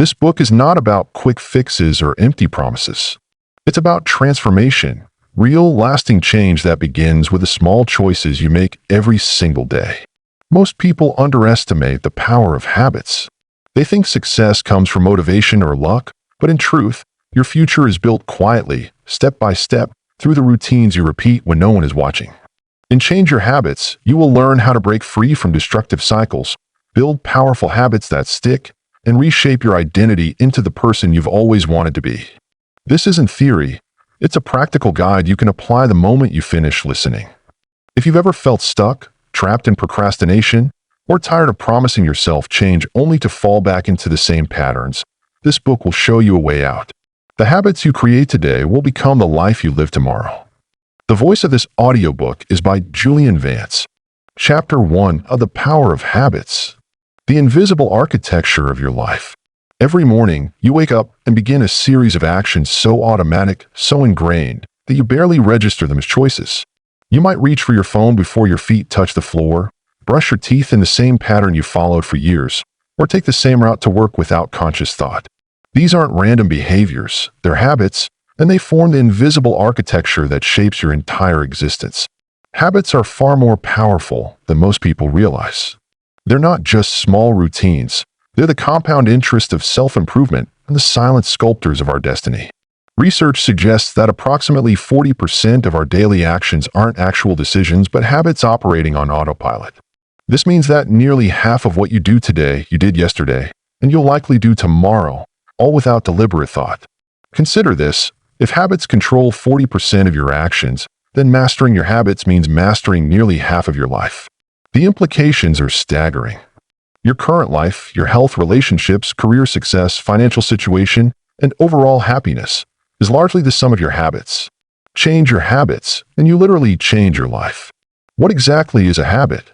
This book is not about quick fixes or empty promises. It's about transformation, real, lasting change that begins with the small choices you make every single day. Most people underestimate the power of habits. They think success comes from motivation or luck, but in truth, your future is built quietly, step by step, through the routines you repeat when no one is watching. In Change Your Habits, you will learn how to break free from destructive cycles, build powerful habits that stick, and reshape your identity into the person you've always wanted to be. This isn't theory. It's a practical guide you can apply the moment you finish listening. If you've ever felt stuck, trapped in procrastination, or tired of promising yourself change only to fall back into the same patterns, this book will show you a way out. The habits you create today will become the life you live tomorrow. The voice of this audiobook is by Julian Vance. Chapter 1 of The Power of Habits. The invisible architecture of your life. Every morning, you wake up and begin a series of actions so automatic, so ingrained, that you barely register them as choices. You might reach for your phone before your feet touch the floor, brush your teeth in the same pattern you followed for years, or take the same route to work without conscious thought. These aren't random behaviors, they're habits, and they form the invisible architecture that shapes your entire existence. Habits are far more powerful than most people realize. They're not just small routines, they're the compound interest of self-improvement and the silent sculptors of our destiny. Research suggests that approximately 40% of our daily actions aren't actual decisions but habits operating on autopilot. This means that nearly half of what you do today you did yesterday, and you'll likely do tomorrow, all without deliberate thought. Consider this: if habits control 40% of your actions, then mastering your habits means mastering nearly half of your life. The implications are staggering. Your current life, your health, relationships, career success, financial situation, and overall happiness is largely the sum of your habits. Change your habits, and you literally change your life. What exactly is a habit?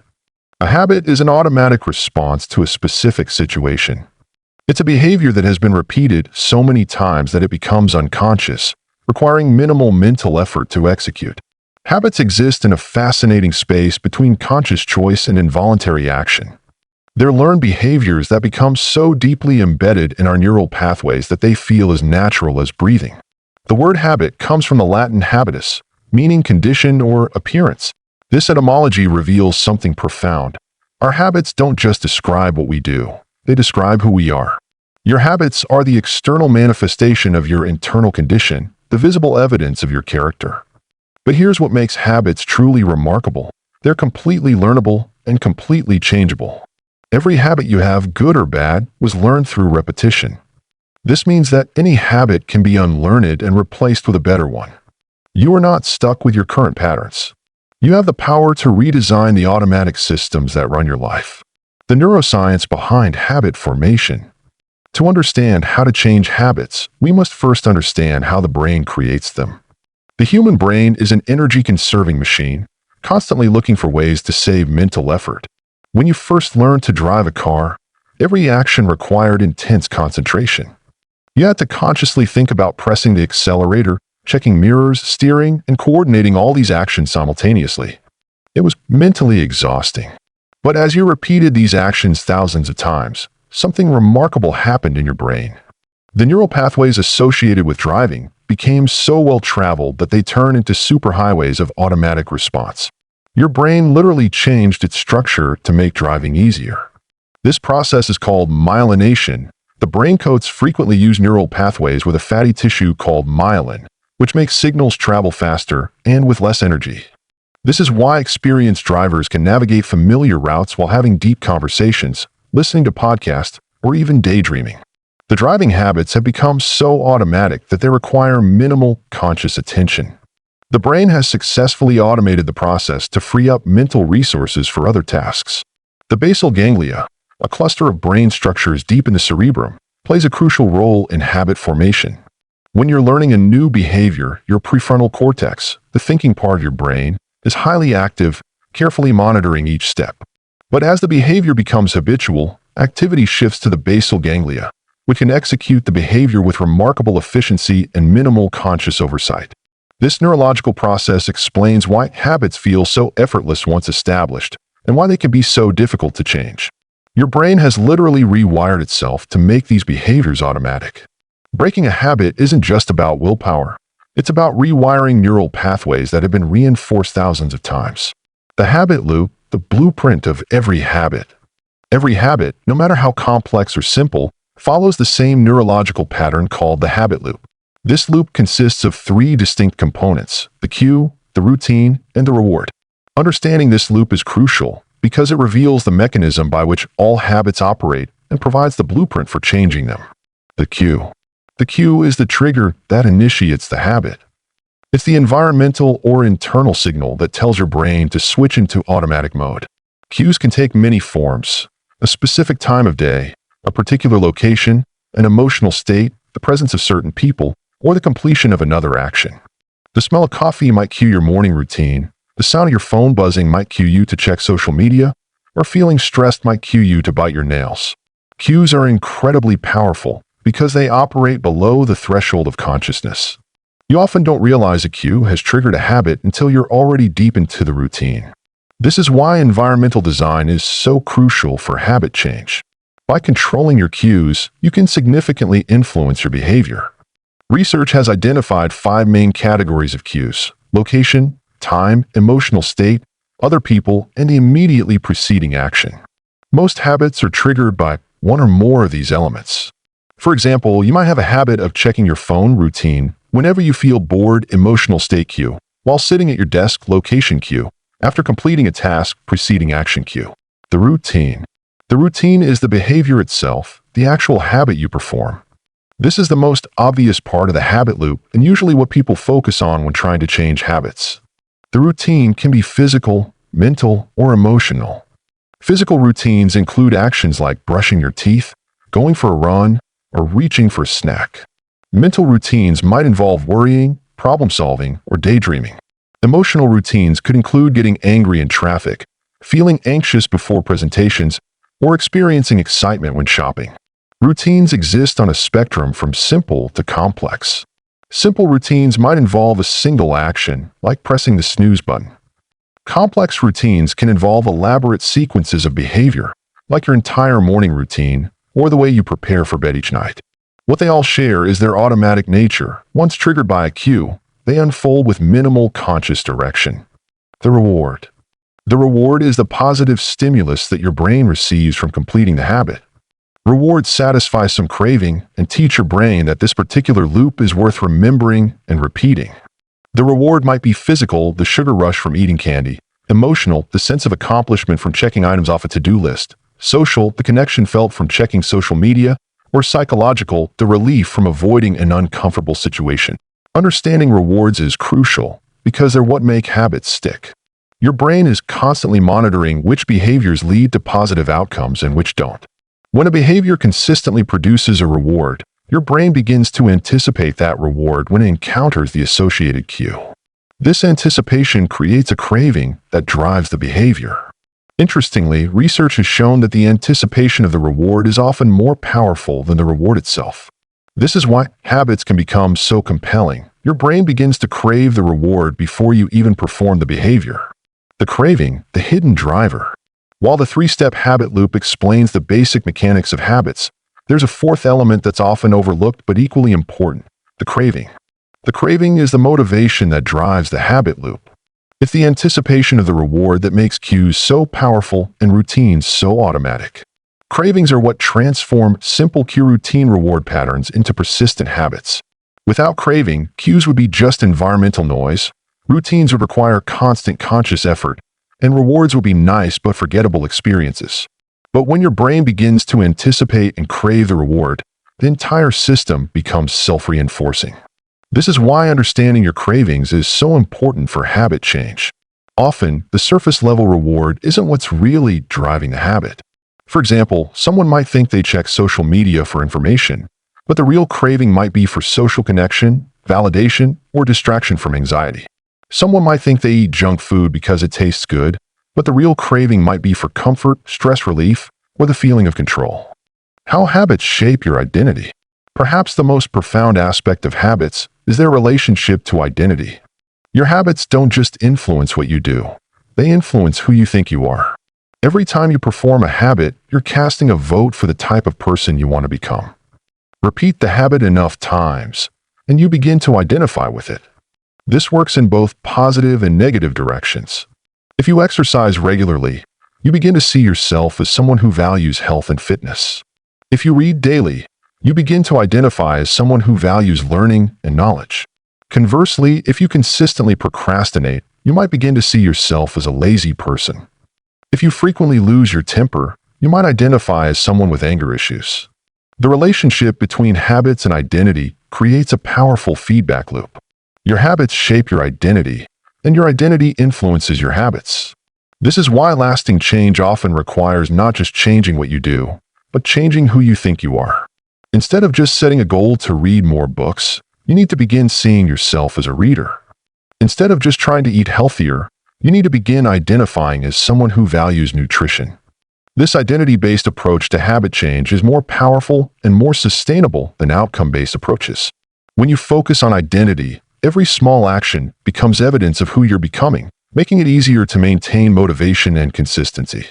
A habit is an automatic response to a specific situation. It's a behavior that has been repeated so many times that it becomes unconscious, requiring minimal mental effort to execute. Habits exist in a fascinating space between conscious choice and involuntary action. They're learned behaviors that become so deeply embedded in our neural pathways that they feel as natural as breathing. The word habit comes from the Latin habitus, meaning condition or appearance. This etymology reveals something profound. Our habits don't just describe what we do. They describe who we are. Your habits are the external manifestation of your internal condition, the visible evidence of your character. But here's what makes habits truly remarkable. They're completely learnable and completely changeable. Every habit you have, good or bad, was learned through repetition. This means that any habit can be unlearned and replaced with a better one. You are not stuck with your current patterns. You have the power to redesign the automatic systems that run your life. The neuroscience behind habit formation. To understand how to change habits, we must first understand how the brain creates them. The human brain is an energy-conserving machine, constantly looking for ways to save mental effort. When you first learned to drive a car, every action required intense concentration. You had to consciously think about pressing the accelerator, checking mirrors, steering, and coordinating all these actions simultaneously. It was mentally exhausting. But as you repeated these actions thousands of times, something remarkable happened in your brain. The neural pathways associated with driving became so well-traveled that they turned into superhighways of automatic response. Your brain literally changed its structure to make driving easier. This process is called myelination. The brain coats frequently use neural pathways with a fatty tissue called myelin, which makes signals travel faster and with less energy. This is why experienced drivers can navigate familiar routes while having deep conversations, listening to podcasts, or even daydreaming. The driving habits have become so automatic that they require minimal conscious attention. The brain has successfully automated the process to free up mental resources for other tasks. The basal ganglia, a cluster of brain structures deep in the cerebrum, plays a crucial role in habit formation. When you're learning a new behavior, your prefrontal cortex, the thinking part of your brain, is highly active, carefully monitoring each step. But as the behavior becomes habitual, activity shifts to the basal ganglia, which can execute the behavior with remarkable efficiency and minimal conscious oversight. This neurological process explains why habits feel so effortless once established, and why they can be so difficult to change. Your brain has literally rewired itself to make these behaviors automatic. Breaking a habit isn't just about willpower. It's about rewiring neural pathways that have been reinforced thousands of times. The habit loop, the blueprint of every habit. Every habit, no matter how complex or simple, follows the same neurological pattern called the habit loop. This loop consists of three distinct components: the cue, the routine, and the reward. Understanding this loop is crucial because it reveals the mechanism by which all habits operate and provides the blueprint for changing them. The cue. The cue is the trigger that initiates the habit. It's the environmental or internal signal that tells your brain to switch into automatic mode. Cues can take many forms: a specific time of day, a particular location, an emotional state, the presence of certain people, or the completion of another action. The smell of coffee might cue your morning routine. The sound of your phone buzzing might cue you to check social media, or feeling stressed might cue you to bite your nails. Cues are incredibly powerful because they operate below the threshold of consciousness. You often don't realize a cue has triggered a habit until you're already deep into the routine. This is why environmental design is so crucial for habit change. By controlling your cues, you can significantly influence your behavior. Research has identified 5 main categories of cues: location, time, emotional state, other people, and the immediately preceding action. Most habits are triggered by one or more of these elements. For example, you might have a habit of checking your phone routine whenever you feel bored, emotional state cue, while sitting at your desk, location cue, after completing a task, preceding action cue. The routine. The routine is the behavior itself, the actual habit you perform. This is the most obvious part of the habit loop and usually what people focus on when trying to change habits. The routine can be physical, mental, or emotional. Physical routines include actions like brushing your teeth, going for a run, or reaching for a snack. Mental routines might involve worrying, problem-solving, or daydreaming. Emotional routines could include getting angry in traffic, feeling anxious before presentations, or experiencing excitement when shopping. Routines exist on a spectrum from simple to complex. Simple routines might involve a single action, like pressing the snooze button. Complex routines can involve elaborate sequences of behavior, like your entire morning routine or the way you prepare for bed each night. What they all share is their automatic nature. Once triggered by a cue, they unfold with minimal conscious direction. The reward. The reward is the positive stimulus that your brain receives from completing the habit. Rewards satisfy some craving and teach your brain that this particular loop is worth remembering and repeating. The reward might be physical, the sugar rush from eating candy; emotional, the sense of accomplishment from checking items off a to-do list; social, the connection felt from checking social media; or psychological, the relief from avoiding an uncomfortable situation. Understanding rewards is crucial because they're what make habits stick. Your brain is constantly monitoring which behaviors lead to positive outcomes and which don't. When a behavior consistently produces a reward, your brain begins to anticipate that reward when it encounters the associated cue. This anticipation creates a craving that drives the behavior. Interestingly, research has shown that the anticipation of the reward is often more powerful than the reward itself. This is why habits can become so compelling. Your brain begins to crave the reward before you even perform the behavior. The craving, the hidden driver. While the 3-step habit loop explains the basic mechanics of habits, there's a fourth element that's often overlooked but equally important: the craving. The craving is the motivation that drives the habit loop. It's the anticipation of the reward that makes cues so powerful and routines so automatic. Cravings are what transform simple cue routine reward patterns into persistent habits. Without craving, cues would be just environmental noise, routines would require constant conscious effort, and rewards would be nice but forgettable experiences. But when your brain begins to anticipate and crave the reward, the entire system becomes self-reinforcing. This is why understanding your cravings is so important for habit change. Often, the surface-level reward isn't what's really driving the habit. For example, someone might think they check social media for information, but the real craving might be for social connection, validation, or distraction from anxiety. Someone might think they eat junk food because it tastes good, but the real craving might be for comfort, stress relief, or the feeling of control. How habits shape your identity. Perhaps the most profound aspect of habits is their relationship to identity. Your habits don't just influence what you do, they influence who you think you are. Every time you perform a habit, you're casting a vote for the type of person you want to become. Repeat the habit enough times, and you begin to identify with it. This works in both positive and negative directions. If you exercise regularly, you begin to see yourself as someone who values health and fitness. If you read daily, you begin to identify as someone who values learning and knowledge. Conversely, if you consistently procrastinate, you might begin to see yourself as a lazy person. If you frequently lose your temper, you might identify as someone with anger issues. The relationship between habits and identity creates a powerful feedback loop. Your habits shape your identity, and your identity influences your habits. This is why lasting change often requires not just changing what you do, but changing who you think you are. Instead of just setting a goal to read more books, you need to begin seeing yourself as a reader. Instead of just trying to eat healthier, you need to begin identifying as someone who values nutrition. This identity-based approach to habit change is more powerful and more sustainable than outcome-based approaches. When you focus on identity, every small action becomes evidence of who you're becoming, making it easier to maintain motivation and consistency.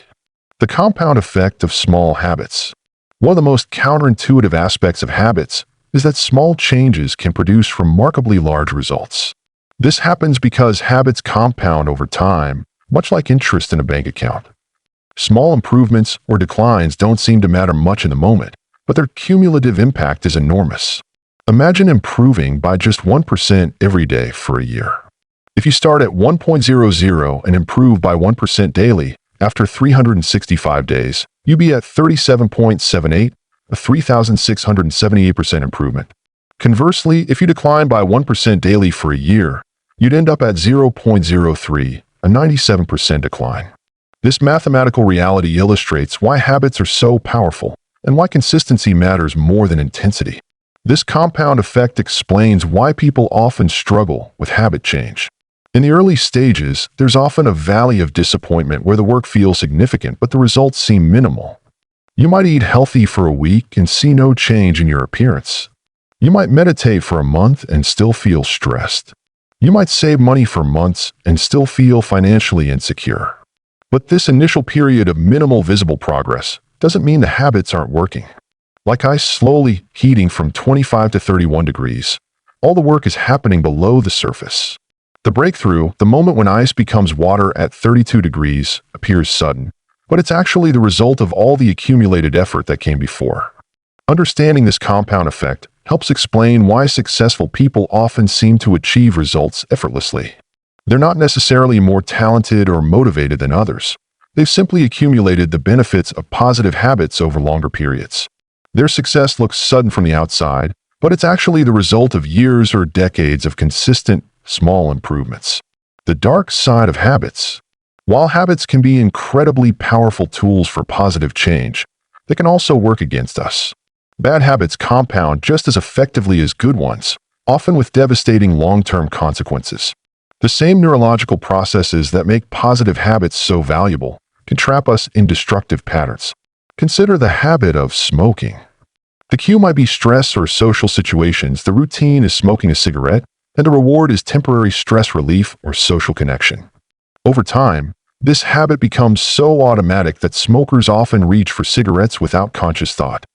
The compound effect of small habits. One of the most counterintuitive aspects of habits is that small changes can produce remarkably large results. This happens because habits compound over time, much like interest in a bank account. Small improvements or declines don't seem to matter much in the moment, but their cumulative impact is enormous. Imagine improving by just 1% every day for a year. If you start at 1.00 and improve by 1% daily, after 365 days, you'd be at 37.78, a 3,678% improvement. Conversely, if you decline by 1% daily for a year, you'd end up at 0.03, a 97% decline. This mathematical reality illustrates why habits are so powerful and why consistency matters more than intensity. This compound effect explains why people often struggle with habit change. In the early stages, there's often a valley of disappointment where the work feels significant but the results seem minimal. You might eat healthy for a week and see no change in your appearance. You might meditate for a month and still feel stressed. You might save money for months and still feel financially insecure. But this initial period of minimal visible progress doesn't mean the habits aren't working. Like ice slowly heating from 25 to 31 degrees, all the work is happening below the surface. The breakthrough, the moment when ice becomes water at 32 degrees, appears sudden, but it's actually the result of all the accumulated effort that came before. Understanding this compound effect helps explain why successful people often seem to achieve results effortlessly. They're not necessarily more talented or motivated than others. They've simply accumulated the benefits of positive habits over longer periods. Their success looks sudden from the outside, but it's actually the result of years or decades of consistent, small improvements. The dark side of habits. While habits can be incredibly powerful tools for positive change, they can also work against us. Bad habits compound just as effectively as good ones, often with devastating long-term consequences. The same neurological processes that make positive habits so valuable can trap us in destructive patterns. Consider the habit of smoking. The cue might be stress or social situations. The routine is smoking a cigarette, and the reward is temporary stress relief or social connection. Over time, this habit becomes so automatic that smokers often reach for cigarettes without conscious thought.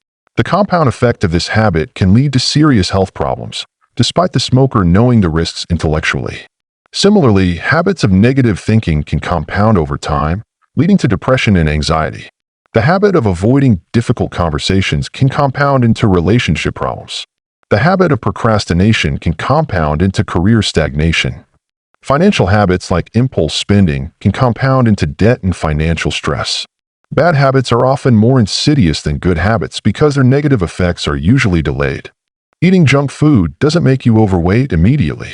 The compound effect of this habit can lead to serious health problems, despite the smoker knowing the risks intellectually. Similarly, habits of negative thinking can compound over time, leading to depression and anxiety. The habit of avoiding difficult conversations can compound into relationship problems. The habit of procrastination can compound into career stagnation. Financial habits like impulse spending can compound into debt and financial stress. Bad habits are often more insidious than good habits because their negative effects are usually delayed. Eating junk food doesn't make you overweight immediately.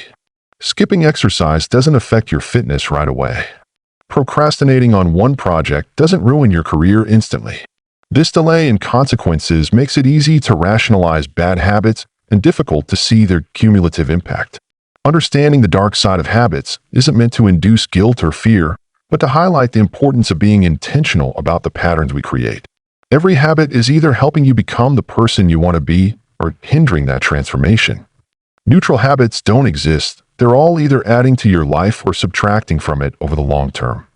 Skipping exercise doesn't affect your fitness right away. Procrastinating on one project doesn't ruin your career instantly. This delay in consequences makes it easy to rationalize bad habits and difficult to see their cumulative impact. Understanding the dark side of habits isn't meant to induce guilt or fear, but to highlight the importance of being intentional about the patterns we create. Every habit is either helping you become the person you want to be or hindering that transformation. Neutral habits don't exist. They're all either adding to your life or subtracting from it over the long term.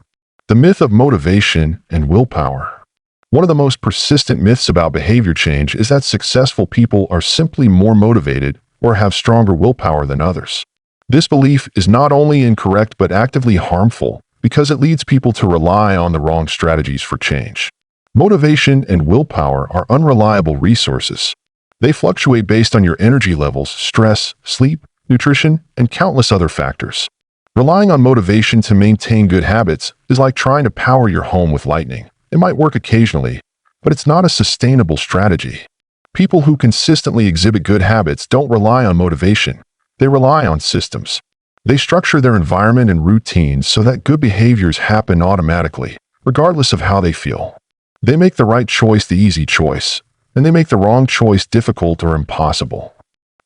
The myth of motivation and willpower. One of the most persistent myths about behavior change is that successful people are simply more motivated or have stronger willpower than others. This belief is not only incorrect but actively harmful because it leads people to rely on the wrong strategies for change. Motivation and willpower are unreliable resources. They fluctuate based on your energy levels, stress, sleep, nutrition, and countless other factors. Relying on motivation to maintain good habits is like trying to power your home with lightning. It might work occasionally, but it's not a sustainable strategy. People who consistently exhibit good habits don't rely on motivation. They rely on systems. They structure their environment and routines so that good behaviors happen automatically, regardless of how they feel. They make the right choice the easy choice, and they make the wrong choice difficult or impossible.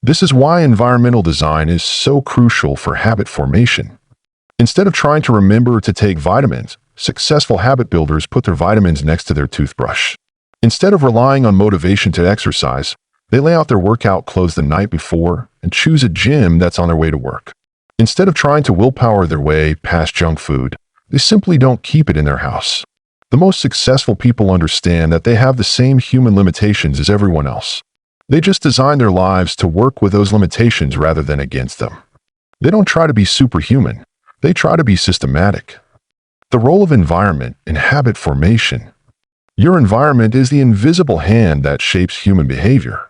This is why environmental design is so crucial for habit formation. Instead of trying to remember to take vitamins, successful habit builders put their vitamins next to their toothbrush. Instead of relying on motivation to exercise, they lay out their workout clothes the night before and choose a gym that's on their way to work. Instead of trying to willpower their way past junk food, they simply don't keep it in their house. The most successful people understand that they have the same human limitations as everyone else. They just design their lives to work with those limitations rather than against them. They don't try to be superhuman. They try to be systematic. The role of environment in habit formation. Your environment is the invisible hand that shapes human behavior.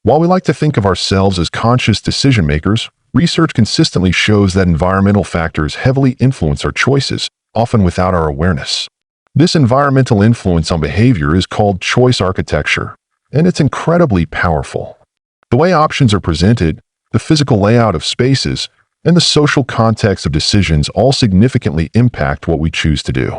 While we like to think of ourselves as conscious decision makers, research consistently shows that environmental factors heavily influence our choices, often without our awareness. This environmental influence on behavior is called choice architecture, and it's incredibly powerful. The way options are presented, the physical layout of spaces, and the social context of decisions all significantly impact what we choose to do.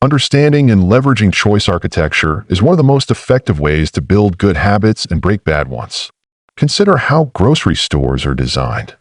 Understanding and leveraging choice architecture is one of the most effective ways to build good habits and break bad ones. Consider how grocery stores are designed.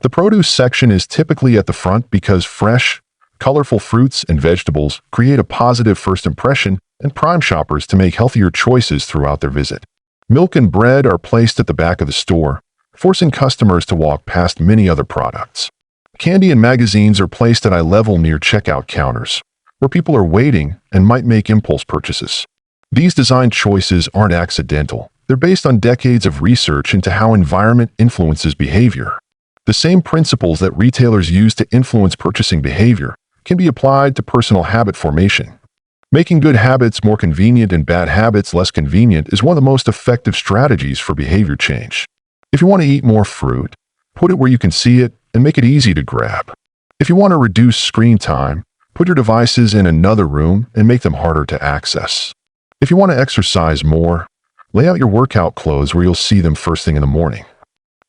The produce section is typically at the front because fresh, colorful fruits and vegetables create a positive first impression and prime shoppers to make healthier choices throughout their visit. Milk and bread are placed at the back of the store, forcing customers to walk past many other products. Candy and magazines are placed at eye level near checkout counters, where people are waiting and might make impulse purchases. These design choices aren't accidental. They're based on decades of research into how environment influences behavior. The same principles that retailers use to influence purchasing behavior can be applied to personal habit formation. Making good habits more convenient and bad habits less convenient is one of the most effective strategies for behavior change. If you want to eat more fruit, put it where you can see it and make it easy to grab. If you want to reduce screen time, put your devices in another room and make them harder to access. If you want to exercise more, lay out your workout clothes where you'll see them first thing in the morning.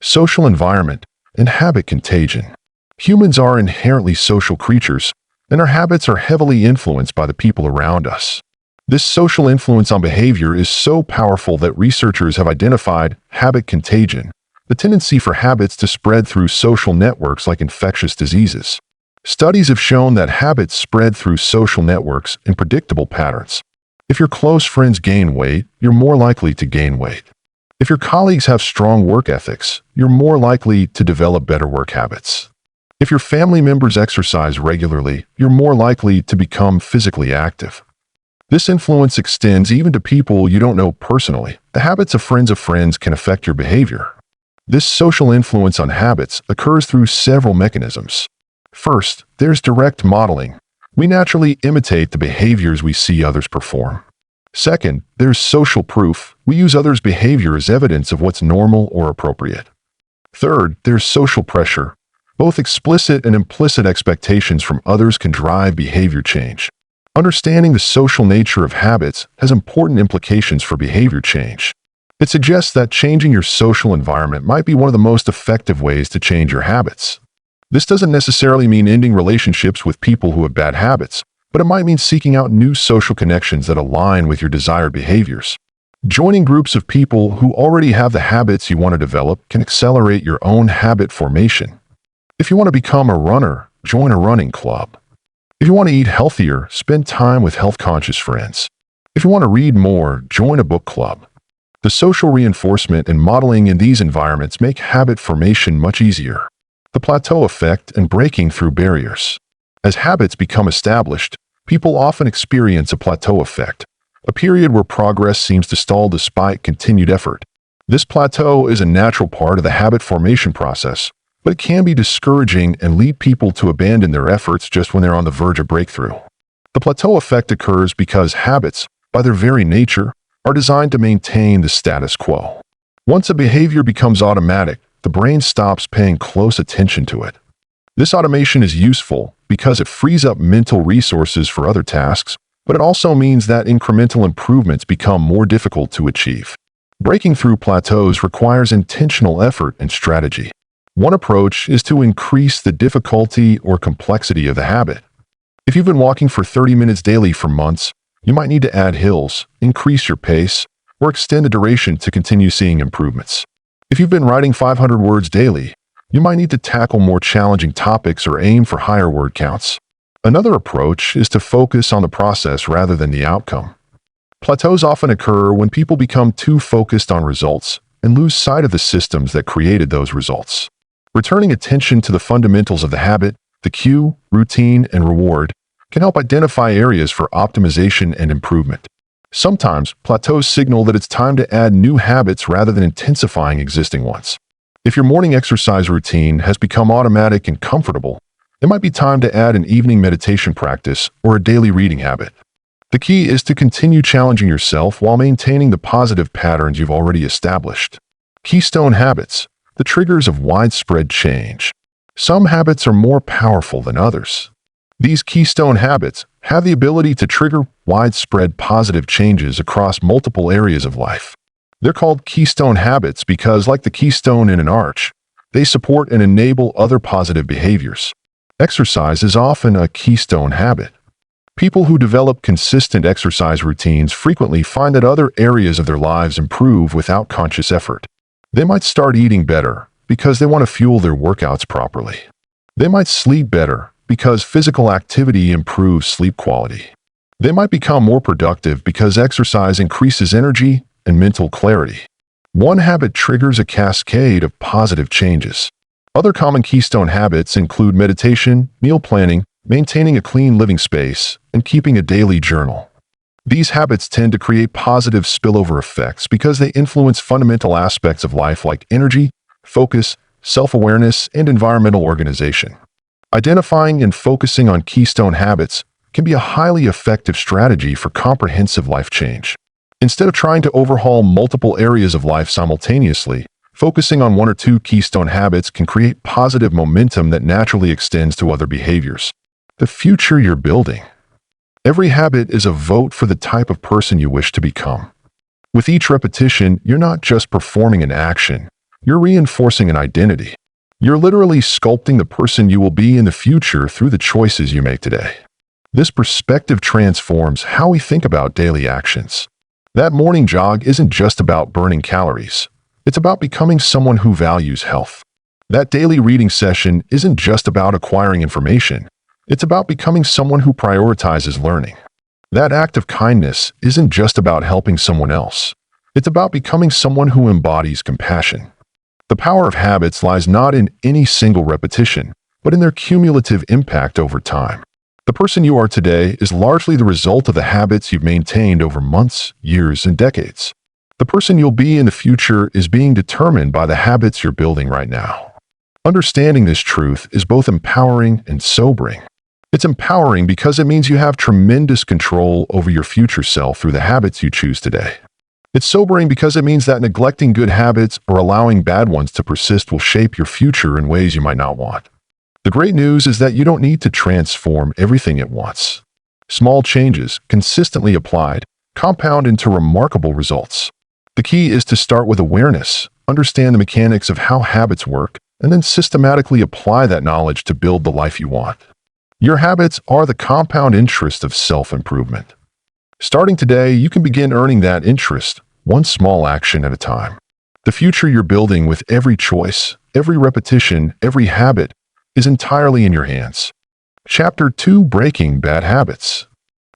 Social environment and habit contagion. Humans are inherently social creatures, and our habits are heavily influenced by the people around us. This social influence on behavior is so powerful that researchers have identified habit contagion, the tendency for habits to spread through social networks like infectious diseases. Studies have shown that habits spread through social networks in predictable patterns. If your close friends gain weight, you're more likely to gain weight. If your colleagues have strong work ethics, you're more likely to develop better work habits. If your family members exercise regularly, you're more likely to become physically active. This influence extends even to people you don't know personally. The habits of friends can affect your behavior. This social influence on habits occurs through several mechanisms. First, there's direct modeling. We naturally imitate the behaviors we see others perform. Second, there's social proof. We use others' behavior as evidence of what's normal or appropriate. Third, there's social pressure. Both explicit and implicit expectations from others can drive behavior change. Understanding the social nature of habits has important implications for behavior change. It suggests that changing your social environment might be one of the most effective ways to change your habits. This doesn't necessarily mean ending relationships with people who have bad habits, but it might mean seeking out new social connections that align with your desired behaviors. Joining groups of people who already have the habits you want to develop can accelerate your own habit formation. If you want to become a runner, join a running club. If you want to eat healthier, spend time with health-conscious friends. If you want to read more, join a book club. The social reinforcement and modeling in these environments make habit formation much easier. The plateau effect and breaking through barriers. As habits become established, People often experience a plateau effect, a period where progress seems to stall despite continued effort. This plateau is a natural part of the habit formation process, but it can be discouraging and lead people to abandon their efforts just when they're on the verge of breakthrough. The plateau effect occurs because habits, by their very nature, are designed to maintain the status quo. Once a behavior becomes automatic, the brain stops paying close attention to it. This automation is useful because it frees up mental resources for other tasks, but it also means that incremental improvements become more difficult to achieve. Breaking through plateaus requires intentional effort and strategy. One approach is to increase the difficulty or complexity of the habit. If you've been walking for 30 minutes daily for months, you might need to add hills, increase your pace, or extend the duration to continue seeing improvements. If you've been writing 500 words daily, you might need to tackle more challenging topics or aim for higher word counts. Another approach is to focus on the process rather than the outcome. Plateaus often occur when people become too focused on results and lose sight of the systems that created those results. Returning attention to the fundamentals of the habit, the cue, routine, and reward, can help identify areas for optimization and improvement. Sometimes, plateaus signal that it's time to add new habits rather than intensifying existing ones. If your morning exercise routine has become automatic and comfortable, it might be time to add an evening meditation practice or a daily reading habit. The key is to continue challenging yourself while maintaining the positive patterns you've already established. Keystone habits, the triggers of widespread change. Some habits are more powerful than others. These keystone habits have the ability to trigger widespread positive changes across multiple areas of life. They're called keystone habits because, like the keystone in an arch, they support and enable other positive behaviors. Exercise is often a keystone habit. People who develop consistent exercise routines frequently find that other areas of their lives improve without conscious effort. They might start eating better because they want to fuel their workouts properly. They might sleep better because physical activity improves sleep quality. They might become more productive because exercise increases energy and mental clarity. One habit triggers a cascade of positive changes. Other common keystone habits include meditation, meal planning, maintaining a clean living space, and keeping a daily journal. These habits tend to create positive spillover effects because they influence fundamental aspects of life like energy, focus, self-awareness, and environmental organization. Identifying and focusing on keystone habits can be a highly effective strategy for comprehensive life change. Instead of trying to overhaul multiple areas of life simultaneously, focusing on one or two keystone habits can create positive momentum that naturally extends to other behaviors. The future you're building. Every habit is a vote for the type of person you wish to become. With each repetition, you're not just performing an action, you're reinforcing an identity. You're literally sculpting the person you will be in the future through the choices you make today. This perspective transforms how we think about daily actions. That morning jog isn't just about burning calories. It's about becoming someone who values health. That daily reading session isn't just about acquiring information. It's about becoming someone who prioritizes learning. That act of kindness isn't just about helping someone else. It's about becoming someone who embodies compassion. The power of habits lies not in any single repetition, but in their cumulative impact over time. The person you are today is largely the result of the habits you've maintained over months, years, and decades. The person you'll be in the future is being determined by the habits you're building right now. Understanding this truth is both empowering and sobering. It's empowering because it means you have tremendous control over your future self through the habits you choose today. It's sobering because it means that neglecting good habits or allowing bad ones to persist will shape your future in ways you might not want. The great news is that you don't need to transform everything at once. Small changes, consistently applied, compound into remarkable results. The key is to start with awareness, understand the mechanics of how habits work, and then systematically apply that knowledge to build the life you want. Your habits are the compound interest of self-improvement. Starting today, you can begin earning that interest, one small action at a time. The future you're building with every choice, every repetition, every habit is entirely in your hands. Chapter 2: Breaking Bad Habits.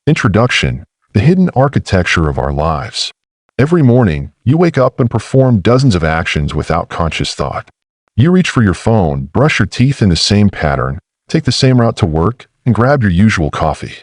Introduction: The hidden architecture of our lives. Every morning, you wake up and perform dozens of actions without conscious thought. You reach for your phone, brush your teeth in the same pattern, take the same route to work, and grab your usual coffee.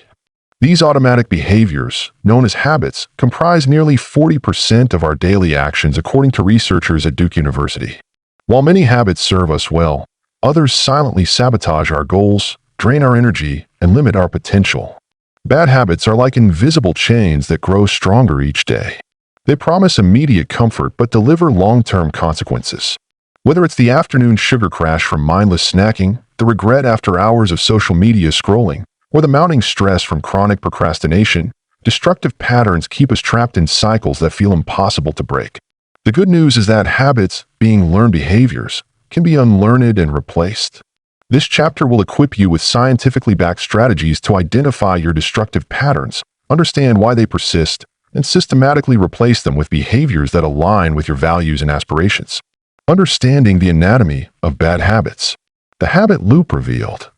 These automatic behaviors, known as habits, comprise nearly 40% of our daily actions according to researchers at Duke University. While many habits serve us well, others silently sabotage our goals, drain our energy, and limit our potential. Bad habits are like invisible chains that grow stronger each day. They promise immediate comfort but deliver long-term consequences. Whether it's the afternoon sugar crash from mindless snacking, the regret after hours of social media scrolling, or the mounting stress from chronic procrastination, destructive patterns keep us trapped in cycles that feel impossible to break. The good news is that habits, being learned behaviors, can be unlearned and replaced. This chapter will equip you with scientifically backed strategies to identify your destructive patterns, understand why they persist, and systematically replace them with behaviors that align with your values and aspirations. Understanding the anatomy of bad habits. The habit loop revealed.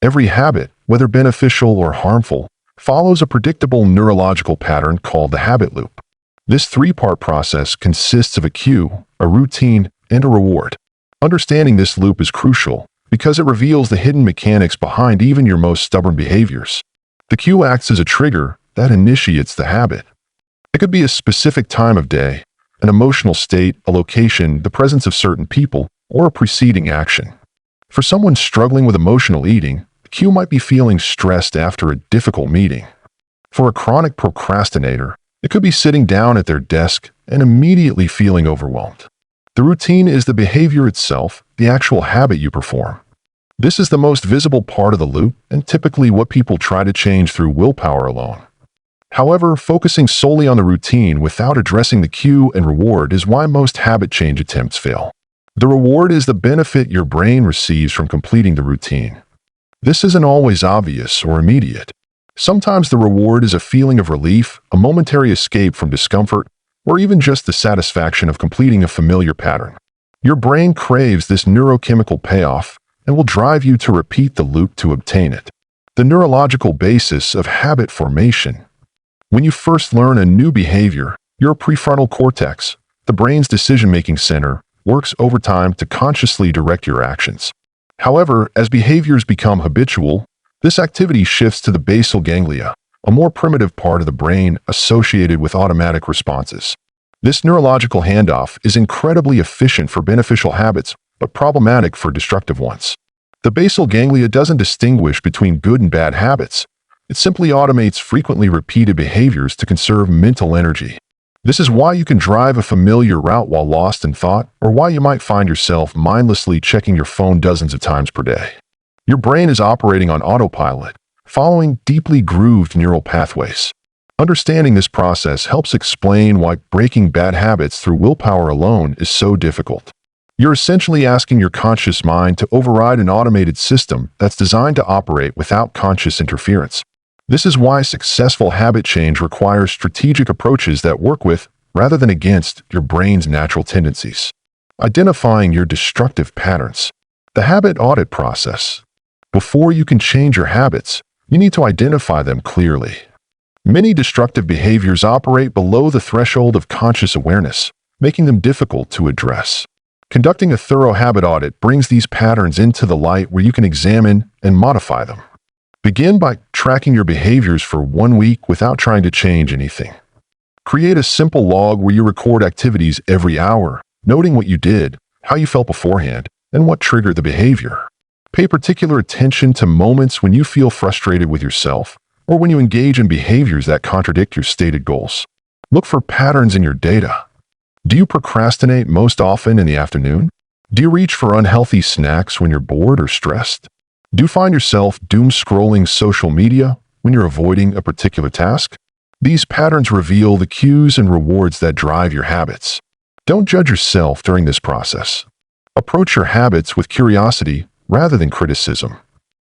Every habit, whether beneficial or harmful, follows a predictable neurological pattern called the habit loop. This three-part process consists of a cue, a routine, and a reward. Understanding this loop is crucial because it reveals the hidden mechanics behind even your most stubborn behaviors. The cue acts as a trigger that initiates the habit. It could be a specific time of day, an emotional state, a location, the presence of certain people, or a preceding action. For someone struggling with emotional eating, the cue might be feeling stressed after a difficult meeting. For a chronic procrastinator, it could be sitting down at their desk and immediately feeling overwhelmed. The routine is the behavior itself, the actual habit you perform. This is the most visible part of the loop and typically what people try to change through willpower alone. However, focusing solely on the routine without addressing the cue and reward is why most habit change attempts fail. The reward is the benefit your brain receives from completing the routine. This isn't always obvious or immediate. Sometimes the reward is a feeling of relief, a momentary escape from discomfort, or even just the satisfaction of completing a familiar pattern. Your brain craves this neurochemical payoff and will drive you to repeat the loop to obtain it. The neurological basis of habit formation. When you first learn a new behavior, your prefrontal cortex, the brain's decision-making center, works overtime to consciously direct your actions. However, as behaviors become habitual, this activity shifts to the basal ganglia, a more primitive part of the brain associated with automatic responses. This neurological handoff is incredibly efficient for beneficial habits, but problematic for destructive ones. The basal ganglia doesn't distinguish between good and bad habits. It simply automates frequently repeated behaviors to conserve mental energy. This is why you can drive a familiar route while lost in thought, or why you might find yourself mindlessly checking your phone dozens of times per day. Your brain is operating on autopilot, following deeply grooved neural pathways. Understanding this process helps explain why breaking bad habits through willpower alone is so difficult. You're essentially asking your conscious mind to override an automated system that's designed to operate without conscious interference. This is why successful habit change requires strategic approaches that work with, rather than against, your brain's natural tendencies. Identifying your destructive patterns. The habit audit process. Before you can change your habits, you need to identify them clearly. Many destructive behaviors operate below the threshold of conscious awareness, making them difficult to address. Conducting a thorough habit audit brings these patterns into the light where you can examine and modify them. Begin by tracking your behaviors for 1 week without trying to change anything. Create a simple log where you record activities every hour, noting what you did, how you felt beforehand, and what triggered the behavior. Pay particular attention to moments when you feel frustrated with yourself or when you engage in behaviors that contradict your stated goals. Look for patterns in your data. Do you procrastinate most often in the afternoon? Do you reach for unhealthy snacks when you're bored or stressed? Do you find yourself doom-scrolling social media when you're avoiding a particular task? These patterns reveal the cues and rewards that drive your habits. Don't judge yourself during this process. Approach your habits with curiosity rather than criticism.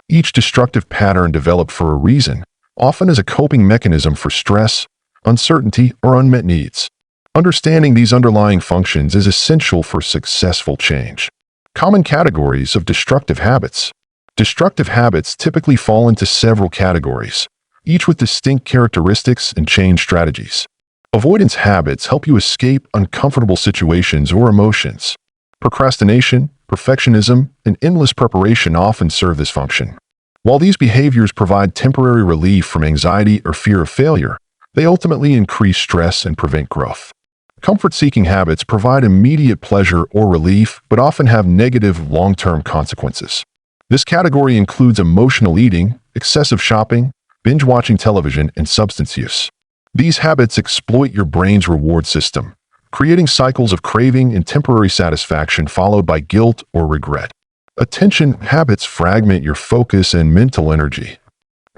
Each destructive pattern developed for a reason, often as a coping mechanism for stress, uncertainty, or unmet needs. Understanding these underlying functions is essential for successful change. Common categories of destructive habits. Destructive habits typically fall into several categories, each with distinct characteristics and change strategies. Avoidance habits help you escape uncomfortable situations or emotions. Procrastination, perfectionism, and endless preparation often serve this function. While these behaviors provide temporary relief from anxiety or fear of failure, they ultimately increase stress and prevent growth. Comfort-seeking habits provide immediate pleasure or relief, but often have negative long-term consequences. This category includes emotional eating, excessive shopping, binge-watching television, and substance use. These habits exploit your brain's reward system, creating cycles of craving and temporary satisfaction followed by guilt or regret. Attention habits fragment your focus and mental energy.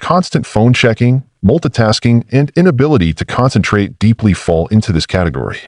Constant phone checking, multitasking, and inability to concentrate deeply fall into this category.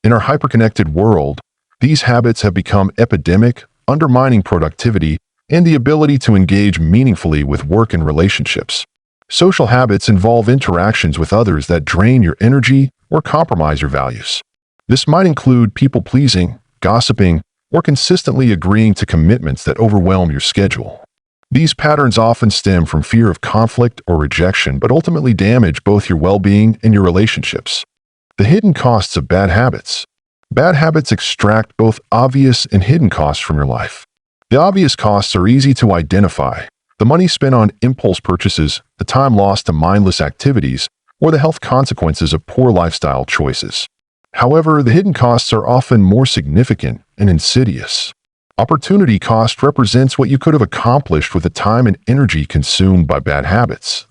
In our hyperconnected world, these habits have become epidemic, undermining productivity and the ability to engage meaningfully with work and relationships. Social habits involve interactions with others that drain your energy or compromise your values. This might include people-pleasing, gossiping, or consistently agreeing to commitments that overwhelm your schedule. These patterns often stem from fear of conflict or rejection, but ultimately damage both your well-being and your relationships. The hidden costs of bad habits. Bad habits extract both obvious and hidden costs from your life. The obvious costs are easy to identify: the money spent on impulse purchases, the time lost to mindless activities, or the health consequences of poor lifestyle choices. However, the hidden costs are often more significant and insidious. Opportunity cost represents what you could have accomplished with the time and energy consumed by bad habits.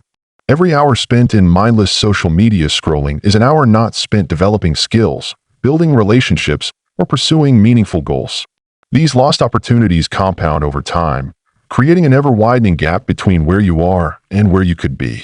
Every hour spent in mindless social media scrolling is an hour not spent developing skills, building relationships, or pursuing meaningful goals. These lost opportunities compound over time, creating an ever-widening gap between where you are and where you could be.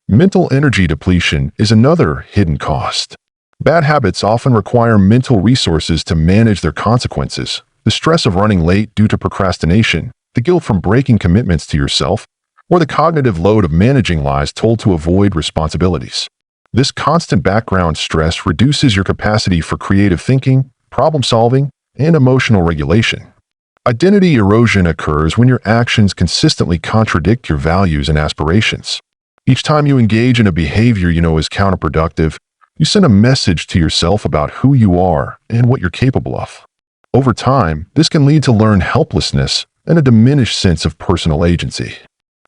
Mental energy depletion is another hidden cost. Bad habits often require mental resources to manage their consequences: the stress of running late due to procrastination, the guilt from breaking commitments to yourself, or the cognitive load of managing lies told to avoid responsibilities. This constant background stress reduces your capacity for creative thinking, problem-solving, and emotional regulation. Identity erosion occurs when your actions consistently contradict your values and aspirations. Each time you engage in a behavior you know is counterproductive, you send a message to yourself about who you are and what you're capable of. Over time, this can lead to learned helplessness and a diminished sense of personal agency.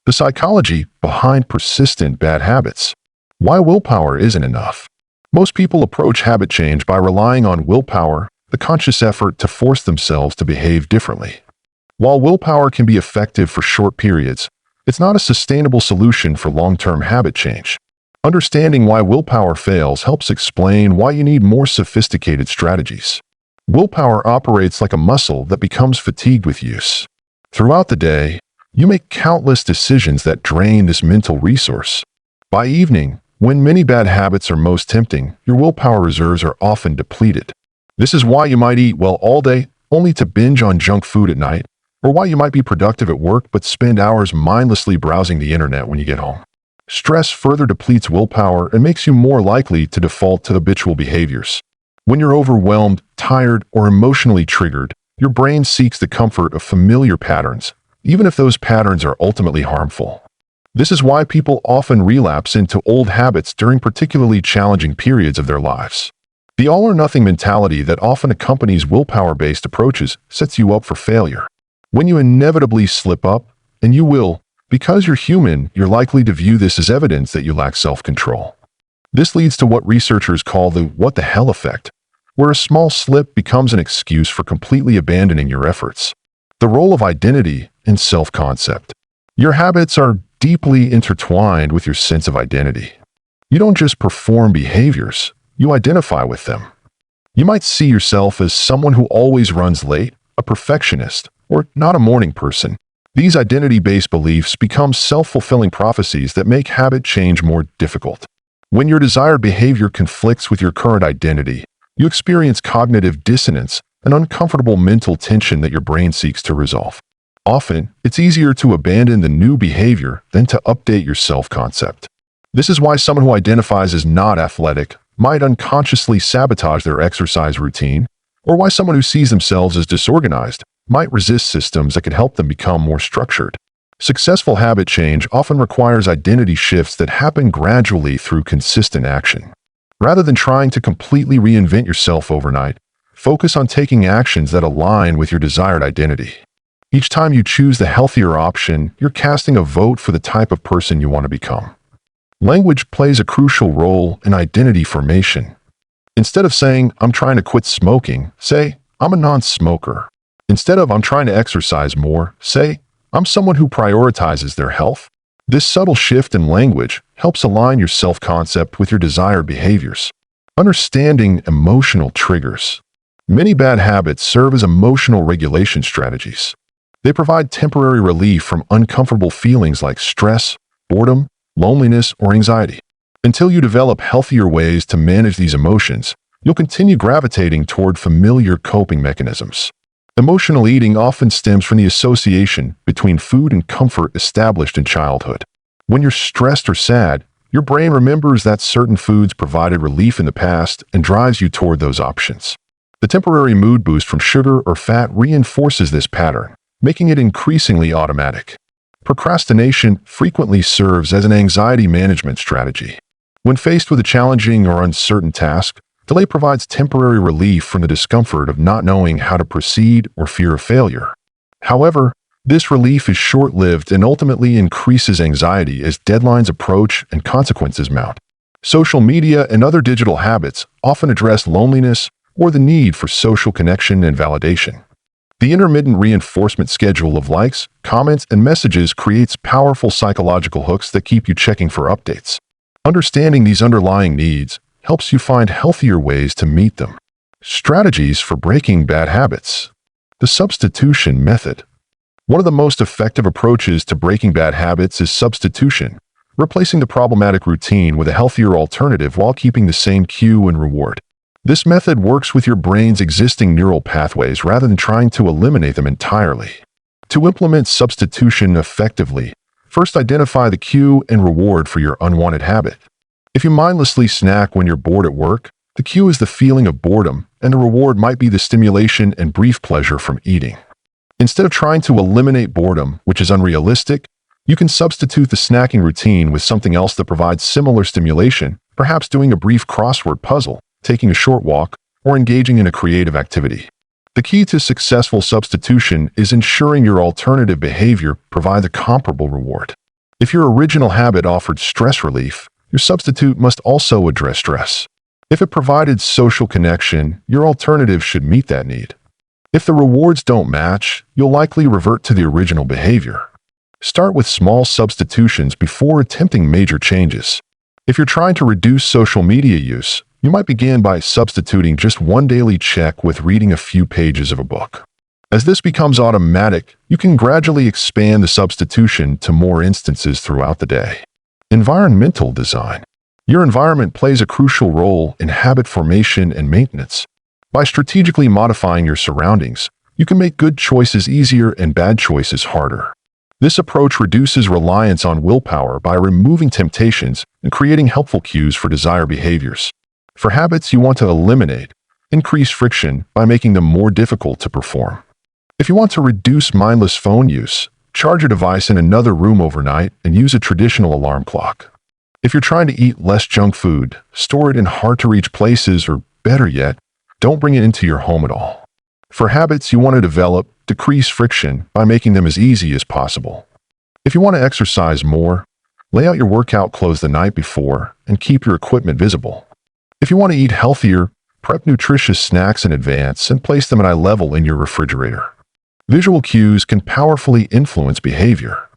The psychology behind persistent bad habits. Why willpower isn't enough. Most people approach habit change by relying on willpower, the conscious effort to force themselves to behave differently. While willpower can be effective for short periods, it's not a sustainable solution for long-term habit change. Understanding why willpower fails helps explain why you need more sophisticated strategies. Willpower operates like a muscle that becomes fatigued with use. Throughout the day, you make countless decisions that drain this mental resource. By evening, when many bad habits are most tempting, your willpower reserves are often depleted. This is why you might eat well all day, only to binge on junk food at night, or why you might be productive at work but spend hours mindlessly browsing the internet when you get home. Stress further depletes willpower and makes you more likely to default to habitual behaviors. When you're overwhelmed, tired, or emotionally triggered, your brain seeks the comfort of familiar patterns, even if those patterns are ultimately harmful. This is why people often relapse into old habits during particularly challenging periods of their lives. The all-or-nothing mentality that often accompanies willpower-based approaches sets you up for failure. When you inevitably slip up, and you will, because you're human, you're likely to view this as evidence that you lack self-control. This leads to what researchers call the "what the hell" effect, where a small slip becomes an excuse for completely abandoning your efforts. The role of identity and self-concept. Your habits are deeply intertwined with your sense of identity. You don't just perform behaviors, you identify with them. You might see yourself as someone who always runs late, a perfectionist, or not a morning person. These identity-based beliefs become self-fulfilling prophecies that make habit change more difficult. When your desired behavior conflicts with your current identity, you experience cognitive dissonance, an uncomfortable mental tension that your brain seeks to resolve. Often, it's easier to abandon the new behavior than to update your self-concept. This is why someone who identifies as not athletic might unconsciously sabotage their exercise routine, or why someone who sees themselves as disorganized might resist systems that could help them become more structured. Successful habit change often requires identity shifts that happen gradually through consistent action. Rather than trying to completely reinvent yourself overnight, focus on taking actions that align with your desired identity. Each time you choose the healthier option, you're casting a vote for the type of person you want to become. Language plays a crucial role in identity formation. Instead of saying, "I'm trying to quit smoking," say, "I'm a non-smoker." Instead of "I'm trying to exercise more," say, "I'm someone who prioritizes their health." This subtle shift in language helps align your self-concept with your desired behaviors. Understanding emotional triggers. Many bad habits serve as emotional regulation strategies. They provide temporary relief from uncomfortable feelings like stress, boredom, loneliness, or anxiety. Until you develop healthier ways to manage these emotions, you'll continue gravitating toward familiar coping mechanisms. Emotional eating often stems from the association between food and comfort established in childhood. When you're stressed or sad, your brain remembers that certain foods provided relief in the past and drives you toward those options. The temporary mood boost from sugar or fat reinforces this pattern, making it increasingly automatic. Procrastination frequently serves as an anxiety management strategy. When faced with a challenging or uncertain task, delay provides temporary relief from the discomfort of not knowing how to proceed or fear of failure. However, this relief is short-lived and ultimately increases anxiety as deadlines approach and consequences mount. Social media and other digital habits often address loneliness or the need for social connection and validation. The intermittent reinforcement schedule of likes, comments, and messages creates powerful psychological hooks that keep you checking for updates. Understanding these underlying needs helps you find healthier ways to meet them. Strategies for breaking bad habits. The substitution method. One of the most effective approaches to breaking bad habits is substitution, replacing the problematic routine with a healthier alternative while keeping the same cue and reward. This method works with your brain's existing neural pathways rather than trying to eliminate them entirely. To implement substitution effectively, first identify the cue and reward for your unwanted habit. If you mindlessly snack when you're bored at work, the cue is the feeling of boredom, and the reward might be the stimulation and brief pleasure from eating. Instead of trying to eliminate boredom, which is unrealistic, you can substitute the snacking routine with something else that provides similar stimulation, perhaps doing a brief crossword puzzle, taking a short walk, or engaging in a creative activity. The key to successful substitution is ensuring your alternative behavior provides a comparable reward. If your original habit offered stress relief, your substitute must also address stress. If it provided social connection, your alternative should meet that need. If the rewards don't match, you'll likely revert to the original behavior. Start with small substitutions before attempting major changes. If you're trying to reduce social media use, you might begin by substituting just one daily check with reading a few pages of a book. As this becomes automatic, you can gradually expand the substitution to more instances throughout the day. Environmental design. Your environment plays a crucial role in habit formation and maintenance. By strategically modifying your surroundings, you can make good choices easier and bad choices harder. This approach reduces reliance on willpower by removing temptations and creating helpful cues for desired behaviors. For habits you want to eliminate, increase friction by making them more difficult to perform. If you want to reduce mindless phone use, charge your device in another room overnight and use a traditional alarm clock. If you're trying to eat less junk food, store it in hard-to-reach places, or better yet, don't bring it into your home at all. For habits you want to develop, decrease friction by making them as easy as possible. If you want to exercise more, lay out your workout clothes the night before and keep your equipment visible. If you want to eat healthier, prep nutritious snacks in advance and place them at eye level in your refrigerator. Visual cues can powerfully influence behavior.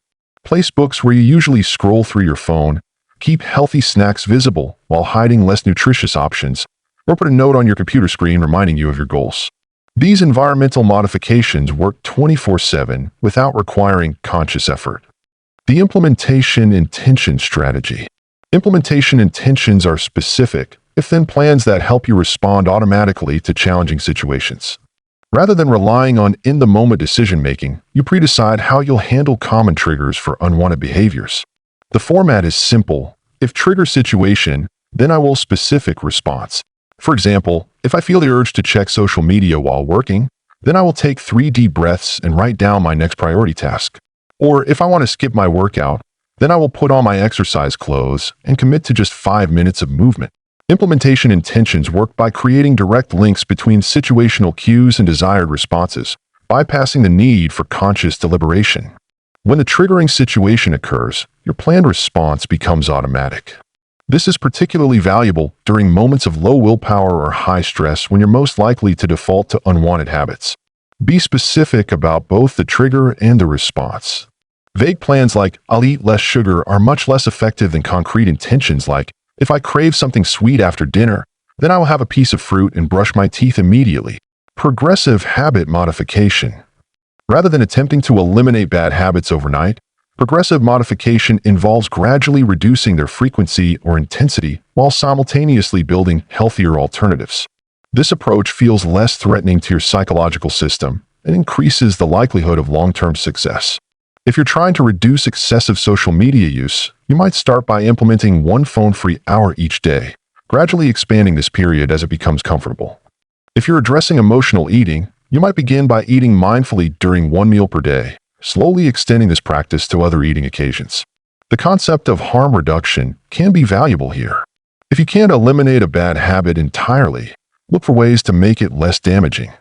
Place books where you usually scroll through your phone, keep healthy snacks visible while hiding less nutritious options, or put a note on your computer screen reminding you of your goals. These environmental modifications work 24/7 without requiring conscious effort. The implementation intention strategy. Implementation intentions are specific, if-then plans that help you respond automatically to challenging situations. Rather than relying on in-the-moment decision-making, you pre-decide how you'll handle common triggers for unwanted behaviors. The format is simple. If trigger situation, then I will specific response. For example, if I feel the urge to check social media while working, then I will take 3 deep breaths and write down my next priority task. Or if I want to skip my workout, then I will put on my exercise clothes and commit to just 5 minutes of movement. Implementation intentions work by creating direct links between situational cues and desired responses, bypassing the need for conscious deliberation. When the triggering situation occurs, your planned response becomes automatic. This is particularly valuable during moments of low willpower or high stress when you're most likely to default to unwanted habits. Be specific about both the trigger and the response. Vague plans like, "I'll eat less sugar," are much less effective than concrete intentions like, "If I crave something sweet after dinner, then I will have a piece of fruit and brush my teeth immediately." Progressive habit modification. Rather than attempting to eliminate bad habits overnight, progressive modification involves gradually reducing their frequency or intensity while simultaneously building healthier alternatives. This approach feels less threatening to your psychological system and increases the likelihood of long-term success. If you're trying to reduce excessive social media use, you might start by implementing one phone-free hour each day, gradually expanding this period as it becomes comfortable. If you're addressing emotional eating, you might begin by eating mindfully during one meal per day, slowly extending this practice to other eating occasions. The concept of harm reduction can be valuable here. If you can't eliminate a bad habit entirely, look for ways to make it less damaging.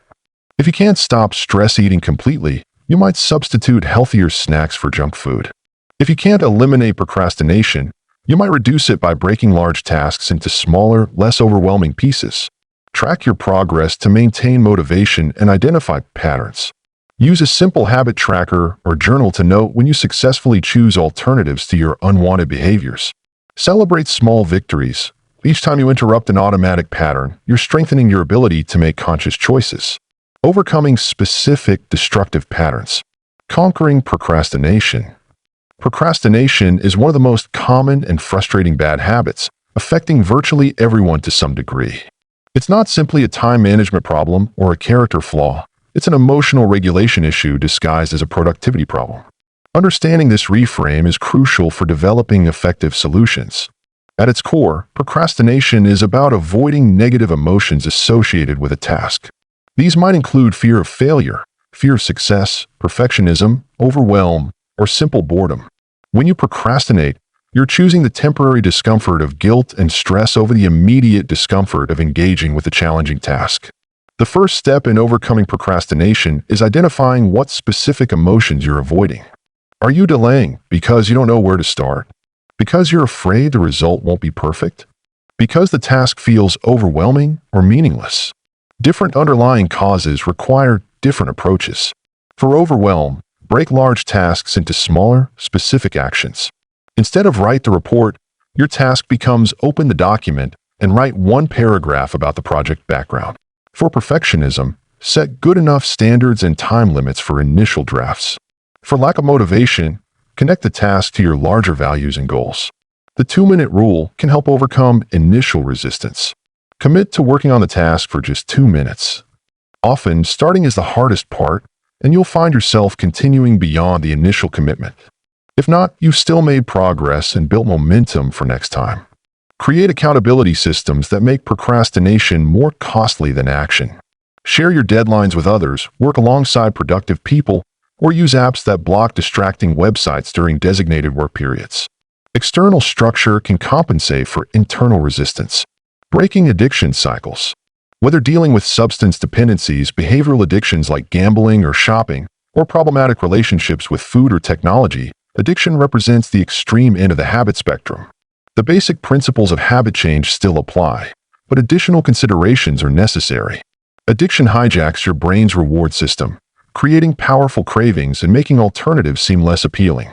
If you can't stop stress eating completely, you might substitute healthier snacks for junk food. If you can't eliminate procrastination, you might reduce it by breaking large tasks into smaller, less overwhelming pieces. Track your progress to maintain motivation and identify patterns. Use a simple habit tracker or journal to note when you successfully choose alternatives to your unwanted behaviors. Celebrate small victories. Each time you interrupt an automatic pattern, you're strengthening your ability to make conscious choices. Overcoming specific destructive patterns. Conquering procrastination. Procrastination is one of the most common and frustrating bad habits, affecting virtually everyone to some degree. It's not simply a time management problem or a character flaw. It's an emotional regulation issue disguised as a productivity problem. Understanding this reframe is crucial for developing effective solutions. At its core, procrastination is about avoiding negative emotions associated with a task. These might include fear of failure, fear of success, perfectionism, overwhelm, or simple boredom. When you procrastinate, you're choosing the temporary discomfort of guilt and stress over the immediate discomfort of engaging with a challenging task. The first step in overcoming procrastination is identifying what specific emotions you're avoiding. Are you delaying because you don't know where to start? Because you're afraid the result won't be perfect? Because the task feels overwhelming or meaningless? Different underlying causes require different approaches. For overwhelm, break large tasks into smaller, specific actions. Instead of write the report, your task becomes open the document and write one paragraph about the project background. For perfectionism, set good enough standards and time limits for initial drafts. For lack of motivation, connect the task to your larger values and goals. The 2-minute rule can help overcome initial resistance. Commit to working on the task for just 2 minutes. Often, starting is the hardest part, and you'll find yourself continuing beyond the initial commitment. If not, you've still made progress and built momentum for next time. Create accountability systems that make procrastination more costly than action. Share your deadlines with others, work alongside productive people, or use apps that block distracting websites during designated work periods. External structure can compensate for internal resistance. Breaking addiction cycles. Whether dealing with substance dependencies, behavioral addictions like gambling or shopping, or problematic relationships with food or technology, addiction represents the extreme end of the habit spectrum. The basic principles of habit change still apply, but additional considerations are necessary. Addiction hijacks your brain's reward system, creating powerful cravings and making alternatives seem less appealing.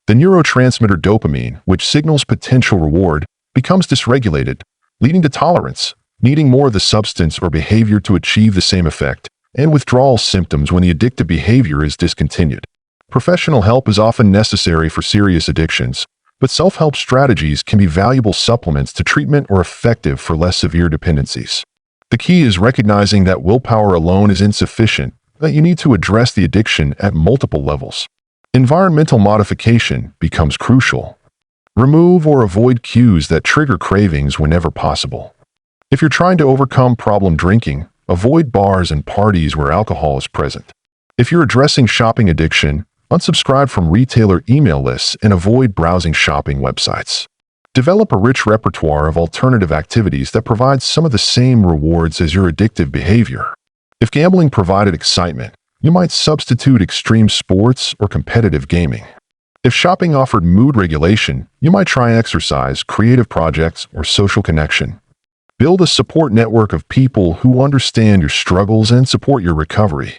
The neurotransmitter dopamine, which signals potential reward, becomes dysregulated, leading to tolerance, needing more of the substance or behavior to achieve the same effect, and withdrawal symptoms when the addictive behavior is discontinued. Professional help is often necessary for serious addictions, but self-help strategies can be valuable supplements to treatment or effective for less severe dependencies. The key is recognizing that willpower alone is insufficient, that you need to address the addiction at multiple levels. Environmental modification becomes crucial. Remove or avoid cues that trigger cravings whenever possible. If you're trying to overcome problem drinking, avoid bars and parties where alcohol is present. If you're addressing shopping addiction, unsubscribe from retailer email lists and avoid browsing shopping websites. Develop a rich repertoire of alternative activities that provide some of the same rewards as your addictive behavior. If gambling provided excitement, you might substitute extreme sports or competitive gaming. If shopping offered mood regulation, you might try exercise, creative projects, or social connection. Build a support network of people who understand your struggles and support your recovery.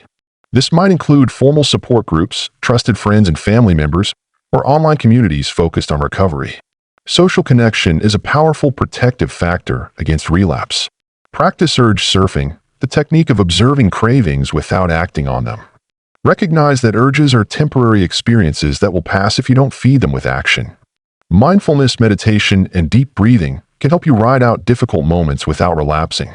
This might include formal support groups, trusted friends and family members, or online communities focused on recovery. Social connection is a powerful protective factor against relapse. Practice urge surfing, the technique of observing cravings without acting on them. Recognize that urges are temporary experiences that will pass if you don't feed them with action. Mindfulness meditation and deep breathing can help you ride out difficult moments without relapsing.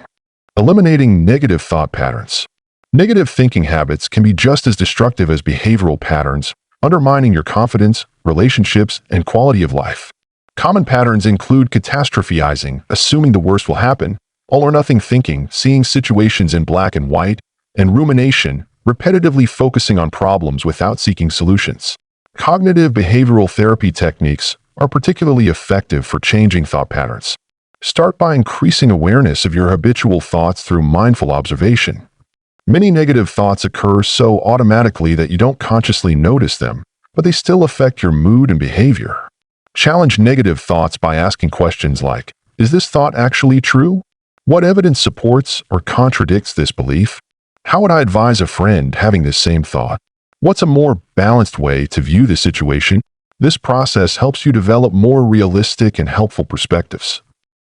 Eliminating negative thought patterns. Negative thinking habits can be just as destructive as behavioral patterns, undermining your confidence, relationships, and quality of life. Common patterns include catastrophizing, assuming the worst will happen, all-or-nothing thinking, seeing situations in black and white, and rumination, repetitively focusing on problems without seeking solutions. Cognitive behavioral therapy techniques are particularly effective for changing thought patterns. Start by increasing awareness of your habitual thoughts through mindful observation. Many negative thoughts occur so automatically that you don't consciously notice them, but they still affect your mood and behavior. Challenge negative thoughts by asking questions like, is this thought actually true? What evidence supports or contradicts this belief? How would I advise a friend having this same thought? What's a more balanced way to view the situation? This process helps you develop more realistic and helpful perspectives.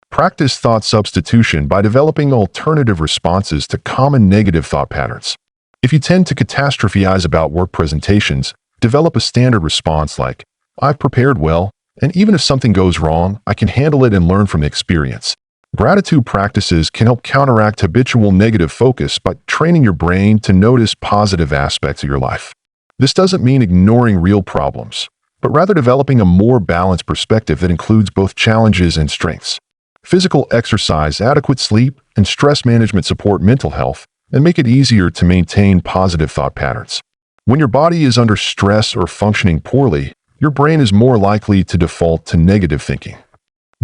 Practice thought substitution by developing alternative responses to common negative thought patterns. If you tend to catastrophize about work presentations, develop a standard response like, I've prepared well, and even if something goes wrong, I can handle it and learn from the experience. Gratitude practices can help counteract habitual negative focus by training your brain to notice positive aspects of your life. This doesn't mean ignoring real problems, but rather developing a more balanced perspective that includes both challenges and strengths. Physical exercise, adequate sleep, and stress management support mental health and make it easier to maintain positive thought patterns. When your body is under stress or functioning poorly, your brain is more likely to default to negative thinking.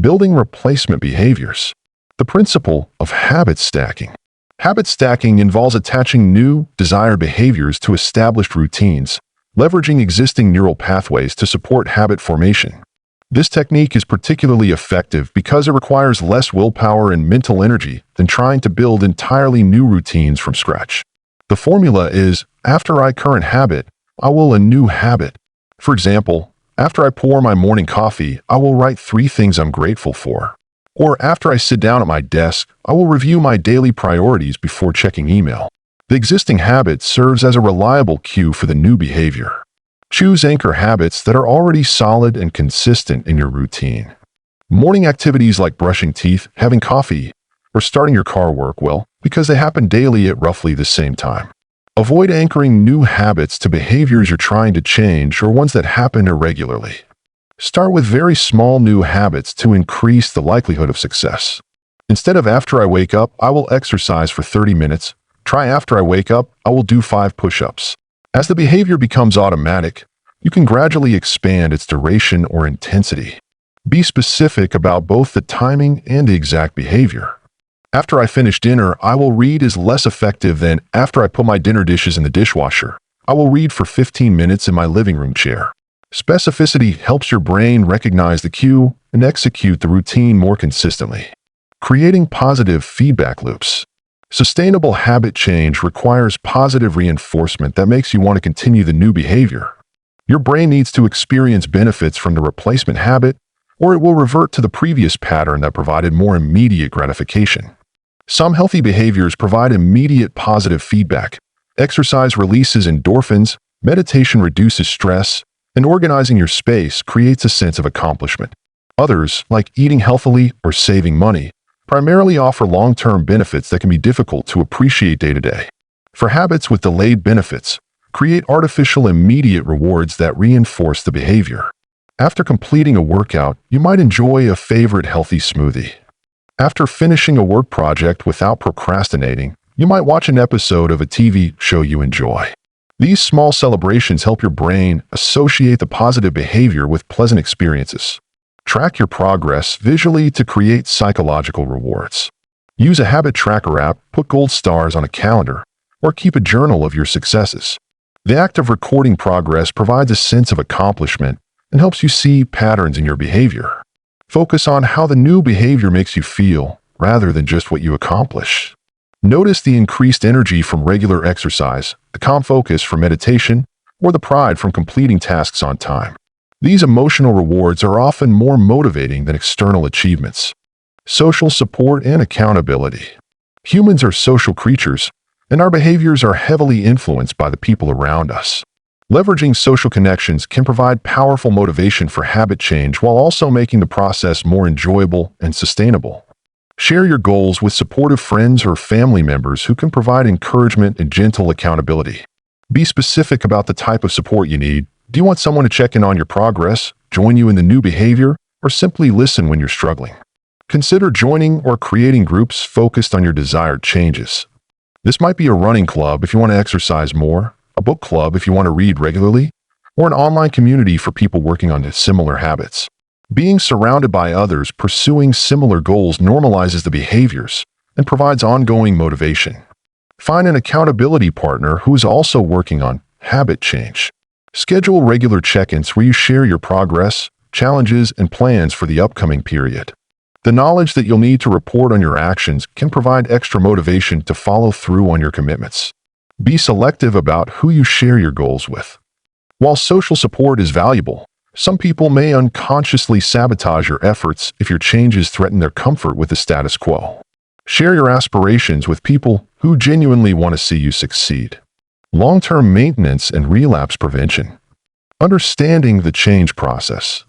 Building replacement behaviors. The principle of habit stacking. Habit stacking involves attaching new, desired behaviors to established routines, leveraging existing neural pathways to support habit formation. This technique is particularly effective because it requires less willpower and mental energy than trying to build entirely new routines from scratch. The formula is, after I current habit, I will a new habit. For example, after I pour my morning coffee, I will write 3 things I'm grateful for. Or after I sit down at my desk, I will review my daily priorities before checking email. The existing habit serves as a reliable cue for the new behavior. Choose anchor habits that are already solid and consistent in your routine. Morning activities like brushing teeth, having coffee, or starting your car work well because they happen daily at roughly the same time. Avoid anchoring new habits to behaviors you're trying to change or ones that happen irregularly. Start with very small new habits to increase the likelihood of success. Instead of after I wake up, I will exercise for 30 minutes, try after I wake up, I will do 5 push-ups. As the behavior becomes automatic, you can gradually expand its duration or intensity. Be specific about both the timing and the exact behavior. After I finish dinner, I will read is less effective than after I put my dinner dishes in the dishwasher. I will read for 15 minutes in my living room chair. Specificity helps your brain recognize the cue and execute the routine more consistently. Creating positive feedback loops. Sustainable habit change requires positive reinforcement that makes you want to continue the new behavior. Your brain needs to experience benefits from the replacement habit, or it will revert to the previous pattern that provided more immediate gratification. Some healthy behaviors provide immediate positive feedback. Exercise releases endorphins, meditation reduces stress, and organizing your space creates a sense of accomplishment. Others, like eating healthily or saving money, primarily offer long-term benefits that can be difficult to appreciate day to day. For habits with delayed benefits, create artificial immediate rewards that reinforce the behavior. After completing a workout, you might enjoy a favorite healthy smoothie. After finishing a work project without procrastinating, you might watch an episode of a TV show you enjoy. These small celebrations help your brain associate the positive behavior with pleasant experiences. Track your progress visually to create psychological rewards. Use a habit tracker app, put gold stars on a calendar, or keep a journal of your successes. The act of recording progress provides a sense of accomplishment and helps you see patterns in your behavior. Focus on how the new behavior makes you feel, rather than just what you accomplish. Notice the increased energy from regular exercise, the calm focus from meditation, or the pride from completing tasks on time. These emotional rewards are often more motivating than external achievements. Social support and accountability. Humans are social creatures, and our behaviors are heavily influenced by the people around us. Leveraging social connections can provide powerful motivation for habit change while also making the process more enjoyable and sustainable. Share your goals with supportive friends or family members who can provide encouragement and gentle accountability. Be specific about the type of support you need. Do you want someone to check in on your progress, join you in the new behavior, or simply listen when you're struggling? Consider joining or creating groups focused on your desired changes. This might be a running club if you want to exercise more, a book club if you want to read regularly, or an online community for people working on similar habits. Being surrounded by others pursuing similar goals normalizes the behaviors and provides ongoing motivation. Find an accountability partner who is also working on habit change. Schedule regular check-ins where you share your progress, challenges, and plans for the upcoming period. The knowledge that you'll need to report on your actions can provide extra motivation to follow through on your commitments. Be selective about who you share your goals with. While social support is valuable, some people may unconsciously sabotage your efforts if your changes threaten their comfort with the status quo. Share your aspirations with people who genuinely want to see you succeed. Long-term maintenance and relapse prevention. Understanding the change process.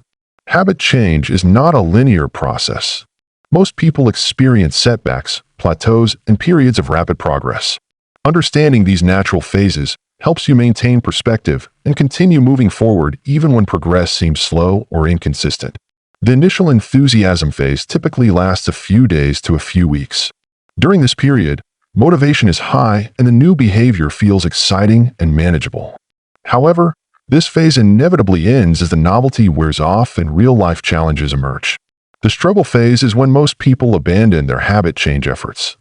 Habit change is not a linear process. Most people experience setbacks, plateaus, and periods of rapid progress. Understanding these natural phases helps you maintain perspective and continue moving forward even when progress seems slow or inconsistent. The initial enthusiasm phase typically lasts a few days to a few weeks. During this period, motivation is high and the new behavior feels exciting and manageable. However, this phase inevitably ends as the novelty wears off and real-life challenges emerge. The struggle phase is when most people abandon their habit change efforts.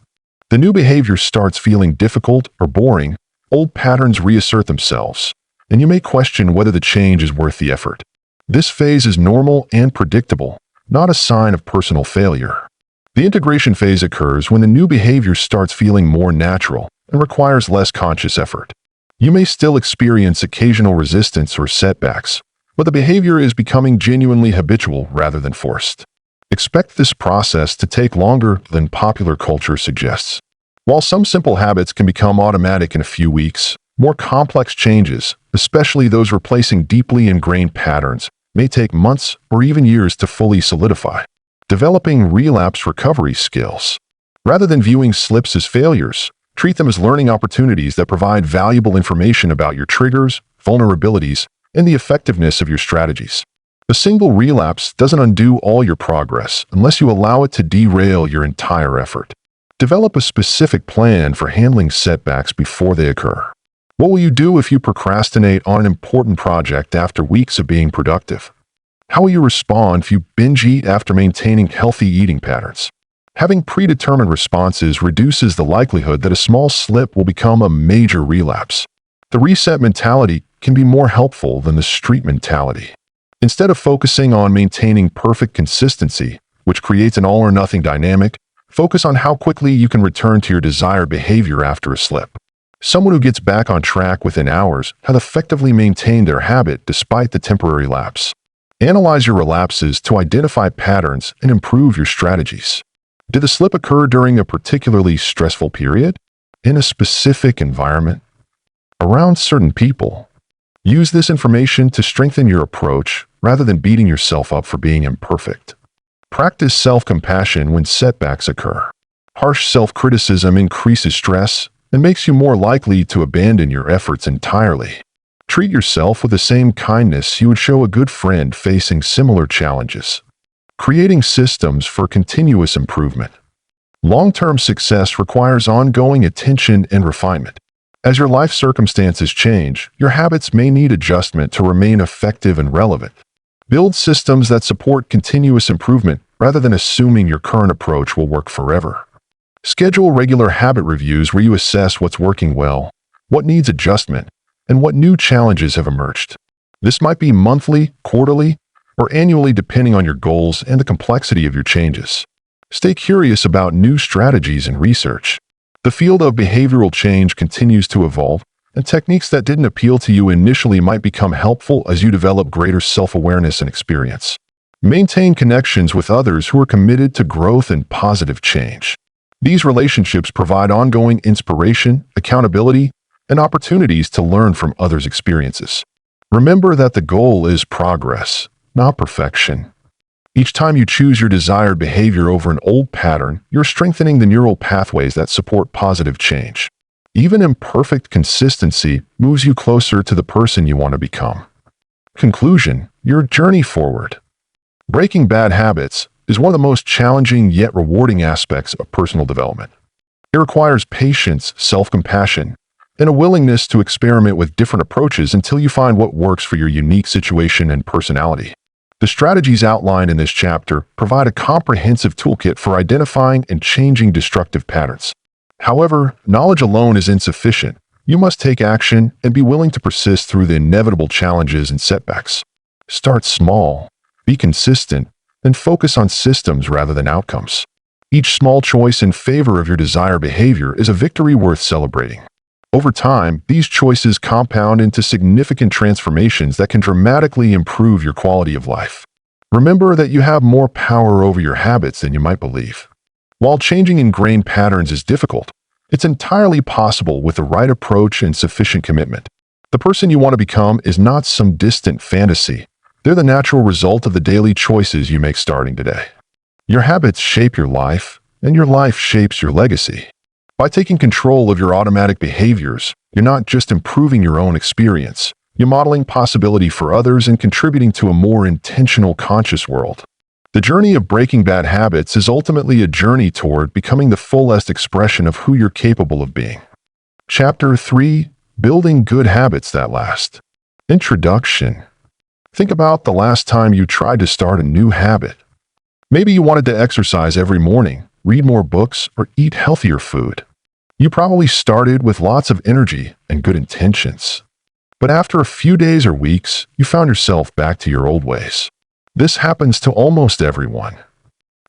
The new behavior starts feeling difficult or boring, old patterns reassert themselves, and you may question whether the change is worth the effort. This phase is normal and predictable, not a sign of personal failure. The integration phase occurs when the new behavior starts feeling more natural and requires less conscious effort. You may still experience occasional resistance or setbacks, but the behavior is becoming genuinely habitual rather than forced. Expect this process to take longer than popular culture suggests. While some simple habits can become automatic in a few weeks, more complex changes, especially those replacing deeply ingrained patterns, may take months or even years to fully solidify. Developing relapse recovery skills. Rather than viewing slips as failures, treat them as learning opportunities that provide valuable information about your triggers, vulnerabilities, and the effectiveness of your strategies. A single relapse doesn't undo all your progress unless you allow it to derail your entire effort. Develop a specific plan for handling setbacks before they occur. What will you do if you procrastinate on an important project after weeks of being productive? How will you respond if you binge eat after maintaining healthy eating patterns? Having predetermined responses reduces the likelihood that a small slip will become a major relapse. The reset mentality can be more helpful than the street mentality. Instead of focusing on maintaining perfect consistency, which creates an all-or-nothing dynamic, focus on how quickly you can return to your desired behavior after a slip. Someone who gets back on track within hours has effectively maintained their habit despite the temporary lapse. Analyze your relapses to identify patterns and improve your strategies. Did the slip occur during a particularly stressful period? In a specific environment? Around certain people? Use this information to strengthen your approach rather than beating yourself up for being imperfect. Practice self-compassion when setbacks occur. Harsh self-criticism increases stress and makes you more likely to abandon your efforts entirely. Treat yourself with the same kindness you would show a good friend facing similar challenges. Creating systems for continuous improvement. Long-term success requires ongoing attention and refinement. As your life circumstances change, your habits may need adjustment to remain effective and relevant. Build systems that support continuous improvement rather than assuming your current approach will work forever. Schedule regular habit reviews where you assess what's working well, what needs adjustment, and what new challenges have emerged. This might be monthly, quarterly, or annually depending on your goals and the complexity of your changes. Stay curious about new strategies and research. The field of behavioral change continues to evolve, and techniques that didn't appeal to you initially might become helpful as you develop greater self-awareness and experience. Maintain connections with others who are committed to growth and positive change. These relationships provide ongoing inspiration, accountability, and opportunities to learn from others' experiences. Remember that the goal is progress, not perfection. Each time you choose your desired behavior over an old pattern, you're strengthening the neural pathways that support positive change. Even imperfect consistency moves you closer to the person you want to become. Conclusion: your journey forward. Breaking bad habits is one of the most challenging yet rewarding aspects of personal development. It requires patience, self-compassion, and a willingness to experiment with different approaches until you find what works for your unique situation and personality. The strategies outlined in this chapter provide a comprehensive toolkit for identifying and changing destructive patterns. However, knowledge alone is insufficient. You must take action and be willing to persist through the inevitable challenges and setbacks. Start small, be consistent, and focus on systems rather than outcomes. Each small choice in favor of your desired behavior is a victory worth celebrating. Over time, these choices compound into significant transformations that can dramatically improve your quality of life. Remember that you have more power over your habits than you might believe. While changing ingrained patterns is difficult, it's entirely possible with the right approach and sufficient commitment. The person you want to become is not some distant fantasy. They're the natural result of the daily choices you make starting today. Your habits shape your life, and your life shapes your legacy. By taking control of your automatic behaviors, you're not just improving your own experience, you're modeling possibility for others and contributing to a more intentional, conscious world. The journey of breaking bad habits is ultimately a journey toward becoming the fullest expression of who you're capable of being. Chapter 3: Building Good Habits That Last. Introduction. Think about the last time you tried to start a new habit. Maybe you wanted to exercise every morning, read more books, or eat healthier food. You probably started with lots of energy and good intentions. But after a few days or weeks, you found yourself back to your old ways. This happens to almost everyone.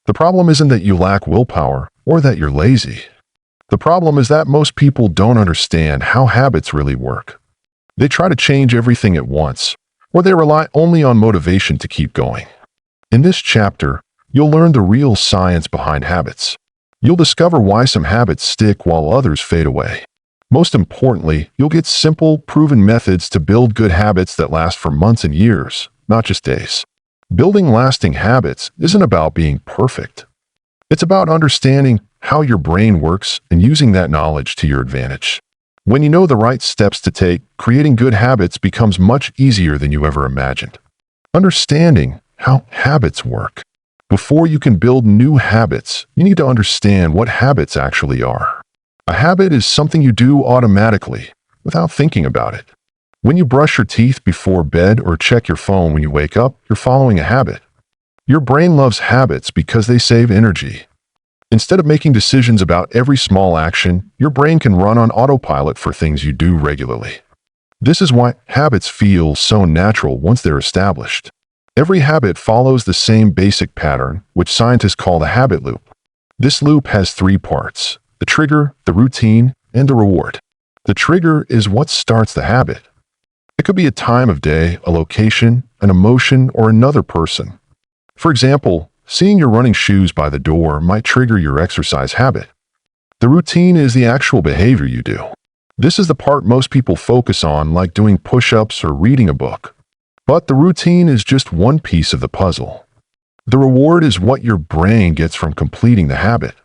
The problem isn't that you lack willpower or that you're lazy. The problem is that most people don't understand how habits really work. They try to change everything at once, or they rely only on motivation to keep going. In this chapter, you'll learn the real science behind habits. You'll discover why some habits stick while others fade away. Most importantly, you'll get simple, proven methods to build good habits that last for months and years, not just days. Building lasting habits isn't about being perfect. It's about understanding how your brain works and using that knowledge to your advantage. When you know the right steps to take, creating good habits becomes much easier than you ever imagined. Understanding how habits work. Before you can build new habits, you need to understand what habits actually are. A habit is something you do automatically, without thinking about it. When you brush your teeth before bed or check your phone when you wake up, you're following a habit. Your brain loves habits because they save energy. Instead of making decisions about every small action, your brain can run on autopilot for things you do regularly. This is why habits feel so natural once they're established. Every habit follows the same basic pattern, which scientists call the habit loop. This loop has 3 parts: the trigger, the routine, and the reward. The trigger is what starts the habit. It could be a time of day, a location, an emotion, or another person. For example, seeing your running shoes by the door might trigger your exercise habit. The routine is the actual behavior you do. This is the part most people focus on, like doing push-ups or reading a book. But the routine is just one piece of the puzzle. The reward is what your brain gets from completing the habit.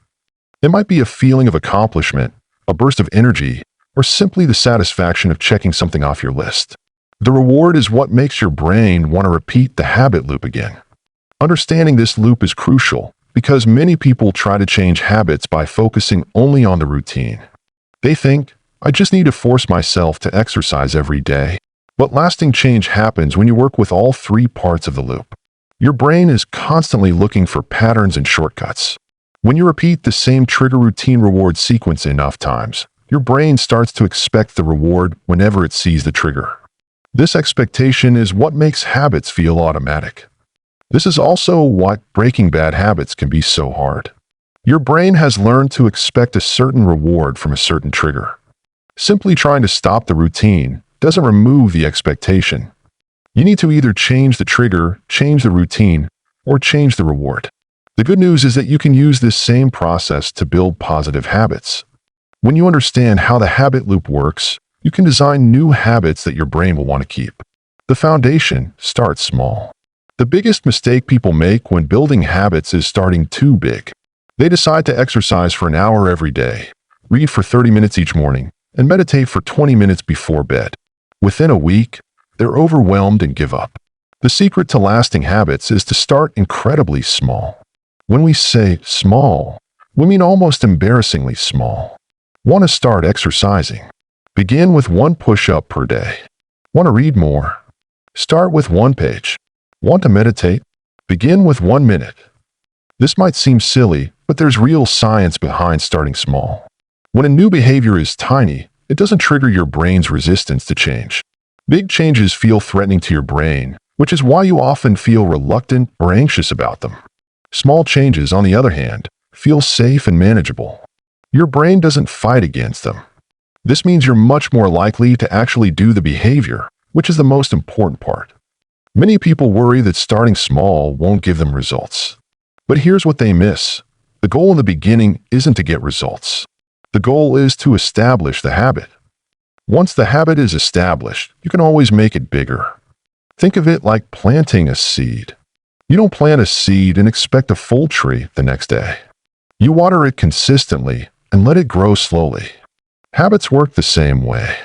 It might be a feeling of accomplishment, a burst of energy, or simply the satisfaction of checking something off your list. The reward is what makes your brain want to repeat the habit loop again. Understanding this loop is crucial because many people try to change habits by focusing only on the routine. They think, I just need to force myself to exercise every day. But lasting change happens when you work with all 3 parts of the loop. Your brain is constantly looking for patterns and shortcuts. When you repeat the same trigger routine reward sequence enough times, your brain starts to expect the reward whenever it sees the trigger. This expectation is what makes habits feel automatic. This is also why breaking bad habits can be so hard. Your brain has learned to expect a certain reward from a certain trigger. Simply trying to stop the routine doesn't remove the expectation. You need to either change the trigger, change the routine, or change the reward. The good news is that you can use this same process to build positive habits. When you understand how the habit loop works, you can design new habits that your brain will want to keep. The foundation starts small. The biggest mistake people make when building habits is starting too big. They decide to exercise for an hour every day, read for 30 minutes each morning, and meditate for 20 minutes before bed. Within a week, they're overwhelmed and give up. The secret to lasting habits is to start incredibly small. When we say small, we mean almost embarrassingly small. Want to start exercising? Begin with 1 push-up per day. Want to read more? Start with 1 page. Want to meditate? Begin with 1 minute. This might seem silly, but there's real science behind starting small. When a new behavior is tiny, it doesn't trigger your brain's resistance to change. Big changes feel threatening to your brain, which is why you often feel reluctant or anxious about them. Small changes, on the other hand, feel safe and manageable. Your brain doesn't fight against them. This means you're much more likely to actually do the behavior, which is the most important part. Many people worry that starting small won't give them results. But here's what they miss. The goal in the beginning isn't to get results. The goal is to establish the habit. Once the habit is established, you can always make it bigger. Think of it like planting a seed. You don't plant a seed and expect a full tree the next day. You water it consistently and let it grow slowly. Habits work the same way.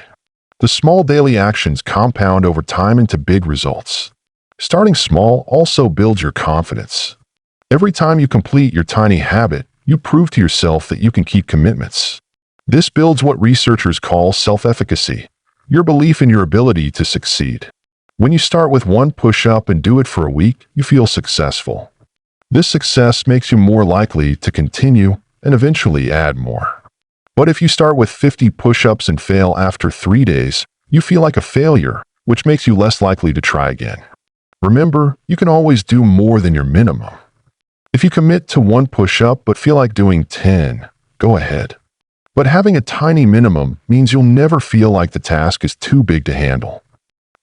The small daily actions compound over time into big results. Starting small also builds your confidence. Every time you complete your tiny habit, you prove to yourself that you can keep commitments. This builds what researchers call self-efficacy, your belief in your ability to succeed. When you start with 1 push-up and do it for a week, you feel successful. This success makes you more likely to continue and eventually add more. But if you start with 50 push-ups and fail after 3 days, you feel like a failure, which makes you less likely to try again. Remember, you can always do more than your minimum. If you commit to 1 push-up but feel like doing 10, go ahead. But having a tiny minimum means you'll never feel like the task is too big to handle.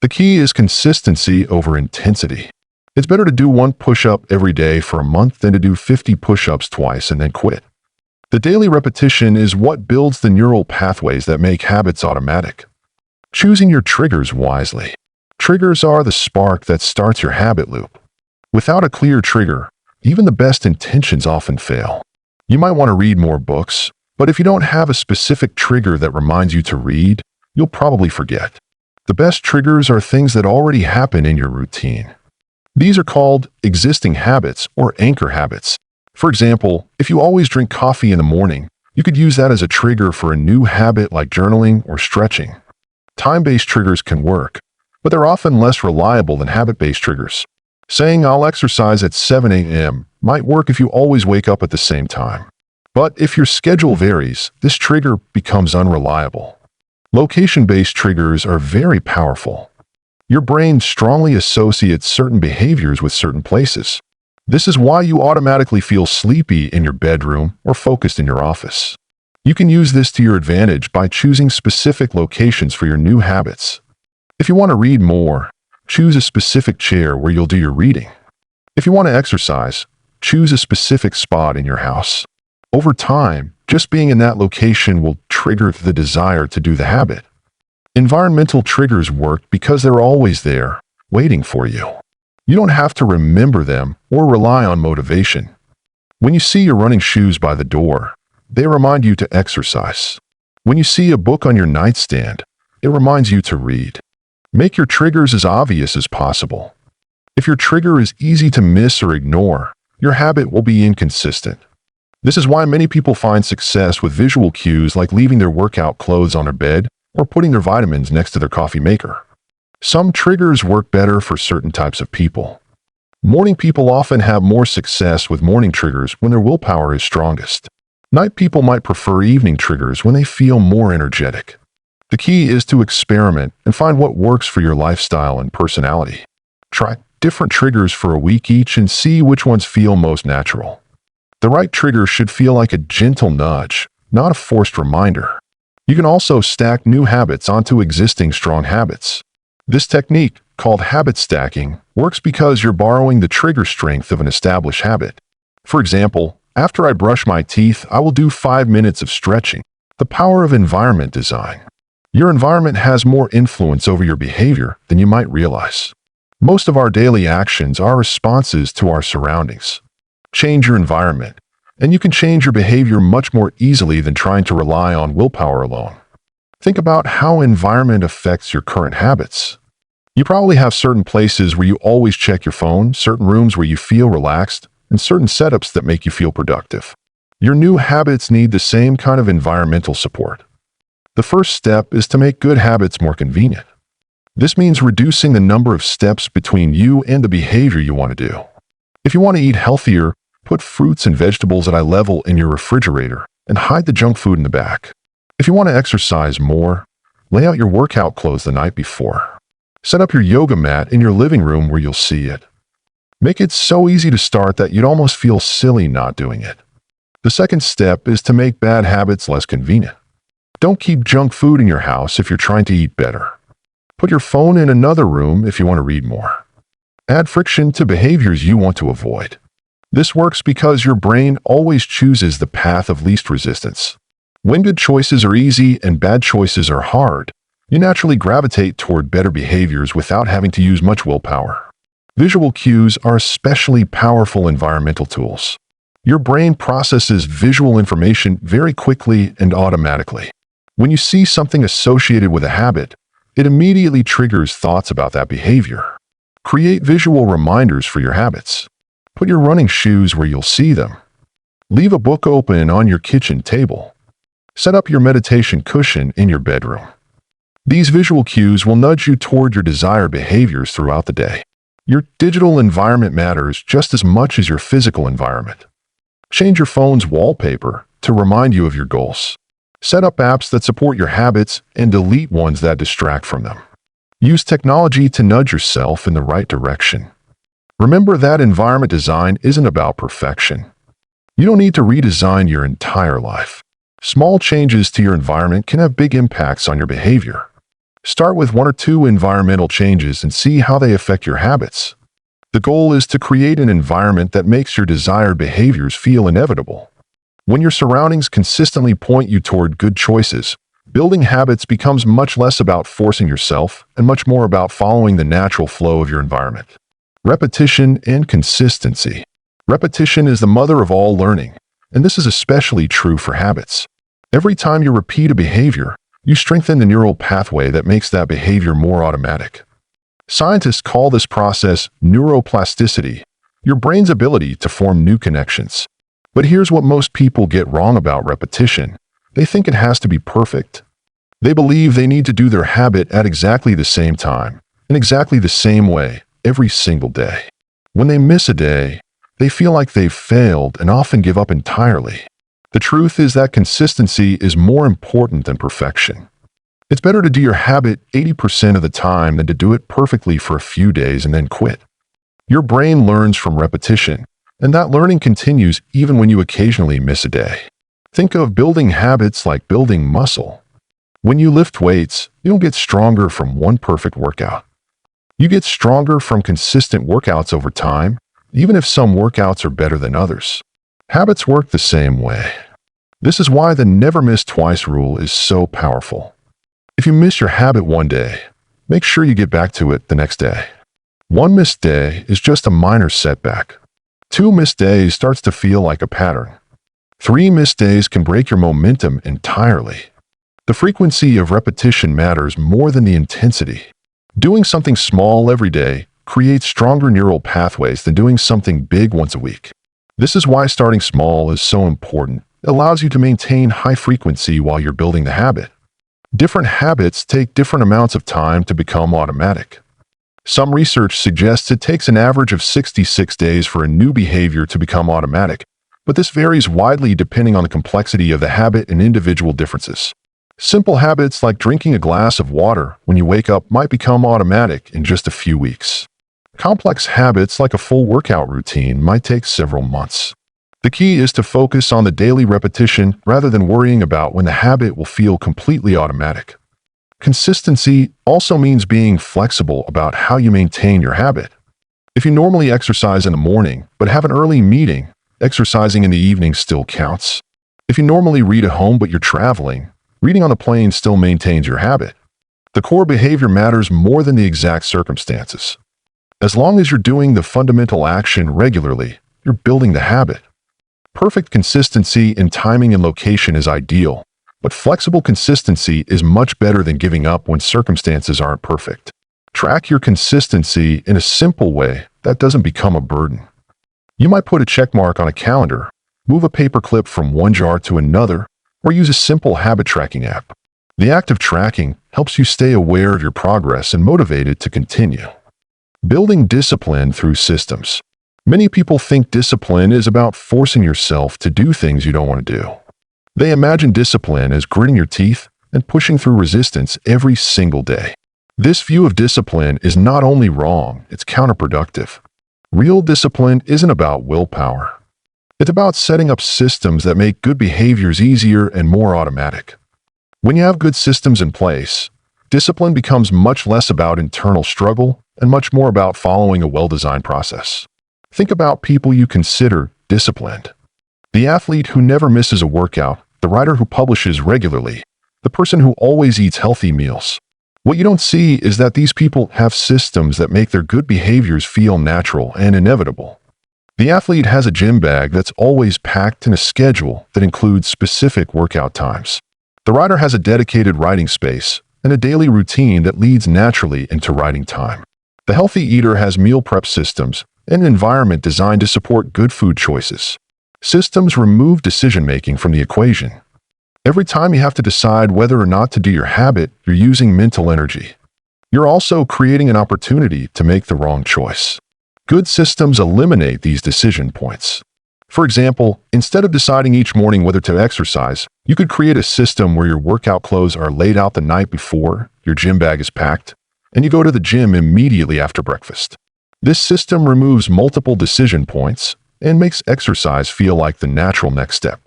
The key is consistency over intensity. It's better to do 1 push-up every day for a month than to do 50 push-ups twice and then quit. The daily repetition is what builds the neural pathways that make habits automatic. Choosing your triggers wisely. Triggers are the spark that starts your habit loop. Without a clear trigger, even the best intentions often fail. You might want to read more books, but if you don't have a specific trigger that reminds you to read, you'll probably forget. The best triggers are things that already happen in your routine. These are called existing habits or anchor habits. For example, if you always drink coffee in the morning, you could use that as a trigger for a new habit like journaling or stretching. Time-based triggers can work, but they're often less reliable than habit-based triggers. Saying I'll exercise at 7 a.m. might work if you always wake up at the same time. But if your schedule varies, this trigger becomes unreliable. Location-based triggers are very powerful. Your brain strongly associates certain behaviors with certain places. This is why you automatically feel sleepy in your bedroom or focused in your office. You can use this to your advantage by choosing specific locations for your new habits. If you want to read more, choose a specific chair where you'll do your reading. If you want to exercise, choose a specific spot in your house. Over time, just being in that location will trigger the desire to do the habit. Environmental triggers work because they're always there, waiting for you. You don't have to remember them or rely on motivation. When you see your running shoes by the door, they remind you to exercise. When you see a book on your nightstand, it reminds you to read. Make your triggers as obvious as possible. If your trigger is easy to miss or ignore, your habit will be inconsistent. This is why many people find success with visual cues like leaving their workout clothes on their bed or putting their vitamins next to their coffee maker. Some triggers work better for certain types of people. Morning people often have more success with morning triggers when their willpower is strongest. Night people might prefer evening triggers when they feel more energetic. The key is to experiment and find what works for your lifestyle and personality. Try different triggers for a week each and see which ones feel most natural. The right trigger should feel like a gentle nudge, not a forced reminder. You can also stack new habits onto existing strong habits. This technique, called habit stacking, works because you're borrowing the trigger strength of an established habit. For example, after I brush my teeth, I will do 5 minutes of stretching. The power of environment design. Your environment has more influence over your behavior than you might realize. Most of our daily actions are responses to our surroundings. Change your environment, and you can change your behavior much more easily than trying to rely on willpower alone. Think about how environment affects your current habits. You probably have certain places where you always check your phone, certain rooms where you feel relaxed, and certain setups that make you feel productive. Your new habits need the same kind of environmental support. The first step is to make good habits more convenient. This means reducing the number of steps between you and the behavior you want to do. If you want to eat healthier, put fruits and vegetables at eye level in your refrigerator and hide the junk food in the back. If you want to exercise more, lay out your workout clothes the night before. Set up your yoga mat in your living room where you'll see it. Make it so easy to start that you'd almost feel silly not doing it. The second step is to make bad habits less convenient. Don't keep junk food in your house if you're trying to eat better. Put your phone in another room if you want to read more. Add friction to behaviors you want to avoid. This works because your brain always chooses the path of least resistance. When good choices are easy and bad choices are hard, you naturally gravitate toward better behaviors without having to use much willpower. Visual cues are especially powerful environmental tools. Your brain processes visual information very quickly and automatically. When you see something associated with a habit, it immediately triggers thoughts about that behavior. Create visual reminders for your habits. Put your running shoes where you'll see them. Leave a book open on your kitchen table. Set up your meditation cushion in your bedroom. These visual cues will nudge you toward your desired behaviors throughout the day. Your digital environment matters just as much as your physical environment. Change your phone's wallpaper to remind you of your goals. Set up apps that support your habits and delete ones that distract from them. Use technology to nudge yourself in the right direction. Remember that environment design isn't about perfection. You don't need to redesign your entire life. Small changes to your environment can have big impacts on your behavior. Start with 1 or 2 environmental changes and see how they affect your habits. The goal is to create an environment that makes your desired behaviors feel inevitable. When your surroundings consistently point you toward good choices, building habits becomes much less about forcing yourself and much more about following the natural flow of your environment. Repetition and consistency. Repetition is the mother of all learning, and this is especially true for habits. Every time you repeat a behavior, you strengthen the neural pathway that makes that behavior more automatic. Scientists call this process neuroplasticity, your brain's ability to form new connections. But here's what most people get wrong about repetition. They think it has to be perfect. They believe they need to do their habit at exactly the same time, in exactly the same way, every single day. When they miss a day, they feel like they've failed and often give up entirely. The truth is that consistency is more important than perfection. It's better to do your habit 80% of the time than to do it perfectly for a few days and then quit. Your brain learns from repetition, and that learning continues even when you occasionally miss a day. Think of building habits like building muscle. When you lift weights, you don't get stronger from one perfect workout. You get stronger from consistent workouts over time, even if some workouts are better than others. Habits work the same way. This is why the never miss twice rule is so powerful. If you miss your habit one day, make sure you get back to it the next day. One missed day is just a minor setback. 2 missed days starts to feel like a pattern. 3 missed days can break your momentum entirely. The frequency of repetition matters more than the intensity. Doing something small every day creates stronger neural pathways than doing something big once a week. This is why starting small is so important. It allows you to maintain high frequency while you're building the habit. Different habits take different amounts of time to become automatic. Some research suggests it takes an average of 66 days for a new behavior to become automatic, but this varies widely depending on the complexity of the habit and individual differences. Simple habits like drinking a glass of water when you wake up might become automatic in just a few weeks. Complex habits like a full workout routine might take several months. The key is to focus on the daily repetition rather than worrying about when the habit will feel completely automatic. Consistency also means being flexible about how you maintain your habit. If you normally exercise in the morning but have an early meeting, exercising in the evening still counts. If you normally read at home but you're traveling, reading on a plane still maintains your habit. The core behavior matters more than the exact circumstances. As long as you're doing the fundamental action regularly, you're building the habit. Perfect consistency in timing and location is ideal, but flexible consistency is much better than giving up when circumstances aren't perfect. Track your consistency in a simple way that doesn't become a burden. You might put a check mark on a calendar, move a paper clip from one jar to another, or use a simple habit tracking app. The act of tracking helps you stay aware of your progress and motivated to continue. Building discipline through systems. Many people think discipline is about forcing yourself to do things you don't want to do. They imagine discipline as gritting your teeth and pushing through resistance every single day. This view of discipline is not only wrong, it's counterproductive. Real discipline isn't about willpower. It's about setting up systems that make good behaviors easier and more automatic. When you have good systems in place, discipline becomes much less about internal struggle and much more about following a well-designed process. Think about people you consider disciplined. The athlete who never misses a workout, the writer who publishes regularly, the person who always eats healthy meals. What you don't see is that these people have systems that make their good behaviors feel natural and inevitable. The athlete has a gym bag that's always packed and a schedule that includes specific workout times. The writer has a dedicated writing space and a daily routine that leads naturally into writing time. The healthy eater has meal prep systems and an environment designed to support good food choices. Systems remove decision-making from the equation. Every time you have to decide whether or not to do your habit, you're using mental energy. You're also creating an opportunity to make the wrong choice. Good systems eliminate these decision points. For example, instead of deciding each morning whether to exercise, you could create a system where your workout clothes are laid out the night before, your gym bag is packed, and you go to the gym immediately after breakfast. This system removes multiple decision points and makes exercise feel like the natural next step.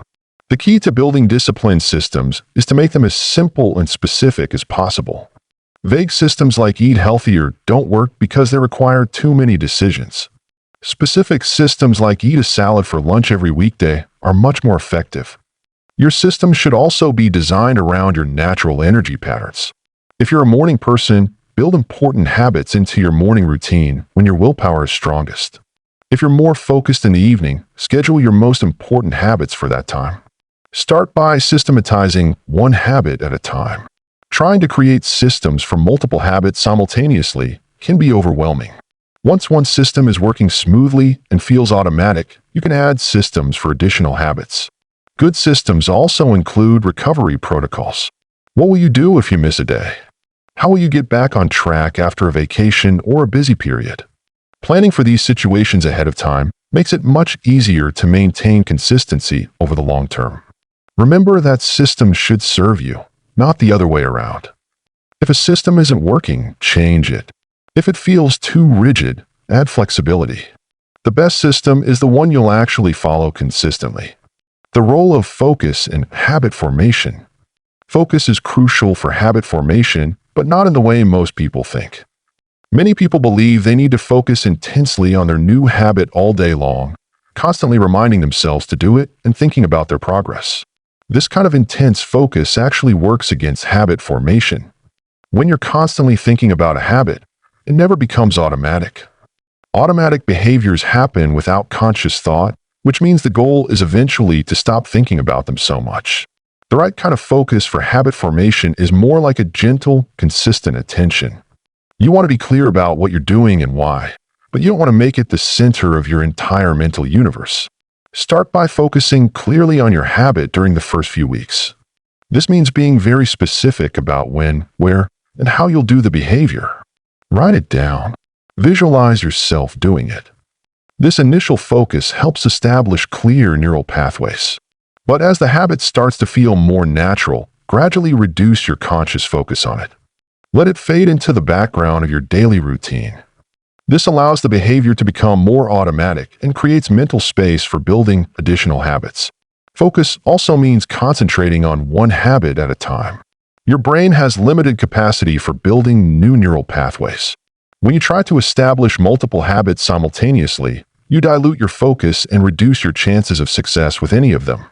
The key to building disciplined systems is to make them as simple and specific as possible. Vague systems like eat healthier don't work because they require too many decisions. Specific systems like eat a salad for lunch every weekday are much more effective. Your system should also be designed around your natural energy patterns. If you're a morning person, build important habits into your morning routine when your willpower is strongest. If you're more focused in the evening, schedule your most important habits for that time. Start by systematizing one habit at a time. Trying to create systems for multiple habits simultaneously can be overwhelming. Once one system is working smoothly and feels automatic, you can add systems for additional habits. Good systems also include recovery protocols. What will you do if you miss a day? How will you get back on track after a vacation or a busy period? Planning for these situations ahead of time makes it much easier to maintain consistency over the long term. Remember that systems should serve you, not the other way around. If a system isn't working, change it. If it feels too rigid, add flexibility. The best system is the one you'll actually follow consistently. The role of focus in habit formation. Focus is crucial for habit formation, but not in the way most people think. Many people believe they need to focus intensely on their new habit all day long, constantly reminding themselves to do it and thinking about their progress. This kind of intense focus actually works against habit formation. When you're constantly thinking about a habit, it never becomes automatic. Automatic behaviors happen without conscious thought, which means the goal is eventually to stop thinking about them so much. The right kind of focus for habit formation is more like a gentle, consistent attention. You want to be clear about what you're doing and why, but you don't want to make it the center of your entire mental universe. Start by focusing clearly on your habit during the first few weeks. This means being very specific about when, where, and how you'll do the behavior. Write it down. Visualize yourself doing it. This initial focus helps establish clear neural pathways. But as the habit starts to feel more natural, gradually reduce your conscious focus on it. Let it fade into the background of your daily routine. This allows the behavior to become more automatic and creates mental space for building additional habits. Focus also means concentrating on one habit at a time. Your brain has limited capacity for building new neural pathways. When you try to establish multiple habits simultaneously, you dilute your focus and reduce your chances of success with any of them.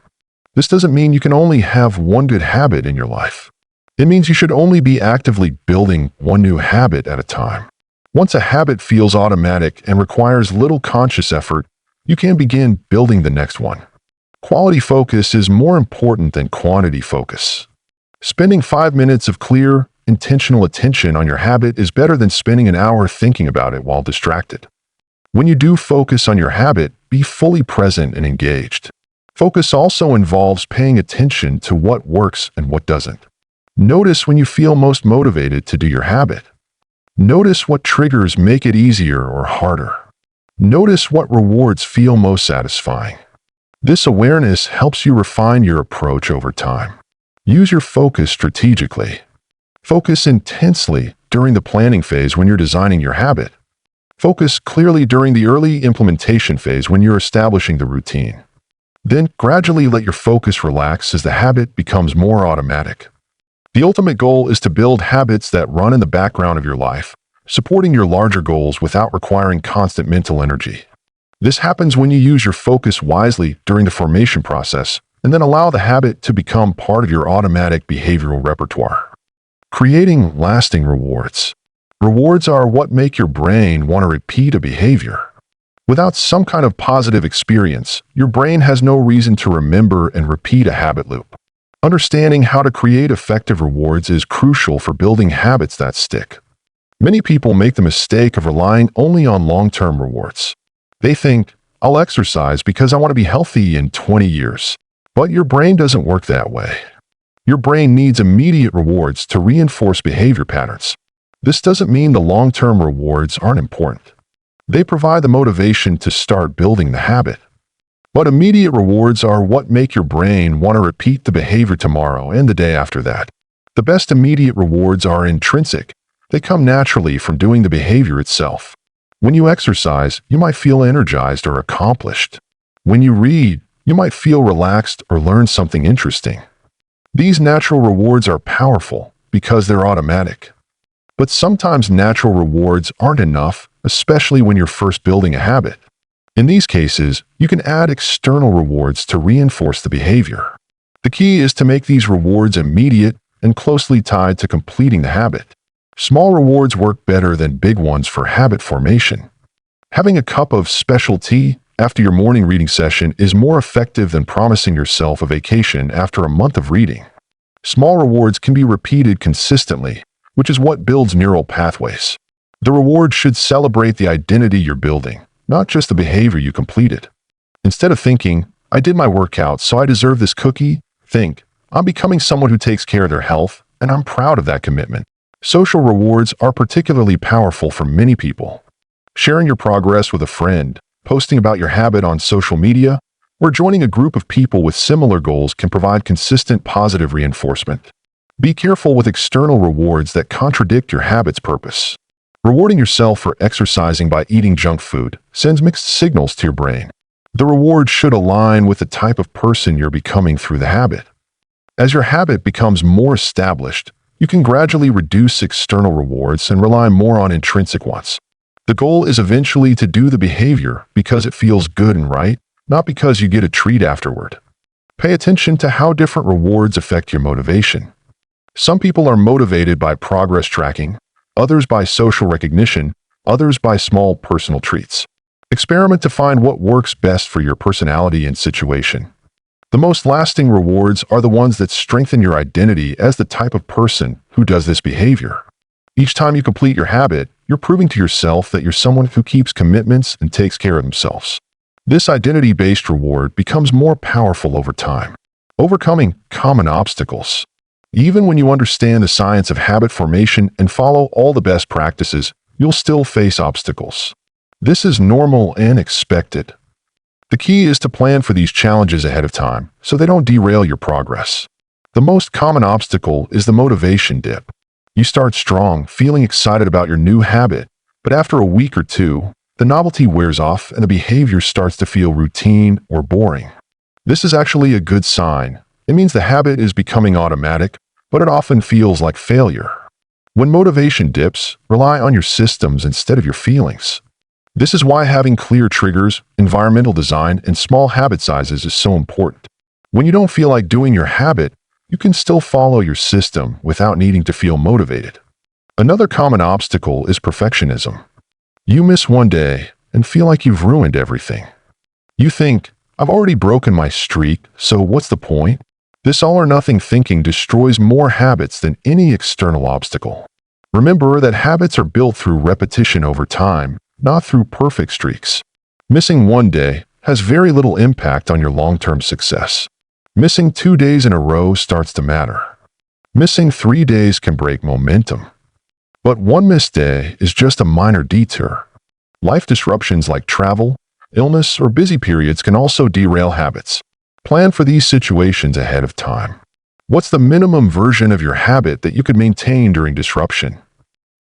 This doesn't mean you can only have one good habit in your life. It means you should only be actively building one new habit at a time. Once a habit feels automatic and requires little conscious effort, you can begin building the next one. Quality focus is more important than quantity focus. Spending 5 minutes of clear, intentional attention on your habit is better than spending an hour thinking about it while distracted. When you do focus on your habit, be fully present and engaged. Focus also involves paying attention to what works and what doesn't. Notice when you feel most motivated to do your habit. Notice what triggers make it easier or harder. Notice what rewards feel most satisfying. This awareness helps you refine your approach over time. Use your focus strategically. Focus intensely during the planning phase when you're designing your habit. Focus clearly during the early implementation phase when you're establishing the routine. Then gradually let your focus relax as the habit becomes more automatic. The ultimate goal is to build habits that run in the background of your life, supporting your larger goals without requiring constant mental energy. This happens when you use your focus wisely during the formation process and then allow the habit to become part of your automatic behavioral repertoire. Creating lasting rewards. Rewards are what make your brain want to repeat a behavior. Without some kind of positive experience, your brain has no reason to remember and repeat a habit loop. Understanding how to create effective rewards is crucial for building habits that stick. Many people make the mistake of relying only on long-term rewards. They think, I'll exercise because I want to be healthy in 20 years. But your brain doesn't work that way. Your brain needs immediate rewards to reinforce behavior patterns. This doesn't mean the long-term rewards aren't important. They provide the motivation to start building the habit. But immediate rewards are what make your brain want to repeat the behavior tomorrow and the day after that. The best immediate rewards are intrinsic. They come naturally from doing the behavior itself. When you exercise, you might feel energized or accomplished. When you read, you might feel relaxed or learn something interesting. These natural rewards are powerful because they're automatic. But sometimes natural rewards aren't enough, especially when you're first building a habit. In these cases, you can add external rewards to reinforce the behavior. The key is to make these rewards immediate and closely tied to completing the habit. Small rewards work better than big ones for habit formation. Having a cup of special tea after your morning reading session is more effective than promising yourself a vacation after a month of reading. Small rewards can be repeated consistently, which is what builds neural pathways. The reward should celebrate the identity you're building, not just the behavior you completed. Instead of thinking, I did my workout, so I deserve this cookie, think, I'm becoming someone who takes care of their health, and I'm proud of that commitment. Social rewards are particularly powerful for many people. Sharing your progress with a friend, posting about your habit on social media, or joining a group of people with similar goals can provide consistent positive reinforcement. Be careful with external rewards that contradict your habit's purpose. Rewarding yourself for exercising by eating junk food sends mixed signals to your brain. The reward should align with the type of person you're becoming through the habit. As your habit becomes more established, you can gradually reduce external rewards and rely more on intrinsic ones. The goal is eventually to do the behavior because it feels good and right, not because you get a treat afterward. Pay attention to how different rewards affect your motivation. Some people are motivated by progress tracking, others by social recognition, others by small personal treats. Experiment to find what works best for your personality and situation. The most lasting rewards are the ones that strengthen your identity as the type of person who does this behavior. Each time you complete your habit, you're proving to yourself that you're someone who keeps commitments and takes care of themselves. This identity-based reward becomes more powerful over time. Overcoming common obstacles. Even when you understand the science of habit formation and follow all the best practices, you'll still face obstacles. This is normal and expected. The key is to plan for these challenges ahead of time so they don't derail your progress. The most common obstacle is the motivation dip. You start strong, feeling excited about your new habit, but after a week or two, the novelty wears off and the behavior starts to feel routine or boring. This is actually a good sign. It means the habit is becoming automatic, but it often feels like failure. When motivation dips, rely on your systems instead of your feelings. This is why having clear triggers, environmental design, and small habit sizes is so important. When you don't feel like doing your habit, you can still follow your system without needing to feel motivated. Another common obstacle is perfectionism. You miss one day and feel like you've ruined everything. You think, I've already broken my streak, so what's the point? This all-or-nothing thinking destroys more habits than any external obstacle. Remember that habits are built through repetition over time, not through perfect streaks. Missing one day has very little impact on your long-term success. Missing 2 days in a row starts to matter. Missing 3 days can break momentum. But one missed day is just a minor detour. Life disruptions like travel, illness, or busy periods can also derail habits. Plan for these situations ahead of time. What's the minimum version of your habit that you could maintain during disruption?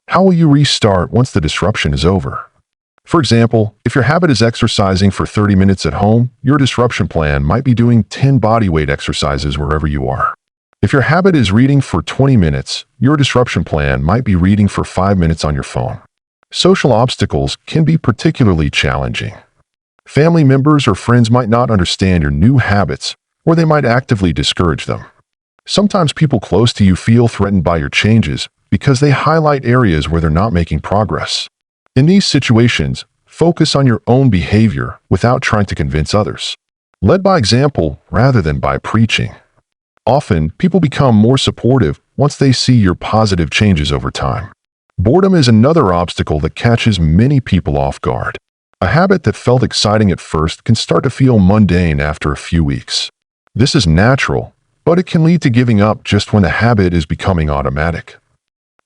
How will you restart once the disruption is over? For example, if your habit is exercising for 30 minutes at home, your disruption plan might be doing 10 bodyweight exercises wherever you are. If your habit is reading for 20 minutes, your disruption plan might be reading for 5 minutes on your phone. Social obstacles can be particularly challenging. Family members or friends might not understand your new habits, or they might actively discourage them. Sometimes people close to you feel threatened by your changes because they highlight areas where they're not making progress. In these situations, focus on your own behavior without trying to convince others. Lead by example rather than by preaching. Often, people become more supportive once they see your positive changes over time. Boredom is another obstacle that catches many people off guard. A habit that felt exciting at first can start to feel mundane after a few weeks. This is natural, but it can lead to giving up just when the habit is becoming automatic.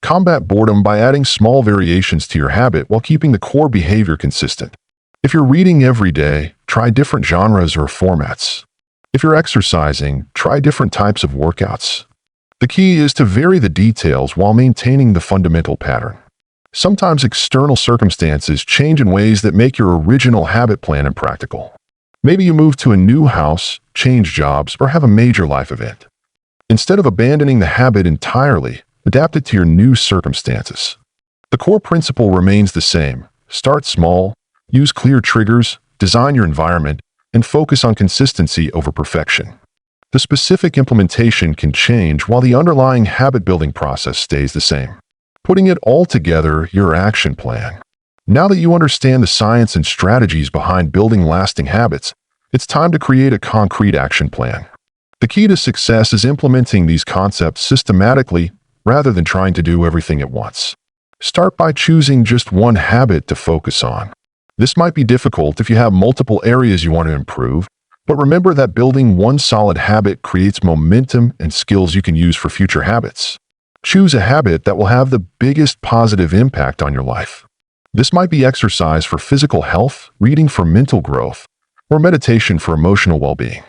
Combat boredom by adding small variations to your habit while keeping the core behavior consistent. If you're reading every day, try different genres or formats. If you're exercising, try different types of workouts. The key is to vary the details while maintaining the fundamental pattern. Sometimes external circumstances change in ways that make your original habit plan impractical. Maybe you move to a new house, change jobs, or have a major life event. Instead of abandoning the habit entirely, adapt it to your new circumstances. The core principle remains the same. Start small, use clear triggers, design your environment, and focus on consistency over perfection. The specific implementation can change while the underlying habit-building process stays the same. Putting it all together, your action plan. Now that you understand the science and strategies behind building lasting habits, it's time to create a concrete action plan. The key to success is implementing these concepts systematically rather than trying to do everything at once. Start by choosing just one habit to focus on. This might be difficult if you have multiple areas you want to improve, but remember that building one solid habit creates momentum and skills you can use for future habits. Choose a habit that will have the biggest positive impact on your life. This might be exercise for physical health, reading for mental growth, or meditation for emotional well-being.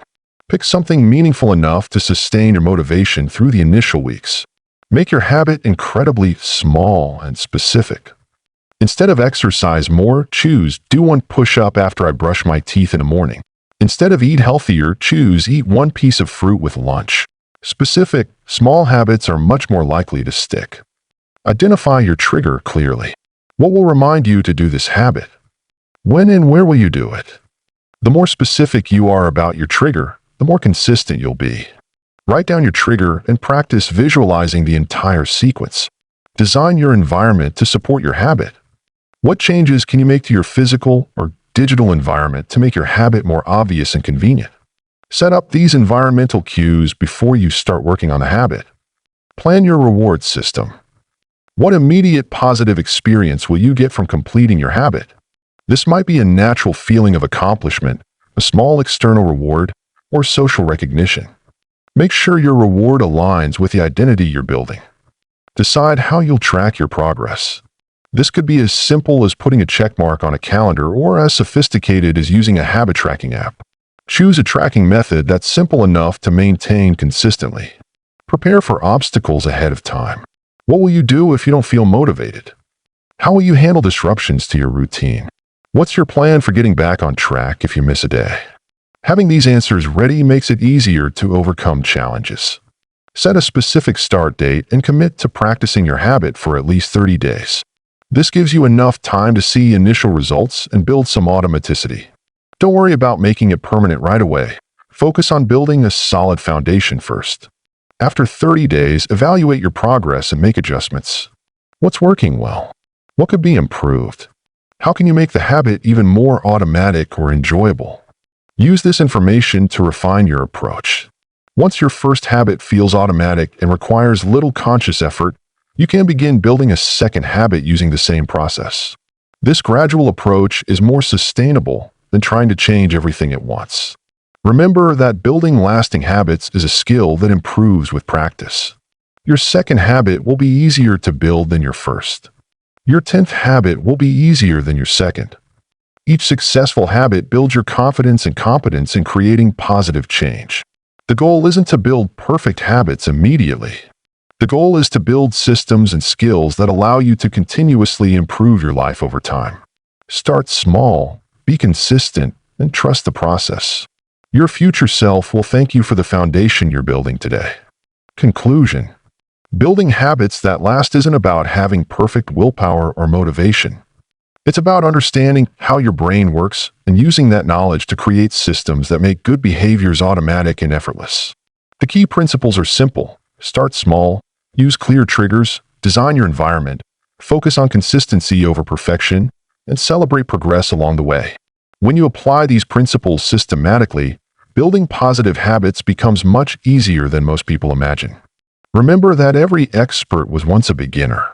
Pick something meaningful enough to sustain your motivation through the initial weeks. Make your habit incredibly small and specific. Instead of exercise more, choose do one push-up after I brush my teeth in the morning. Instead of eat healthier, choose eat one piece of fruit with lunch. Specific, small habits are much more likely to stick. Identify your trigger clearly. What will remind you to do this habit? When and where will you do it? The more specific you are about your trigger, the more consistent you'll be. Write down your trigger and practice visualizing the entire sequence. Design your environment to support your habit. What changes can you make to your physical or digital environment to make your habit more obvious and convenient? Set up these environmental cues before you start working on the habit. Plan your reward system. What immediate positive experience will you get from completing your habit? This might be a natural feeling of accomplishment, a small external reward, or social recognition. Make sure your reward aligns with the identity you're building. Decide how you'll track your progress. This could be as simple as putting a check mark on a calendar or as sophisticated as using a habit tracking app. Choose a tracking method that's simple enough to maintain consistently. Prepare for obstacles ahead of time. What will you do if you don't feel motivated? How will you handle disruptions to your routine? What's your plan for getting back on track if you miss a day? Having these answers ready makes it easier to overcome challenges. Set a specific start date and commit to practicing your habit for at least 30 days. This gives you enough time to see initial results and build some automaticity. Don't worry about making it permanent right away. Focus on building a solid foundation first. After 30 days, evaluate your progress and make adjustments. What's working well? What could be improved? How can you make the habit even more automatic or enjoyable? Use this information to refine your approach. Once your first habit feels automatic and requires little conscious effort, you can begin building a second habit using the same process. This gradual approach is more sustainable than trying to change everything at once. Remember that building lasting habits is a skill that improves with practice. Your second habit will be easier to build than your first. Your 10th habit will be easier than your second. Each successful habit builds your confidence and competence in creating positive change. The goal isn't to build perfect habits immediately. The goal is to build systems and skills that allow you to continuously improve your life over time. Start small, be consistent, and trust the process. Your future self will thank you for the foundation you're building today. Conclusion: building habits that last isn't about having perfect willpower or motivation. It's about understanding how your brain works and using that knowledge to create systems that make good behaviors automatic and effortless. The key principles are simple. Start small, use clear triggers, design your environment, focus on consistency over perfection, and celebrate progress along the way. When you apply these principles systematically, building positive habits becomes much easier than most people imagine. Remember that every expert was once a beginner.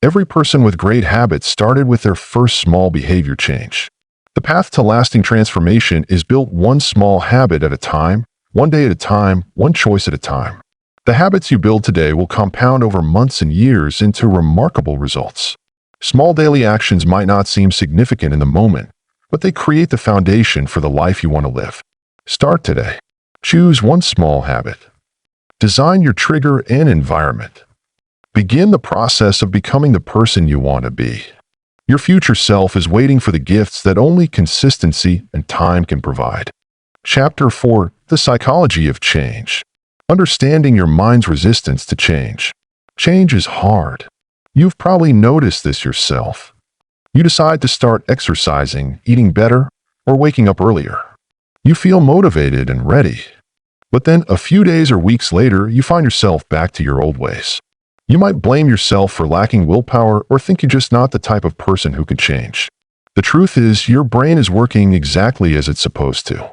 Every person with great habits started with their first small behavior change. The path to lasting transformation is built one small habit at a time, one day at a time, one choice at a time. The habits you build today will compound over months and years into remarkable results. Small daily actions might not seem significant in the moment, but they create the foundation for the life you want to live. Start today. Choose one small habit. Design your trigger and environment. Begin the process of becoming the person you want to be. Your future self is waiting for the gifts that only consistency and time can provide. Chapter 4: The Psychology of Change. Understanding your mind's resistance to change. Change is hard. You've probably noticed this yourself. You decide to start exercising, eating better, or waking up earlier. You feel motivated and ready. But then a few days or weeks later, you find yourself back to your old ways. You might blame yourself for lacking willpower or think you're just not the type of person who can change. The truth is, your brain is working exactly as it's supposed to.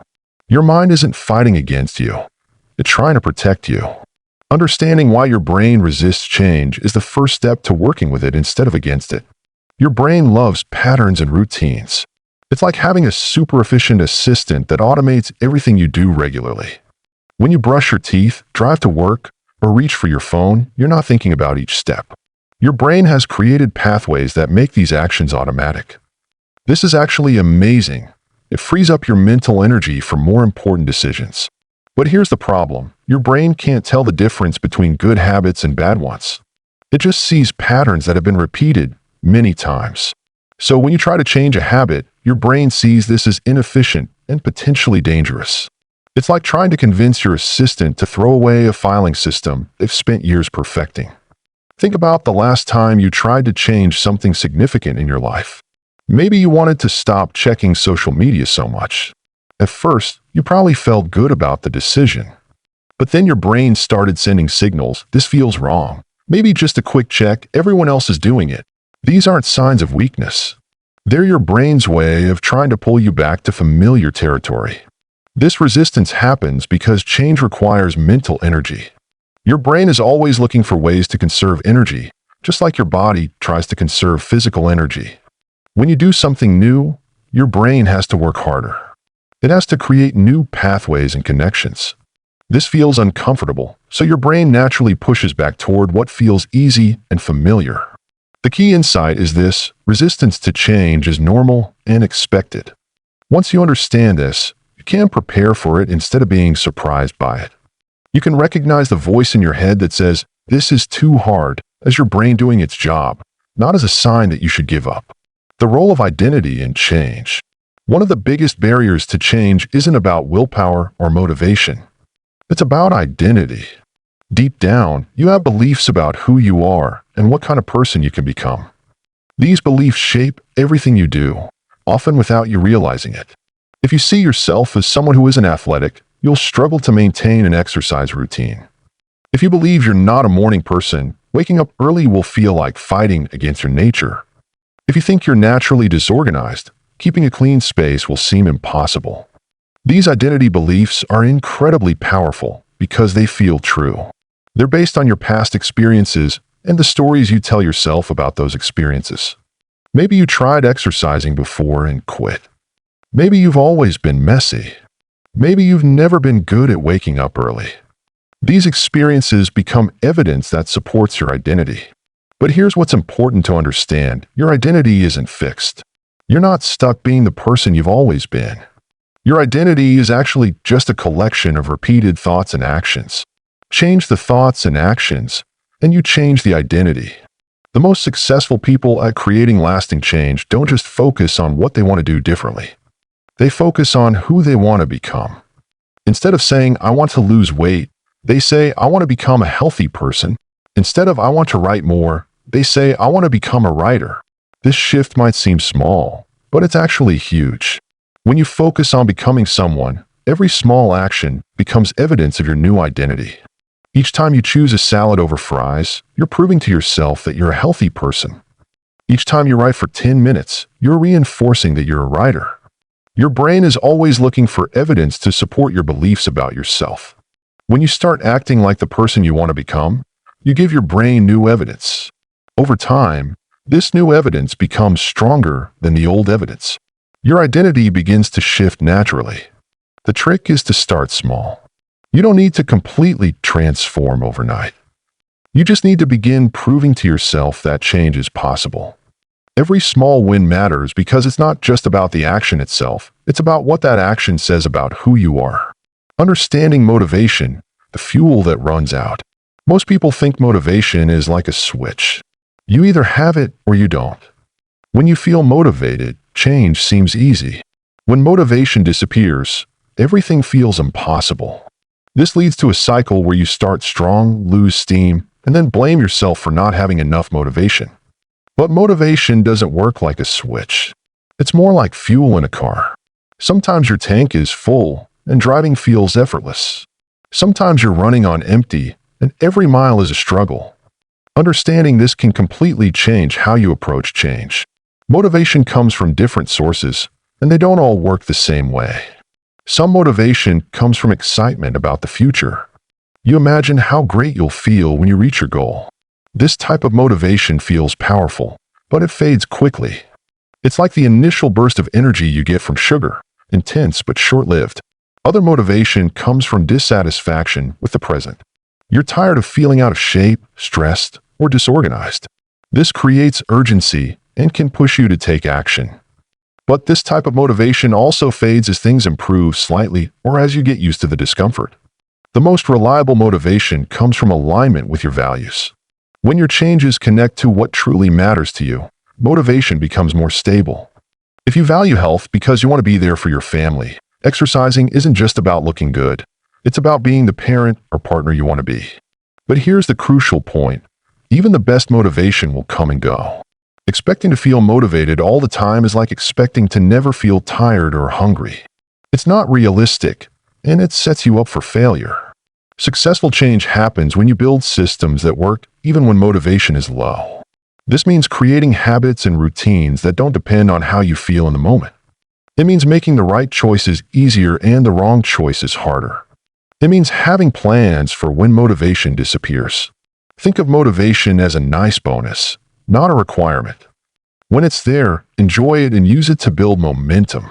Your mind isn't fighting against you. It's trying to protect you. Understanding why your brain resists change is the first step to working with it instead of against it. Your brain loves patterns and routines. It's like having a super efficient assistant that automates everything you do regularly. When you brush your teeth, drive to work, or reach for your phone, you're not thinking about each step. Your brain has created pathways that make these actions automatic. This is actually amazing. It frees up your mental energy for more important decisions. But here's the problem. Your brain can't tell the difference between good habits and bad ones. It just sees patterns that have been repeated many times. So when you try to change a habit, your brain sees this as inefficient and potentially dangerous. It's like trying to convince your assistant to throw away a filing system they've spent years perfecting. Think about the last time you tried to change something significant in your life. Maybe you wanted to stop checking social media so much. At first, you probably felt good about the decision. But then your brain started sending signals, this feels wrong. Maybe just a quick check, everyone else is doing it. These aren't signs of weakness. They're your brain's way of trying to pull you back to familiar territory. This resistance happens because change requires mental energy. Your brain is always looking for ways to conserve energy, just like your body tries to conserve physical energy. When you do something new, your brain has to work harder. It has to create new pathways and connections. This feels uncomfortable, so your brain naturally pushes back toward what feels easy and familiar. The key insight is this: resistance to change is normal and expected. Once you understand this, you can prepare for it instead of being surprised by it. You can recognize the voice in your head that says, "This is too hard," as your brain doing its job, not as a sign that you should give up. The role of identity in change. One of the biggest barriers to change isn't about willpower or motivation. It's about identity. Deep down, you have beliefs about who you are and what kind of person you can become. These beliefs shape everything you do, often without you realizing it. If you see yourself as someone who isn't athletic, you'll struggle to maintain an exercise routine. If you believe you're not a morning person, waking up early will feel like fighting against your nature. If you think you're naturally disorganized, keeping a clean space will seem impossible. These identity beliefs are incredibly powerful because they feel true. They're based on your past experiences and the stories you tell yourself about those experiences. Maybe you tried exercising before and quit. Maybe you've always been messy. Maybe you've never been good at waking up early. These experiences become evidence that supports your identity. But here's what's important to understand: your identity isn't fixed. You're not stuck being the person you've always been. Your identity is actually just a collection of repeated thoughts and actions. Change the thoughts and actions, and you change the identity. The most successful people at creating lasting change don't just focus on what they want to do differently. They focus on who they want to become. Instead of saying, "I want to lose weight," they say, "I want to become a healthy person." Instead of "I want to write more," they say, "I want to become a writer." This shift might seem small, but it's actually huge. When you focus on becoming someone, every small action becomes evidence of your new identity. Each time you choose a salad over fries, you're proving to yourself that you're a healthy person. Each time you write for 10 minutes, you're reinforcing that you're a writer. Your brain is always looking for evidence to support your beliefs about yourself. When you start acting like the person you want to become, you give your brain new evidence. Over time, this new evidence becomes stronger than the old evidence. Your identity begins to shift naturally. The trick is to start small. You don't need to completely transform overnight. You just need to begin proving to yourself that change is possible. Every small win matters because it's not just about the action itself, it's about what that action says about who you are. Understanding motivation, the fuel that runs out. Most people think motivation is like a switch. You either have it or you don't. When you feel motivated, change seems easy. When motivation disappears, everything feels impossible. This leads to a cycle where you start strong, lose steam, and then blame yourself for not having enough motivation. But motivation doesn't work like a switch. It's more like fuel in a car. Sometimes your tank is full and driving feels effortless. Sometimes you're running on empty and every mile is a struggle. Understanding this can completely change how you approach change. Motivation comes from different sources, and they don't all work the same way. Some motivation comes from excitement about the future. You imagine how great you'll feel when you reach your goal. This type of motivation feels powerful, but it fades quickly. It's like the initial burst of energy you get from sugar, intense but short-lived. Other motivation comes from dissatisfaction with the present. You're tired of feeling out of shape, stressed, or disorganized. This creates urgency and can push you to take action. But this type of motivation also fades as things improve slightly or as you get used to the discomfort. The most reliable motivation comes from alignment with your values. When your changes connect to what truly matters to you, motivation becomes more stable. If you value health because you want to be there for your family, exercising isn't just about looking good. It's about being the parent or partner you want to be. But here's the crucial point. Even the best motivation will come and go. Expecting to feel motivated all the time is like expecting to never feel tired or hungry. It's not realistic, and it sets you up for failure. Successful change happens when you build systems that work even when motivation is low. This means creating habits and routines that don't depend on how you feel in the moment. It means making the right choices easier and the wrong choices harder. It means having plans for when motivation disappears. Think of motivation as a nice bonus, not a requirement. When it's there, enjoy it and use it to build momentum.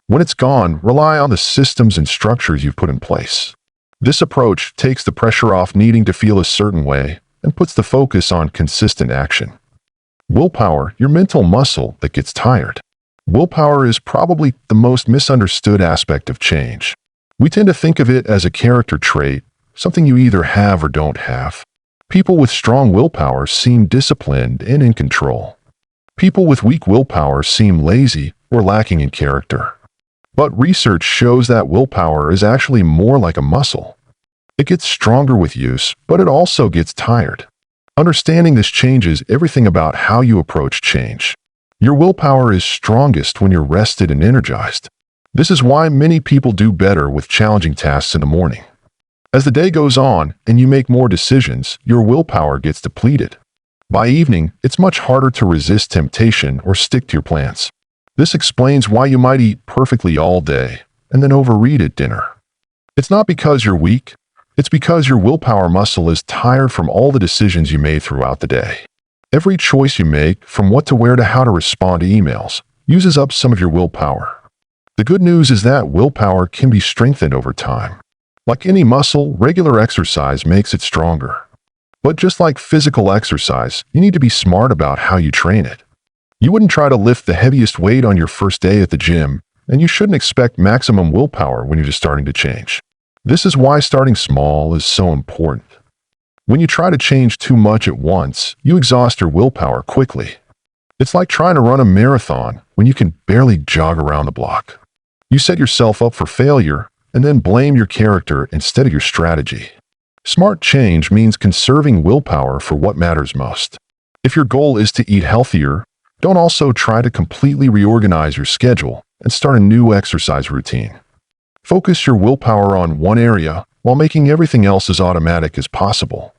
When it's gone, rely on the systems and structures you've put in place. This approach takes the pressure off needing to feel a certain way and puts the focus on consistent action. Willpower, your mental muscle that gets tired. Willpower is probably the most misunderstood aspect of change. We tend to think of it as a character trait, something you either have or don't have. People with strong willpower seem disciplined and in control. People with weak willpower seem lazy or lacking in character. But research shows that willpower is actually more like a muscle. It gets stronger with use, but it also gets tired. Understanding this changes everything about how you approach change. Your willpower is strongest when you're rested and energized. This is why many people do better with challenging tasks in the morning. As the day goes on and you make more decisions, your willpower gets depleted. By evening, it's much harder to resist temptation or stick to your plans. This explains why you might eat perfectly all day and then overeat at dinner. It's not because you're weak, it's because your willpower muscle is tired from all the decisions you made throughout the day. Every choice you make, from what to wear to how to respond to emails, uses up some of your willpower. The good news is that willpower can be strengthened over time. Like any muscle, regular exercise makes it stronger. But just like physical exercise, you need to be smart about how you train it. You wouldn't try to lift the heaviest weight on your first day at the gym, and you shouldn't expect maximum willpower when you're just starting to change. This is why starting small is so important. When you try to change too much at once, you exhaust your willpower quickly. It's like trying to run a marathon when you can barely jog around the block. You set yourself up for failure and then blame your character instead of your strategy. Smart change means conserving willpower for what matters most. If your goal is to eat healthier, don't also try to completely reorganize your schedule and start a new exercise routine. Focus your willpower on one area while making everything else as automatic as possible.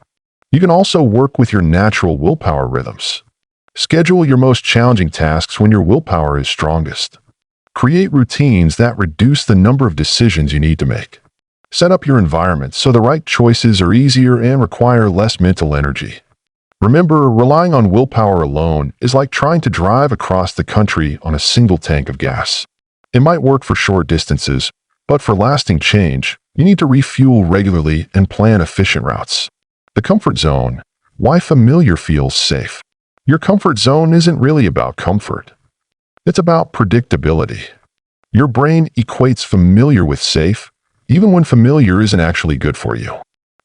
You can also work with your natural willpower rhythms. Schedule your most challenging tasks when your willpower is strongest. Create routines that reduce the number of decisions you need to make. Set up your environment so the right choices are easier and require less mental energy. Remember, relying on willpower alone is like trying to drive across the country on a single tank of gas. It might work for short distances, but for lasting change, you need to refuel regularly and plan efficient routes. The comfort zone. Why familiar feels safe. Your comfort zone isn't really about comfort. It's about predictability. Your brain equates familiar with safe, even when familiar isn't actually good for you.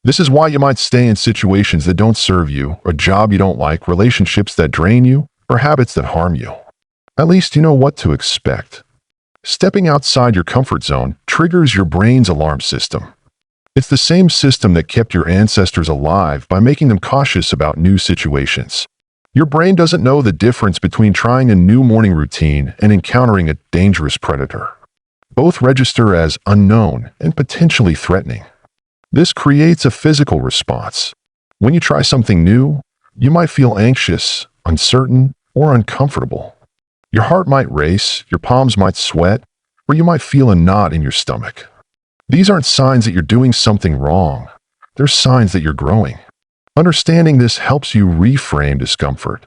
This is why you might stay in situations that don't serve you, a job you don't like, relationships that drain you, or habits that harm you. At least you know what to expect. Stepping outside your comfort zone triggers your brain's alarm system. It's the same system that kept your ancestors alive by making them cautious about new situations. Your brain doesn't know the difference between trying a new morning routine and encountering a dangerous predator. Both register as unknown and potentially threatening. This creates a physical response. When you try something new, you might feel anxious, uncertain, or uncomfortable. Your heart might race, your palms might sweat, or you might feel a knot in your stomach. These aren't signs that you're doing something wrong. They're signs that you're growing. Understanding this helps you reframe discomfort.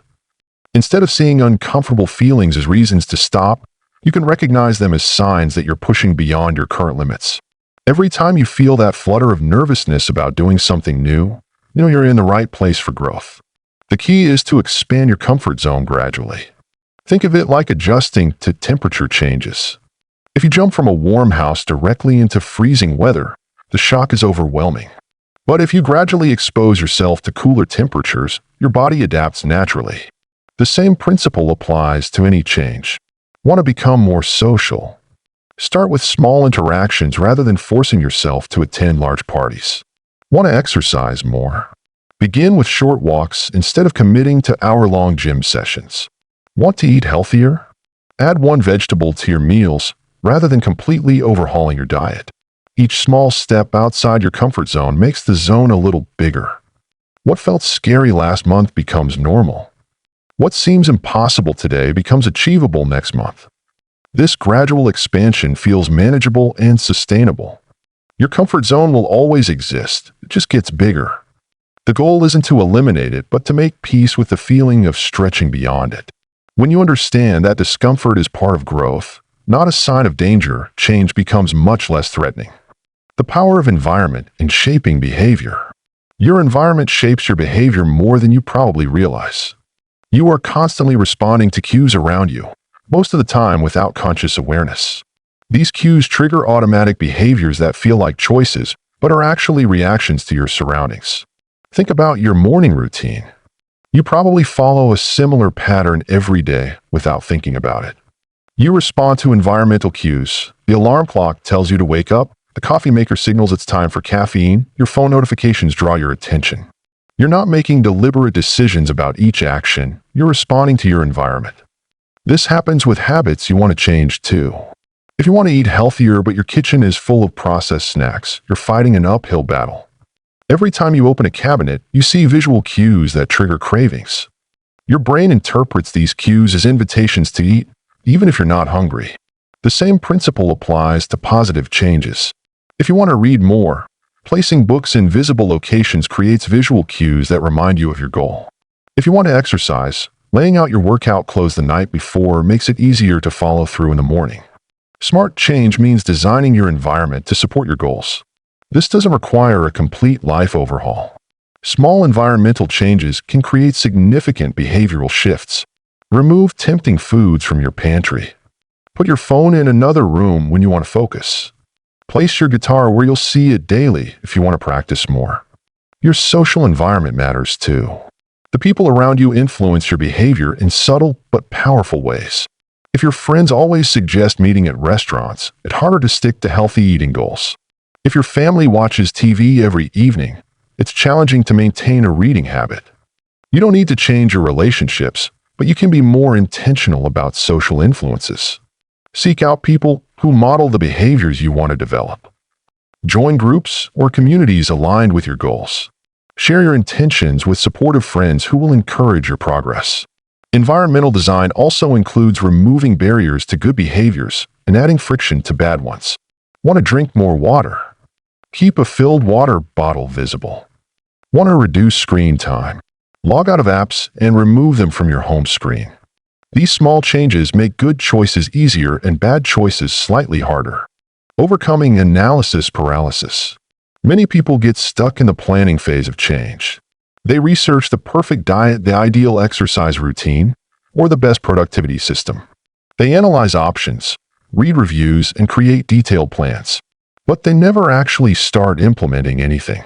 Instead of seeing uncomfortable feelings as reasons to stop, you can recognize them as signs that you're pushing beyond your current limits. Every time you feel that flutter of nervousness about doing something new, you know you're in the right place for growth. The key is to expand your comfort zone gradually. Think of it like adjusting to temperature changes. If you jump from a warm house directly into freezing weather, the shock is overwhelming. But if you gradually expose yourself to cooler temperatures, your body adapts naturally. The same principle applies to any change. Want to become more social? Start with small interactions rather than forcing yourself to attend large parties. Want to exercise more? Begin with short walks instead of committing to hour-long gym sessions. Want to eat healthier? Add one vegetable to your meals rather than completely overhauling your diet. Each small step outside your comfort zone makes the zone a little bigger. What felt scary last month becomes normal. What seems impossible today becomes achievable next month. This gradual expansion feels manageable and sustainable. Your comfort zone will always exist, it just gets bigger. The goal isn't to eliminate it, but to make peace with the feeling of stretching beyond it. When you understand that discomfort is part of growth, not a sign of danger, change becomes much less threatening. The power of environment in shaping behavior. Your environment shapes your behavior more than you probably realize. You are constantly responding to cues around you, most of the time without conscious awareness. These cues trigger automatic behaviors that feel like choices, but are actually reactions to your surroundings. Think about your morning routine. You probably follow a similar pattern every day without thinking about it. You respond to environmental cues. The alarm clock tells you to wake up, the coffee maker signals it's time for caffeine, your phone notifications draw your attention. You're not making deliberate decisions about each action, you're responding to your environment. This happens with habits you want to change too. If you want to eat healthier but your kitchen is full of processed snacks, you're fighting an uphill battle. Every time you open a cabinet, you see visual cues that trigger cravings. Your brain interprets these cues as invitations to eat, even if you're not hungry. The same principle applies to positive changes. If you want to read more, placing books in visible locations creates visual cues that remind you of your goal. If you want to exercise, laying out your workout clothes the night before makes it easier to follow through in the morning. Smart change means designing your environment to support your goals. This doesn't require a complete life overhaul. Small environmental changes can create significant behavioral shifts. Remove tempting foods from your pantry. Put your phone in another room when you want to focus. Place your guitar where you'll see it daily if you want to practice more. Your social environment matters too. The people around you influence your behavior in subtle but powerful ways. If your friends always suggest meeting at restaurants, it's harder to stick to healthy eating goals. If your family watches TV every evening, it's challenging to maintain a reading habit. You don't need to change your relationships, but you can be more intentional about social influences. Seek out people who model the behaviors you want to develop. Join groups or communities aligned with your goals. Share your intentions with supportive friends who will encourage your progress. Environmental design also includes removing barriers to good behaviors and adding friction to bad ones. Want to drink more water? Keep a filled water bottle visible. Want to reduce screen time? Log out of apps and remove them from your home screen. These small changes make good choices easier and bad choices slightly harder. Overcoming analysis paralysis. Many people get stuck in the planning phase of change. They research the perfect diet, the ideal exercise routine, or the best productivity system. They analyze options, read reviews, and create detailed plans. But they never actually start implementing anything.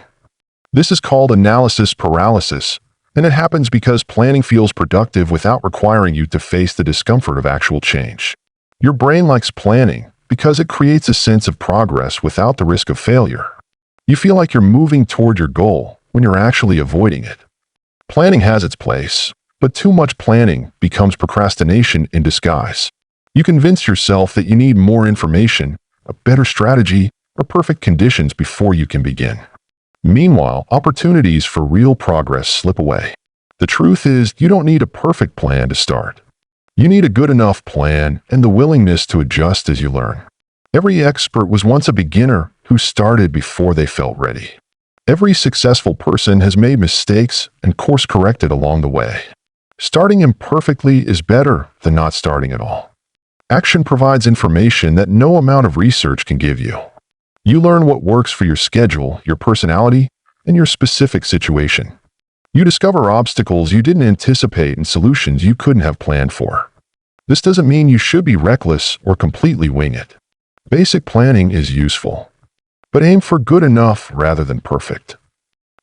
This is called analysis paralysis, and it happens because planning feels productive without requiring you to face the discomfort of actual change. Your brain likes planning because it creates a sense of progress without the risk of failure. You feel like you're moving toward your goal when you're actually avoiding it. Planning has its place, but too much planning becomes procrastination in disguise. You convince yourself that you need more information, a better strategy, or perfect conditions before you can begin. Meanwhile, opportunities for real progress slip away. The truth is, you don't need a perfect plan to start. You need a good enough plan and the willingness to adjust as you learn. Every expert was once a beginner who started before they felt ready. Every successful person has made mistakes and course-corrected along the way. Starting imperfectly is better than not starting at all. Action provides information that no amount of research can give you. You learn what works for your schedule, your personality, and your specific situation. You discover obstacles you didn't anticipate and solutions you couldn't have planned for. This doesn't mean you should be reckless or completely wing it. Basic planning is useful, but aim for good enough rather than perfect.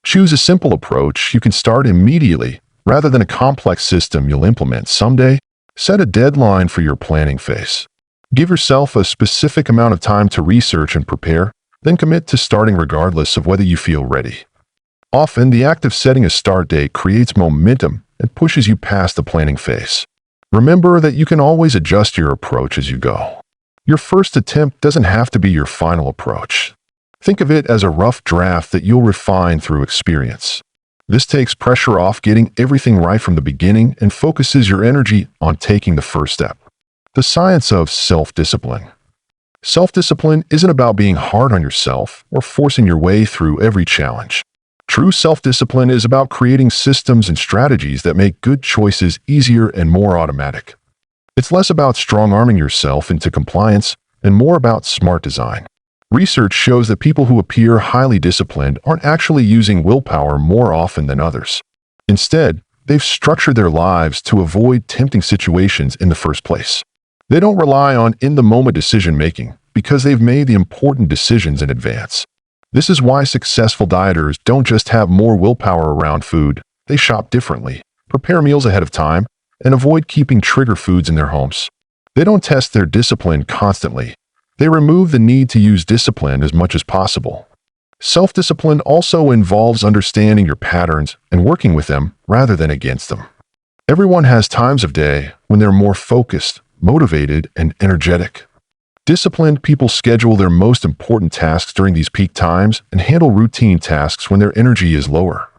Choose a simple approach you can start immediately rather than a complex system you'll implement someday. Set a deadline for your planning phase. Give yourself a specific amount of time to research and prepare, then commit to starting regardless of whether you feel ready. Often, the act of setting a start date creates momentum and pushes you past the planning phase. Remember that you can always adjust your approach as you go. Your first attempt doesn't have to be your final approach. Think of it as a rough draft that you'll refine through experience. This takes pressure off getting everything right from the beginning and focuses your energy on taking the first step. The science of self-discipline. Self-discipline isn't about being hard on yourself or forcing your way through every challenge. True self-discipline is about creating systems and strategies that make good choices easier and more automatic. It's less about strong-arming yourself into compliance and more about smart design. Research shows that people who appear highly disciplined aren't actually using willpower more often than others. Instead, they've structured their lives to avoid tempting situations in the first place. They don't rely on in-the-moment decision-making because they've made the important decisions in advance. This is why successful dieters don't just have more willpower around food, they shop differently, prepare meals ahead of time, and avoid keeping trigger foods in their homes. They don't test their discipline constantly. They remove the need to use discipline as much as possible. Self-discipline also involves understanding your patterns and working with them rather than against them. Everyone has times of day when they're more focused, motivated, and energetic. Disciplined people schedule their most important tasks during these peak times and handle routine tasks when their energy is lower.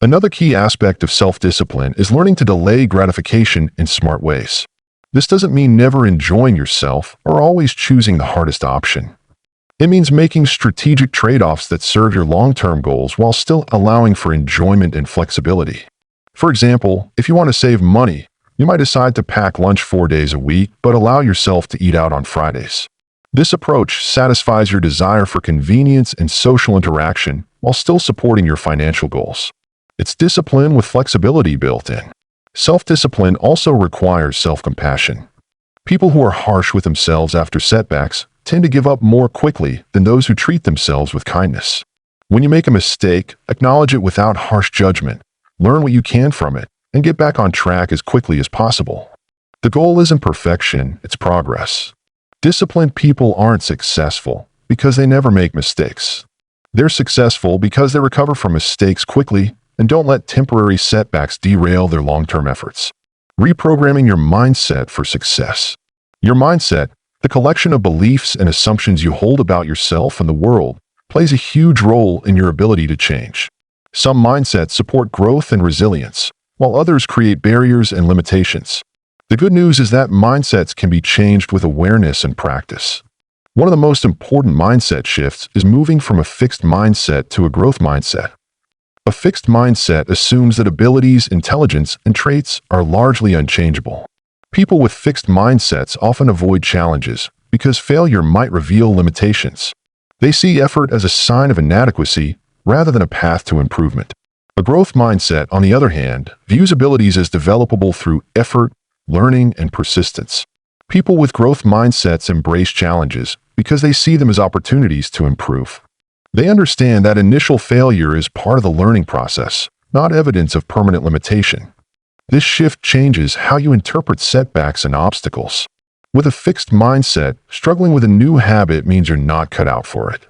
Another key aspect of self-discipline is learning to delay gratification in smart ways. This doesn't mean never enjoying yourself or always choosing the hardest option. It means making strategic trade-offs that serve your long-term goals while still allowing for enjoyment and flexibility. For example, if you want to save money, you might decide to pack lunch 4 days a week but allow yourself to eat out on Fridays. This approach satisfies your desire for convenience and social interaction while still supporting your financial goals. It's discipline with flexibility built in. Self-discipline also requires self-compassion. People who are harsh with themselves after setbacks tend to give up more quickly than those who treat themselves with kindness. When you make a mistake, acknowledge it without harsh judgment, learn what you can from it, and get back on track as quickly as possible. The goal isn't perfection, it's progress. Disciplined people aren't successful because they never make mistakes. They're successful because they recover from mistakes quickly and don't let temporary setbacks derail their long-term efforts. Reprogramming your mindset for success. Your mindset, the collection of beliefs and assumptions you hold about yourself and the world, plays a huge role in your ability to change. Some mindsets support growth and resilience, while others create barriers and limitations. The good news is that mindsets can be changed with awareness and practice. One of the most important mindset shifts is moving from a fixed mindset to a growth mindset. A fixed mindset assumes that abilities, intelligence, and traits are largely unchangeable. People with fixed mindsets often avoid challenges because failure might reveal limitations. They see effort as a sign of inadequacy rather than a path to improvement. A growth mindset, on the other hand, views abilities as developable through effort, learning, and persistence. People with growth mindsets embrace challenges because they see them as opportunities to improve. They understand that initial failure is part of the learning process, not evidence of permanent limitation. This shift changes how you interpret setbacks and obstacles. With a fixed mindset, struggling with a new habit means you're not cut out for it.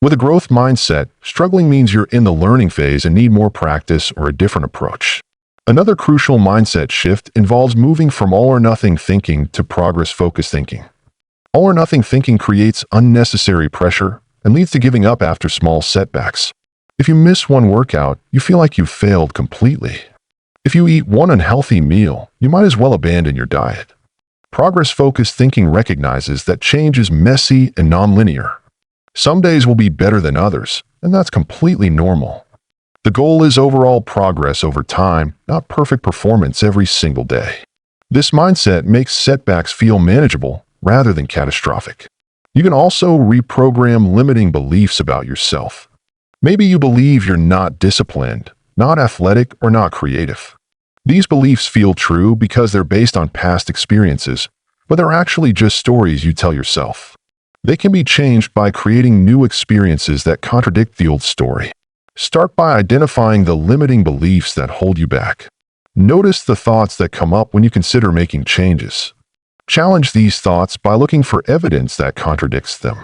With a growth mindset, struggling means you're in the learning phase and need more practice or a different approach. Another crucial mindset shift involves moving from all-or-nothing thinking to progress-focused thinking. All-or-nothing thinking creates unnecessary pressure and leads to giving up after small setbacks. If you miss one workout, you feel like you've failed completely. If you eat one unhealthy meal, you might as well abandon your diet. Progress-focused thinking recognizes that change is messy and nonlinear. Some days will be better than others, and that's completely normal. The goal is overall progress over time, not perfect performance every single day. This mindset makes setbacks feel manageable rather than catastrophic. You can also reprogram limiting beliefs about yourself. Maybe you believe you're not disciplined, not athletic, or not creative. These beliefs feel true because they're based on past experiences, but they're actually just stories you tell yourself. They can be changed by creating new experiences that contradict the old story. Start by identifying the limiting beliefs that hold you back. Notice the thoughts that come up when you consider making changes. Challenge these thoughts by looking for evidence that contradicts them.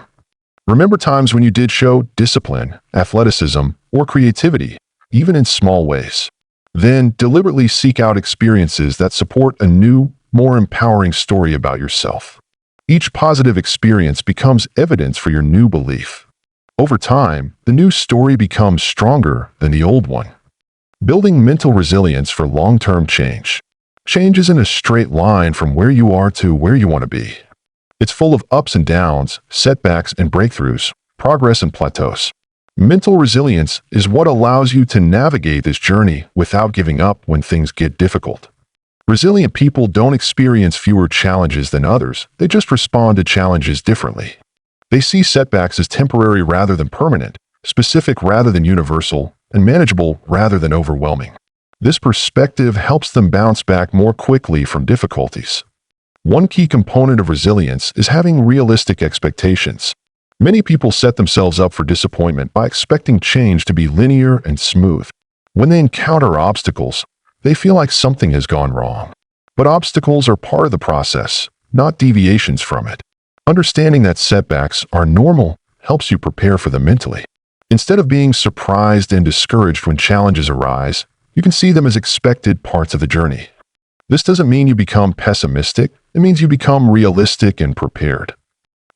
Remember times when you did show discipline, athleticism, or creativity, even in small ways. Then deliberately seek out experiences that support a new, more empowering story about yourself. Each positive experience becomes evidence for your new belief. Over time, the new story becomes stronger than the old one. Building mental resilience for long-term change. Change isn't a straight line from where you are to where you want to be. It's full of ups and downs, setbacks and breakthroughs, progress and plateaus. Mental resilience is what allows you to navigate this journey without giving up when things get difficult. Resilient people don't experience fewer challenges than others, they just respond to challenges differently. They see setbacks as temporary rather than permanent, specific rather than universal, and manageable rather than overwhelming. This perspective helps them bounce back more quickly from difficulties. One key component of resilience is having realistic expectations. Many people set themselves up for disappointment by expecting change to be linear and smooth. When they encounter obstacles, they feel like something has gone wrong. But obstacles are part of the process, not deviations from it. Understanding that setbacks are normal helps you prepare for them mentally. Instead of being surprised and discouraged when challenges arise, you can see them as expected parts of the journey. This doesn't mean you become pessimistic. It means you become realistic and prepared.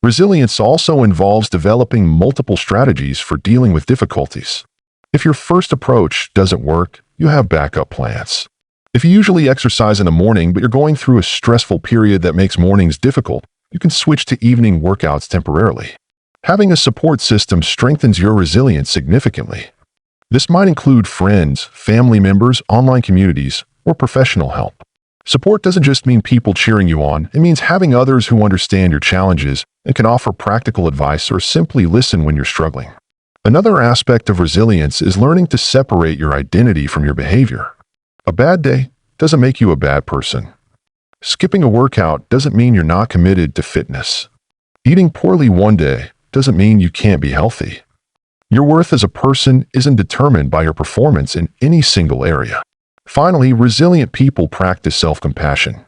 Resilience also involves developing multiple strategies for dealing with difficulties. If your first approach doesn't work, you have backup plans. If you usually exercise in the morning but you're going through a stressful period that makes mornings difficult, you can switch to evening workouts temporarily. Having a support system strengthens your resilience significantly. This might include friends, family members, online communities, or professional help. Support doesn't just mean people cheering you on, it means having others who understand your challenges and can offer practical advice or simply listen when you're struggling. Another aspect of resilience is learning to separate your identity from your behavior. A bad day doesn't make you a bad person. Skipping a workout doesn't mean you're not committed to fitness. Eating poorly one day doesn't mean you can't be healthy. Your worth as a person isn't determined by your performance in any single area. Finally, resilient people practice self-compassion.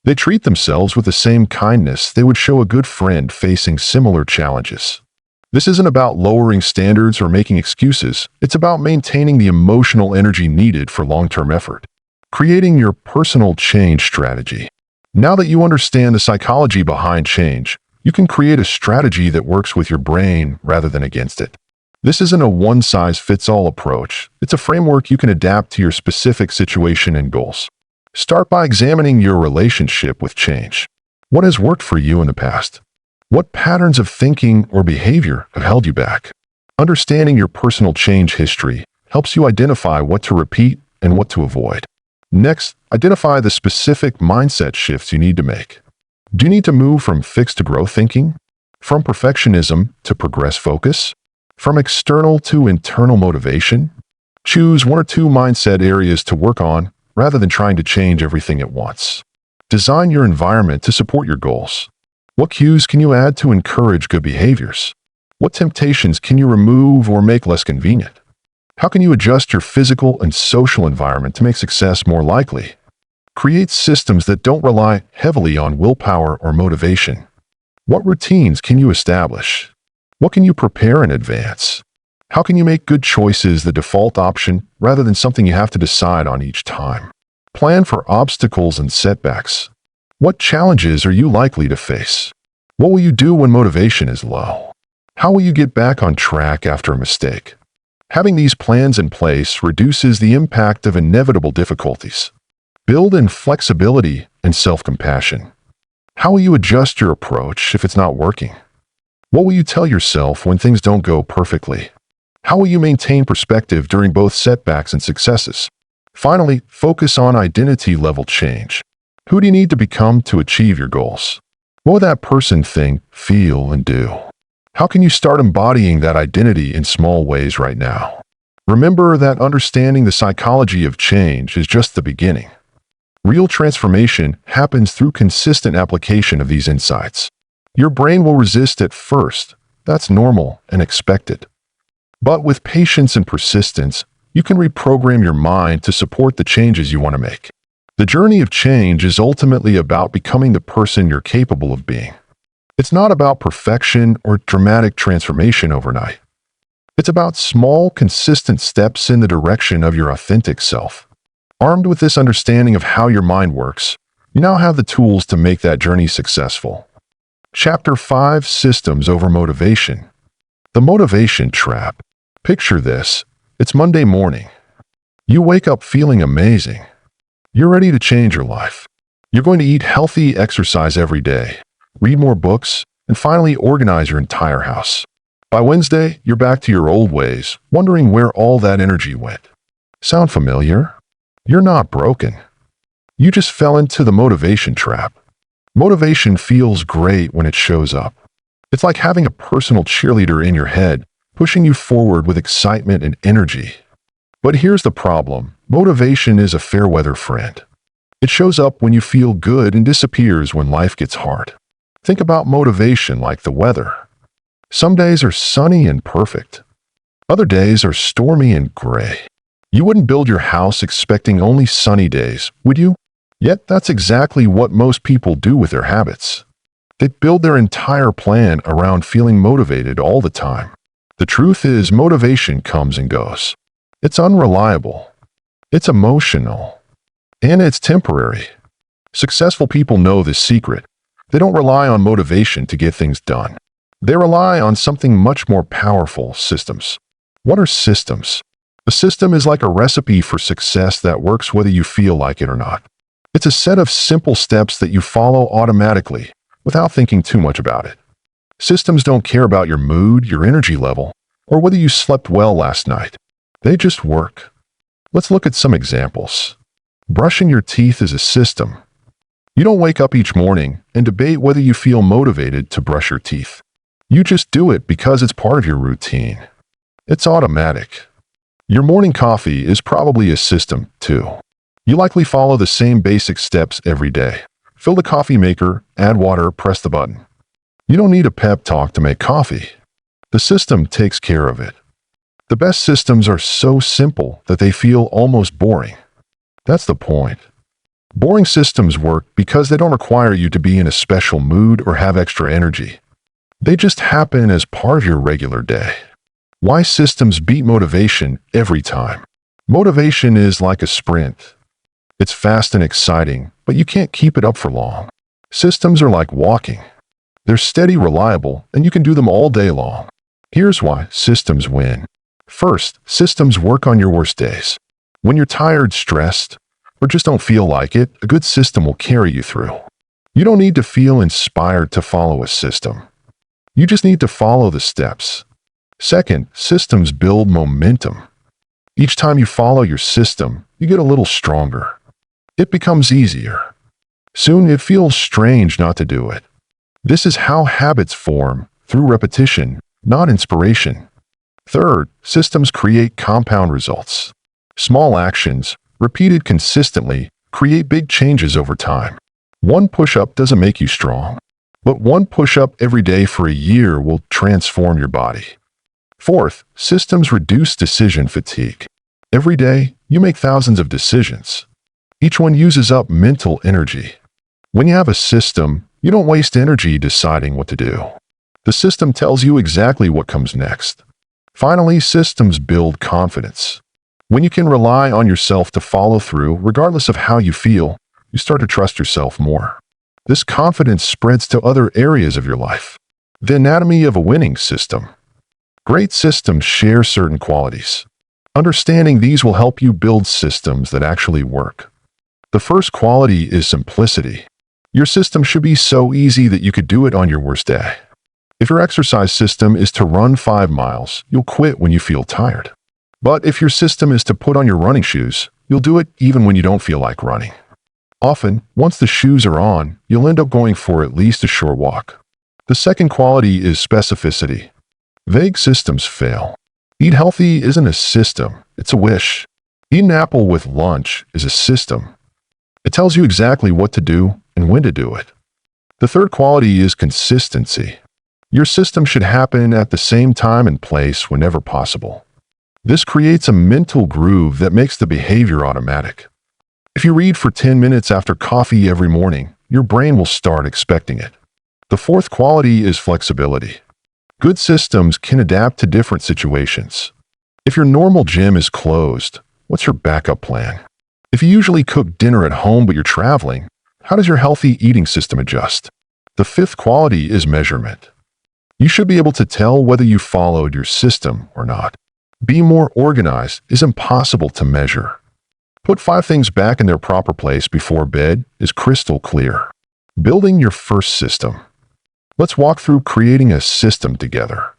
They treat themselves with the same kindness they would show a good friend facing similar challenges. This isn't about lowering standards or making excuses. It's about maintaining the emotional energy needed for long-term effort. Creating your personal change strategy. Now that you understand the psychology behind change, you can create a strategy that works with your brain rather than against it. This isn't a one-size-fits-all approach. It's a framework you can adapt to your specific situation and goals. Start by examining your relationship with change. What has worked for you in the past? What patterns of thinking or behavior have held you back? Understanding your personal change history helps you identify what to repeat and what to avoid. Next, identify the specific mindset shifts you need to make. Do you need to move from fixed to growth thinking? From perfectionism to progress focus? From external to internal motivation? Choose one or two mindset areas to work on rather than trying to change everything at once. Design your environment to support your goals. What cues can you add to encourage good behaviors? What temptations can you remove or make less convenient? How can you adjust your physical and social environment to make success more likely? Create systems that don't rely heavily on willpower or motivation. What routines can you establish? What can you prepare in advance? How can you make good choices the default option rather than something you have to decide on each time? Plan for obstacles and setbacks. What challenges are you likely to face? What will you do when motivation is low? How will you get back on track after a mistake? Having these plans in place reduces the impact of inevitable difficulties. Build in flexibility and self-compassion. How will you adjust your approach if it's not working? What will you tell yourself when things don't go perfectly? How will you maintain perspective during both setbacks and successes? Finally, focus on identity-level change. Who do you need to become to achieve your goals? What will that person think, feel, and do? How can you start embodying that identity in small ways right now? Remember that understanding the psychology of change is just the beginning. Real transformation happens through consistent application of these insights. Your brain will resist at first. That's normal and expected. But with patience and persistence, you can reprogram your mind to support the changes you want to make. The journey of change is ultimately about becoming the person you're capable of being. It's not about perfection or dramatic transformation overnight. It's about small, consistent steps in the direction of your authentic self. Armed with this understanding of how your mind works, you now have the tools to make that journey successful. Chapter 5: Systems over Motivation. The motivation trap. Picture this. It's Monday morning. You wake up feeling amazing. You're ready to change your life. You're going to eat healthy, exercise every day, read more books, and finally organize your entire house. By Wednesday, you're back to your old ways, wondering where all that energy went. Sound familiar? You're not broken. You just fell into the motivation trap. Motivation feels great when it shows up. It's like having a personal cheerleader in your head, pushing you forward with excitement and energy. But here's the problem. Motivation is a fair-weather friend. It shows up when you feel good and disappears when life gets hard. Think about motivation like the weather. Some days are sunny and perfect. Other days are stormy and gray. You wouldn't build your house expecting only sunny days, would you? Yet that's exactly what most people do with their habits. They build their entire plan around feeling motivated all the time. The truth is, motivation comes and goes. It's unreliable. It's emotional. And it's temporary. Successful people know this secret. They don't rely on motivation to get things done. They rely on something much more powerful: systems. What are systems? A system is like a recipe for success that works whether you feel like it or not. It's a set of simple steps that you follow automatically, without thinking too much about it. Systems don't care about your mood, your energy level, or whether you slept well last night. They just work. Let's look at some examples. Brushing your teeth is a system. You don't wake up each morning and debate whether you feel motivated to brush your teeth. You just do it because it's part of your routine. It's automatic. Your morning coffee is probably a system, too. You likely follow the same basic steps every day. Fill the coffee maker, add water, press the button. You don't need a pep talk to make coffee. The system takes care of it. The best systems are so simple that they feel almost boring. That's the point. Boring systems work because they don't require you to be in a special mood or have extra energy. They just happen as part of your regular day. Why systems beat motivation every time? Motivation is like a sprint. It's fast and exciting, but you can't keep it up for long. Systems are like walking. They're steady, reliable, and you can do them all day long. Here's why systems win. First, systems work on your worst days. When you're tired, stressed, or just don't feel like it, a good system will carry you through. You don't need to feel inspired to follow a system. You just need to follow the steps. Second, systems build momentum. Each time you follow your system, you get a little stronger. It becomes easier. Soon it feels strange not to do it. This is how habits form, through repetition, not inspiration. Third, systems create compound results. Small actions, repeated consistently, create big changes over time. One push-up doesn't make you strong, but one push-up every day for a year will transform your body. Fourth, systems reduce decision fatigue. Every day, you make thousands of decisions. Each one uses up mental energy. When you have a system, you don't waste energy deciding what to do. The system tells you exactly what comes next. Finally, systems build confidence. When you can rely on yourself to follow through, regardless of how you feel, you start to trust yourself more. This confidence spreads to other areas of your life. The anatomy of a winning system. Great systems share certain qualities. Understanding these will help you build systems that actually work. The first quality is simplicity. Your system should be so easy that you could do it on your worst day. If your exercise system is to run 5 miles, you'll quit when you feel tired. But if your system is to put on your running shoes, you'll do it even when you don't feel like running. Often, once the shoes are on, you'll end up going for at least a short walk. The second quality is specificity. Vague systems fail. Eat healthy isn't a system, it's a wish. Eat an apple with lunch is a system. It tells you exactly what to do and when to do it. The third quality is consistency. Your system should happen at the same time and place whenever possible. This creates a mental groove that makes the behavior automatic. If you read for 10 minutes after coffee every morning, your brain will start expecting it. The fourth quality is flexibility. Good systems can adapt to different situations. If your normal gym is closed, what's your backup plan? If you usually cook dinner at home but you're traveling, how does your healthy eating system adjust? The fifth quality is measurement. You should be able to tell whether you followed your system or not. Being more organized is impossible to measure. Put 5 things back in their proper place before bed is crystal clear. Building your first system. Let's walk through creating a system together.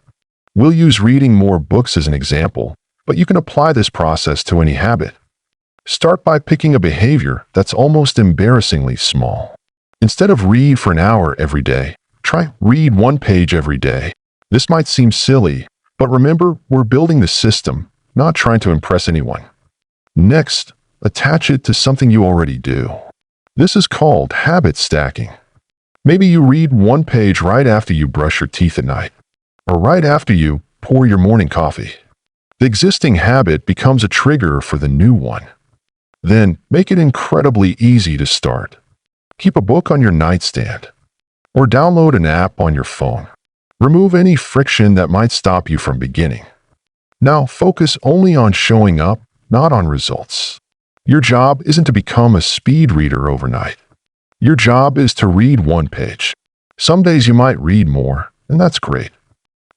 We'll use reading more books as an example, but you can apply this process to any habit. Start by picking a behavior that's almost embarrassingly small. Instead of read for an hour every day, try read 1 page every day. This might seem silly, but remember, we're building the system, not trying to impress anyone. Next, attach it to something you already do. This is called habit stacking. Maybe you read one page right after you brush your teeth at night, or right after you pour your morning coffee. The existing habit becomes a trigger for the new one. Then, make it incredibly easy to start. Keep a book on your nightstand, or download an app on your phone. Remove any friction that might stop you from beginning. Now, focus only on showing up, not on results. Your job isn't to become a speed reader overnight. Your job is to read one page. Some days you might read more, and that's great.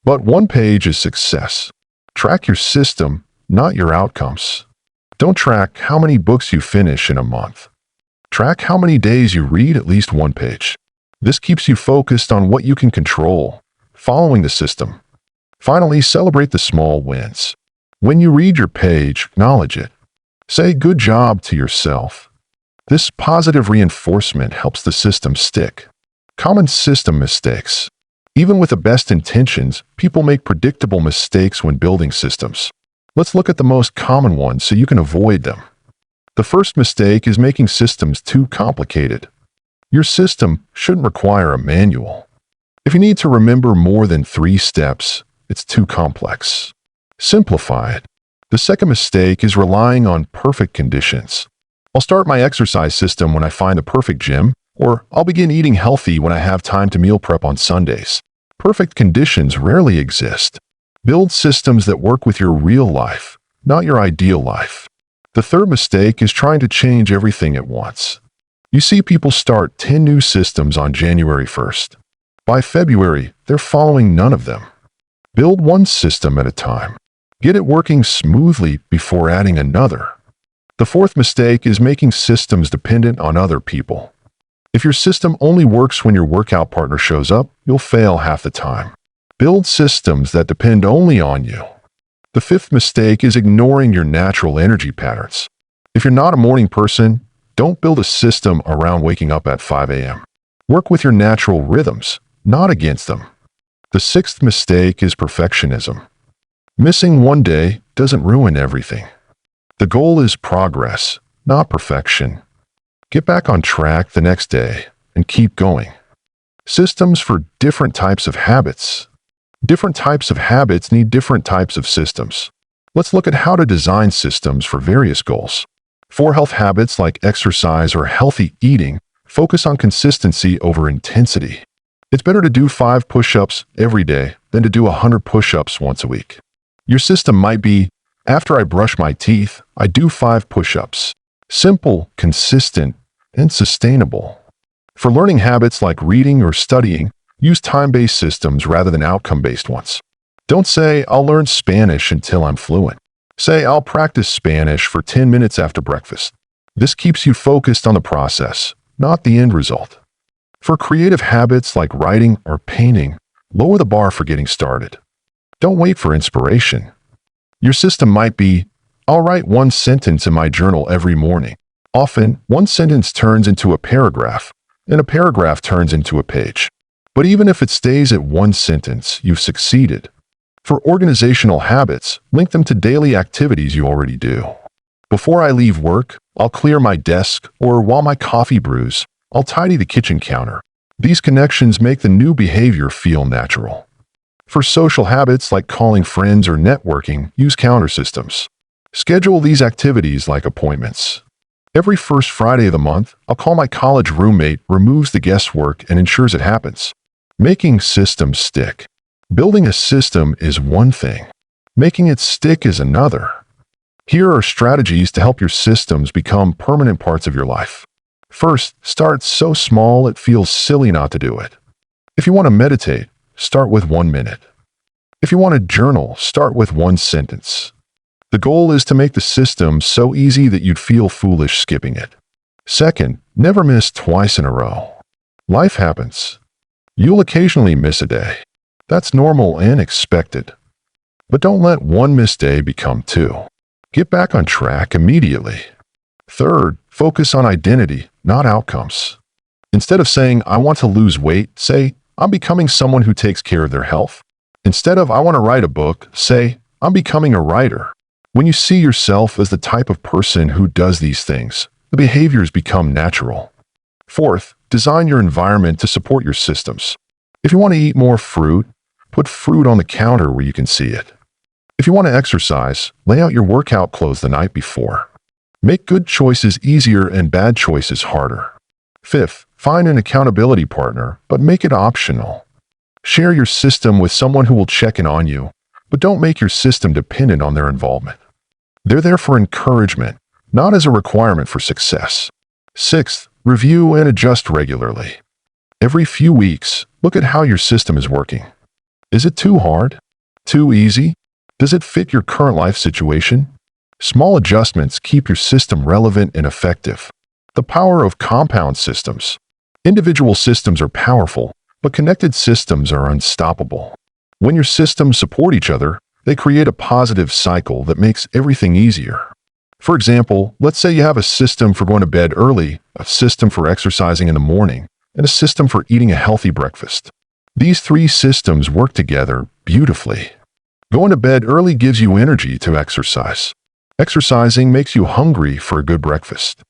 But one page is success. Track your system, not your outcomes. Don't track how many books you finish in a month. Track how many days you read at least one page. This keeps you focused on what you can control, following the system. Finally, celebrate the small wins. When you read your page, acknowledge it. Say good job to yourself. This positive reinforcement helps the system stick. Common system mistakes. Even with the best intentions, people make predictable mistakes when building systems. Let's look at the most common ones so you can avoid them. The first mistake is making systems too complicated. Your system shouldn't require a manual. If you need to remember more than 3 steps, it's too complex. Simplify it. The second mistake is relying on perfect conditions. I'll start my exercise system when I find the perfect gym, or I'll begin eating healthy when I have time to meal prep on Sundays. Perfect conditions rarely exist. Build systems that work with your real life, not your ideal life. The third mistake is trying to change everything at once. You see people start 10 new systems on January 1st. By February, they're following none of them. Build one system at a time. Get it working smoothly before adding another. The fourth mistake is making systems dependent on other people. If your system only works when your workout partner shows up, you'll fail half the time. Build systems that depend only on you. The fifth mistake is ignoring your natural energy patterns. If you're not a morning person, don't build a system around waking up at 5 a.m. Work with your natural rhythms, not against them. The sixth mistake is perfectionism. Missing one day doesn't ruin everything. The goal is progress, not perfection. Get back on track the next day and keep going. Systems for different types of habits. Different types of habits need different types of systems. Let's look at how to design systems for various goals. For health habits like exercise or healthy eating, focus on consistency over intensity. It's better to do 5 push-ups every day than to do 100 push-ups once a week. Your system might be, after I brush my teeth, I do 5 push-ups. Simple, consistent, and sustainable. For learning habits like reading or studying, use time-based systems rather than outcome-based ones. Don't say, I'll learn Spanish until I'm fluent. Say, I'll practice Spanish for 10 minutes after breakfast. This keeps you focused on the process, not the end result. For creative habits like writing or painting, lower the bar for getting started. Don't wait for inspiration. Your system might be, I'll write 1 sentence in my journal every morning. Often, 1 sentence turns into a paragraph, and a paragraph turns into a page. But even if it stays at 1 sentence, you've succeeded. For organizational habits, link them to daily activities you already do. Before I leave work, I'll clear my desk, or while my coffee brews, I'll tidy the kitchen counter. These connections make the new behavior feel natural. For social habits like calling friends or networking, use counter systems. Schedule these activities like appointments. Every first Friday of the month, I'll call my college roommate, removes the guesswork, and ensures it happens. Making systems stick. Building a system is one thing. Making it stick is another. Here are strategies to help your systems become permanent parts of your life. First, start so small it feels silly not to do it. If you want to meditate, start with 1 minute. If you want to journal, start with 1 sentence. The goal is to make the system so easy that you'd feel foolish skipping it. Second, never miss twice in a row. Life happens. You'll occasionally miss a day. That's normal and expected. But don't let 1 missed day become 2. Get back on track immediately. Third, focus on identity, not outcomes. Instead of saying, I want to lose weight, say, I'm becoming someone who takes care of their health. Instead of, I want to write a book, say, I'm becoming a writer. When you see yourself as the type of person who does these things, the behaviors become natural. Fourth, design your environment to support your systems. If you want to eat more fruit, put fruit on the counter where you can see it. If you want to exercise, lay out your workout clothes the night before. Make good choices easier and bad choices harder. Fifth, find an accountability partner, but make it optional. Share your system with someone who will check in on you, but don't make your system dependent on their involvement. They're there for encouragement, not as a requirement for success. Sixth, review and adjust regularly. Every few weeks, look at how your system is working. Is it too hard? Too easy? Does it fit your current life situation? Small adjustments keep your system relevant and effective. The power of compound systems. Individual systems are powerful, but connected systems are unstoppable. When your systems support each other, they create a positive cycle that makes everything easier. For example, let's say you have a system for going to bed early, a system for exercising in the morning, and a system for eating a healthy breakfast. These three systems work together beautifully. Going to bed early gives you energy to exercise. Exercising makes you hungry for a good breakfast.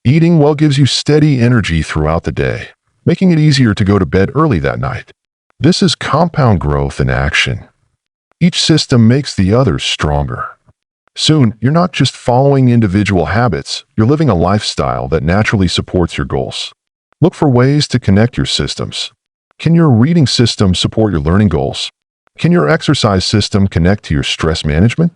Eating well gives you steady energy throughout the day, making it easier to go to bed early that night. This is compound growth in action. Each system makes the others stronger. Soon, you're not just following individual habits, you're living a lifestyle that naturally supports your goals. Look for ways to connect your systems. Can your reading system support your learning goals? Can your exercise system connect to your stress management?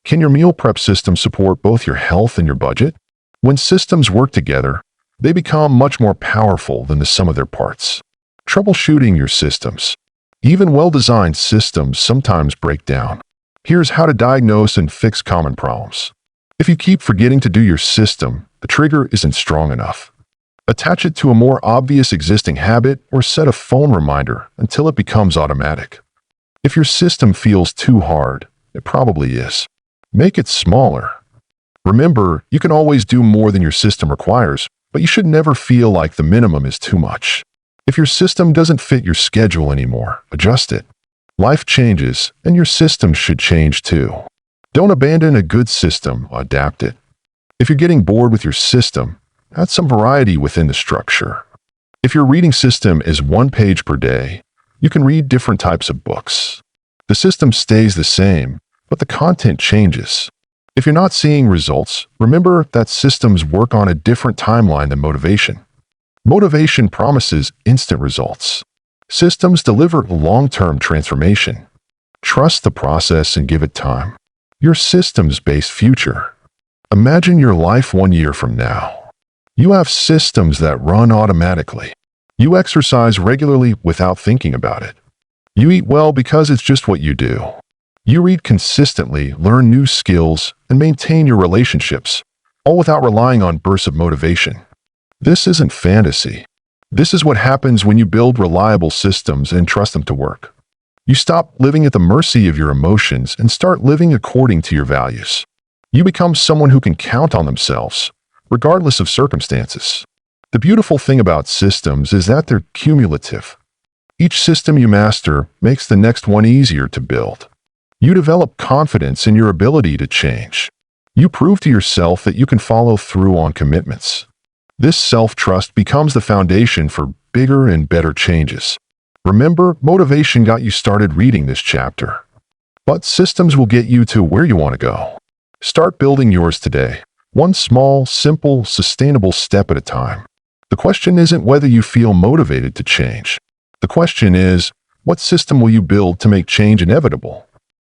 Can your meal prep system support both your health and your budget? When systems work together, they become much more powerful than the sum of their parts. Troubleshooting your systems. Even well-designed systems sometimes break down. Here's how to diagnose and fix common problems. If you keep forgetting to do your system, the trigger isn't strong enough. Attach it to a more obvious existing habit or set a phone reminder until it becomes automatic. If your system feels too hard, it probably is. Make it smaller. Remember, you can always do more than your system requires, but you should never feel like the minimum is too much. If your system doesn't fit your schedule anymore, adjust it. Life changes, and your system should change too. Don't abandon a good system, adapt it. If you're getting bored with your system, add some variety within the structure. If your reading system is 1 page per day, you can read different types of books. The system stays the same, but the content changes. If you're not seeing results, remember that systems work on a different timeline than motivation. Motivation promises instant results. Systems deliver long-term transformation. Trust the process and give it time. Your systems-based future. Imagine your life 1 year from now. You have systems that run automatically. You exercise regularly without thinking about it. You eat well because it's just what you do. You read consistently, learn new skills, and maintain your relationships, all without relying on bursts of motivation. This isn't fantasy. This is what happens when you build reliable systems and trust them to work. You stop living at the mercy of your emotions and start living according to your values. You become someone who can count on themselves, regardless of circumstances. The beautiful thing about systems is that they're cumulative. Each system you master makes the next one easier to build. You develop confidence in your ability to change. You prove to yourself that you can follow through on commitments. This self-trust becomes the foundation for bigger and better changes. Remember, motivation got you started reading this chapter. But systems will get you to where you want to go. Start building yours today, one small, simple, sustainable step at a time. The question isn't whether you feel motivated to change. The question is, what system will you build to make change inevitable?